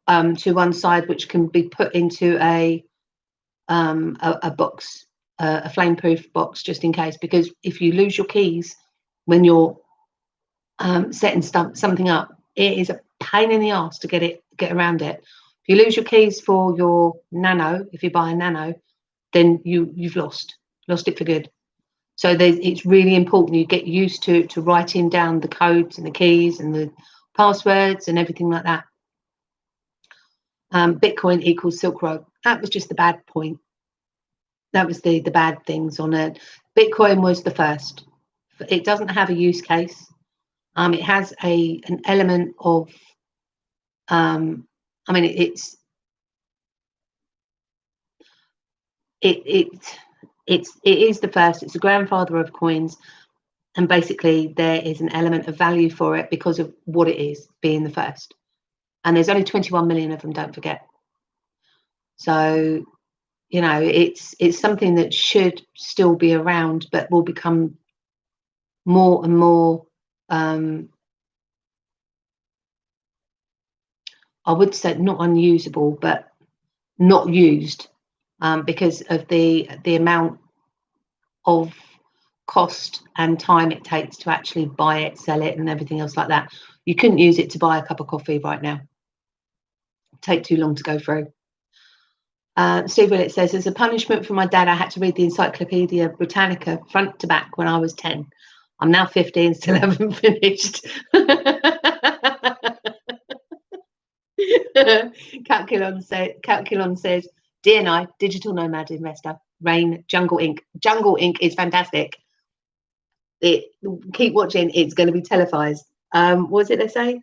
to one side, which can be put into a box, a flame-proof box, just in case. Because if you lose your keys when you're setting something up, it is a pain in the ass to get around it. If you lose your keys for your Nano, if you buy a Nano, then you've lost it for good. So it's really important you get used to writing down the codes and the keys and the passwords and everything like that. Bitcoin equals Silk Road. That was just the bad point. That was the bad things on it. Bitcoin was the first. It doesn't have a use case. It has an element of, I mean, it is the first. It's the grandfather of coins, and basically there is an element of value for it because of what it is, being the first. And there's only 21 million of them, don't forget. So, you know, it's something that should still be around, but will become more and more, I would say not unusable, but not used, because of the amount of cost and time it takes to actually buy it, sell it, and everything else like that. You couldn't use it to buy a cup of coffee right now. It'd take too long to go through. Steve Willett says, as a punishment for my dad, I had to read the Encyclopedia Britannica front to back when I was 10. I'm now 50 and still haven't finished. Calculon says, DNI, digital nomad investor, Rain, Jungle Inc. Jungle Inc. is fantastic. Keep watching, it's going to be televised. What was it they say?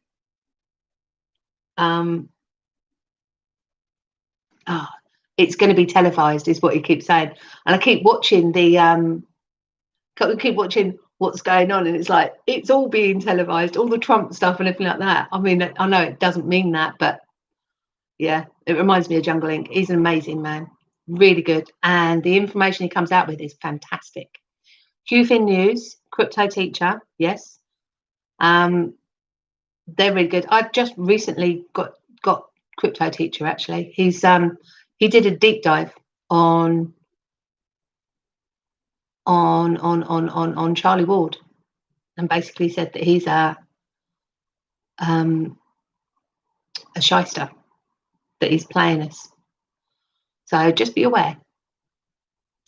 It's going to be televised, is what he keeps saying. And I keep watching keep watching what's going on, and it's like it's all being televised, all the Trump stuff and everything like that. I mean, I know it doesn't mean that, but yeah, it reminds me of Jungle Inc. He's an amazing man, really good, and the information he comes out with is fantastic. QFin News, crypto teacher, yes, they're really good. I just recently got crypto teacher actually. He did a deep dive on Charlie Ward, and basically said that he's a shyster, that he's playing us. So just be aware.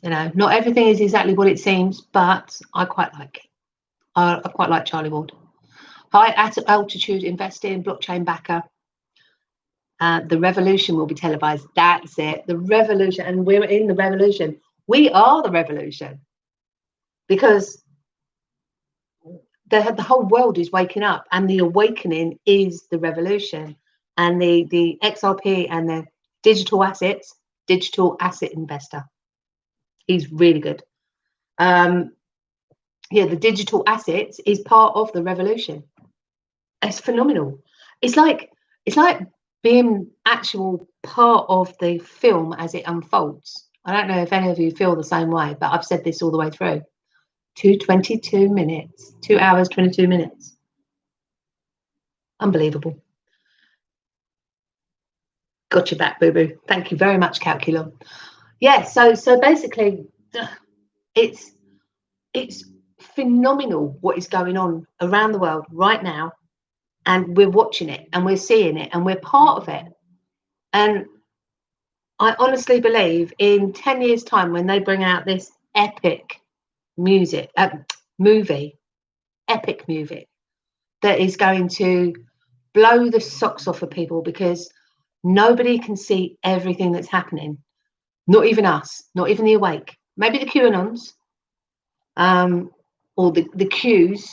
You know, not everything is exactly what it seems, but I quite like it. I quite like Charlie Ward. High altitude investing, blockchain backer. The revolution will be televised. That's it. The revolution, and we're in the revolution. We are the revolution, because the whole world is waking up, and the awakening is the revolution. And the XRP and the digital asset investor. He's really good. Yeah, the digital assets is part of the revolution. It's phenomenal. It's like being actual part of the film as it unfolds. I don't know if any of you feel the same way, but I've said this all the way through. 2 hours, 22 minutes. Unbelievable. Got your back, boo-boo. Thank you very much, Calculon. Yeah, so basically, it's phenomenal what is going on around the world right now, and we're watching it, and we're seeing it, and we're part of it. And I honestly believe in 10 years' time, when they bring out this epic movie, that is going to blow the socks off of people, because nobody can see everything that's happening. Not even us, not even the awake. Maybe the QAnons, or the Qs,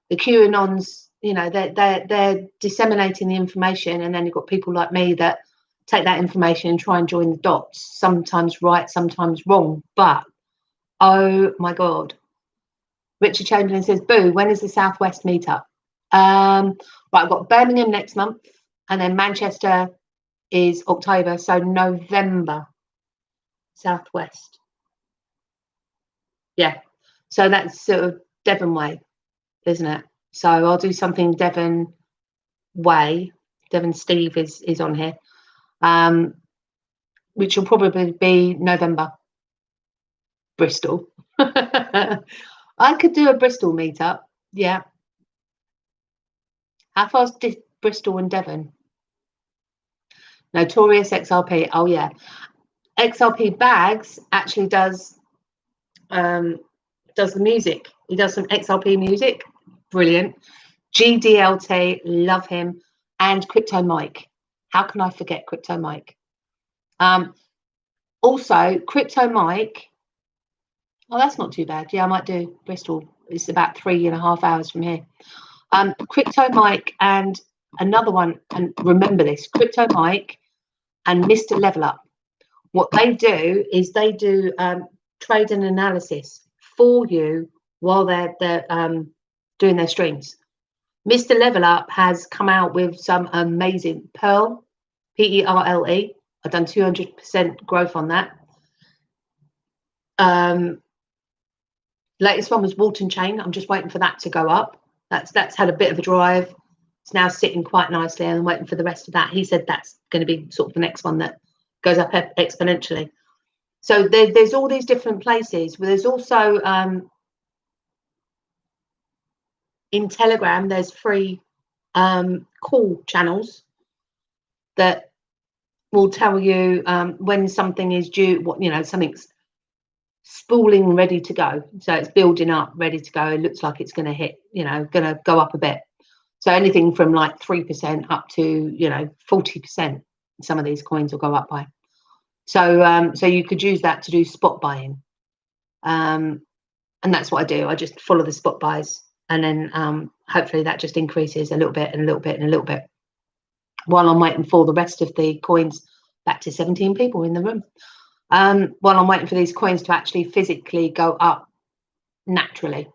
the QAnons. You know, they're disseminating the information, and then you've got people like me that take that information and try and join the dots. Sometimes right, sometimes wrong. But oh my God, Richard Chamberlain says, "Boo! When is the Southwest meetup?" Right, I've got Birmingham next month, and then Manchester is October, so November. Southwest. Yeah, so that's sort of Devon way, isn't it? So I'll do something Devon way. Devon Steve is on here, which will probably be November. Bristol. I could do a Bristol meetup. Yeah. How far's Bristol and Devon? Notorious XRP. Oh yeah. XRP Bags actually does the music. He does some XRP music. Brilliant. GDLT, love him, and Crypto Mike. How can I forget Crypto Mike? Also, Crypto Mike. Oh, that's not too bad. Yeah, I might do Bristol. It's about 3.5 hours from here. Crypto Mike and another one, and remember this, Crypto Mike and Mr. Level Up. What they do is they do trade and analysis for you while they're doing their streams. Mr. Level Up has come out with some amazing Pearl, Perle. I've done 200% growth on that. Latest one was Walton Chain. I'm just waiting for that to go up. That's had a bit of a drive. It's now sitting quite nicely, and I'm waiting for the rest of that. He said that's going to be sort of the next one that goes up exponentially. So there's all these different places. There's also in Telegram, there's free call channels that will tell you when something is due, what, you know, something's spooling ready to go. So it's building up, ready to go. It looks like it's going to hit, you know, going to go up a bit. So anything from like 3% up to, you know, 40%. Some of these coins will go up by. So so you could use that to do spot buying. And that's what I do. I just follow the spot buys, and then hopefully that just increases a little bit and a little bit and a little bit while I'm waiting for the rest of the coins. Back to 17 people in the room. While I'm waiting for these coins to actually physically go up naturally,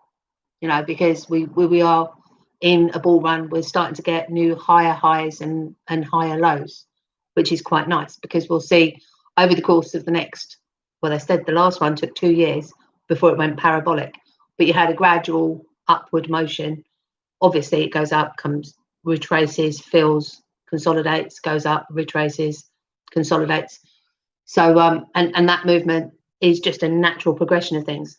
you know, because we are in a bull run. We're starting to get new higher highs and higher lows, which is quite nice, because we'll see over the course of the next, well, they said the last one took 2 years before it went parabolic, but you had a gradual upward motion. Obviously it goes up, comes, retraces, fills, consolidates, goes up, retraces, consolidates. So and that movement is just a natural progression of things.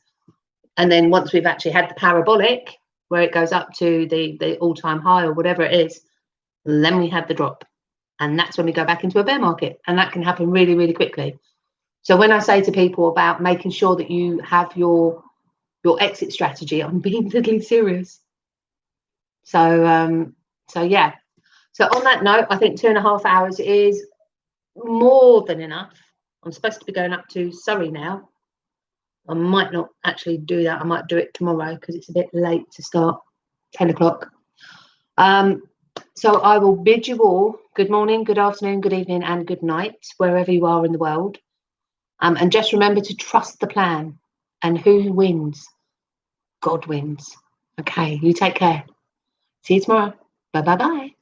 And then once we've actually had the parabolic, where it goes up to the all-time high or whatever it is, then we have the drop, and that's when we go back into a bear market, and that can happen really, really quickly. So when I say to people about making sure that you have your exit strategy, I'm being totally serious. So so yeah. So on that note, I think 2.5 hours is more than enough. I'm supposed to be going up to Surrey now. I might not actually do that. I might do it tomorrow because it's a bit late to start, 10 o'clock. So I will bid you all good morning, good afternoon, good evening, and good night, wherever you are in the world. And just remember to trust the plan. And who wins? God wins. Okay, you take care. See you tomorrow. Bye, bye, bye.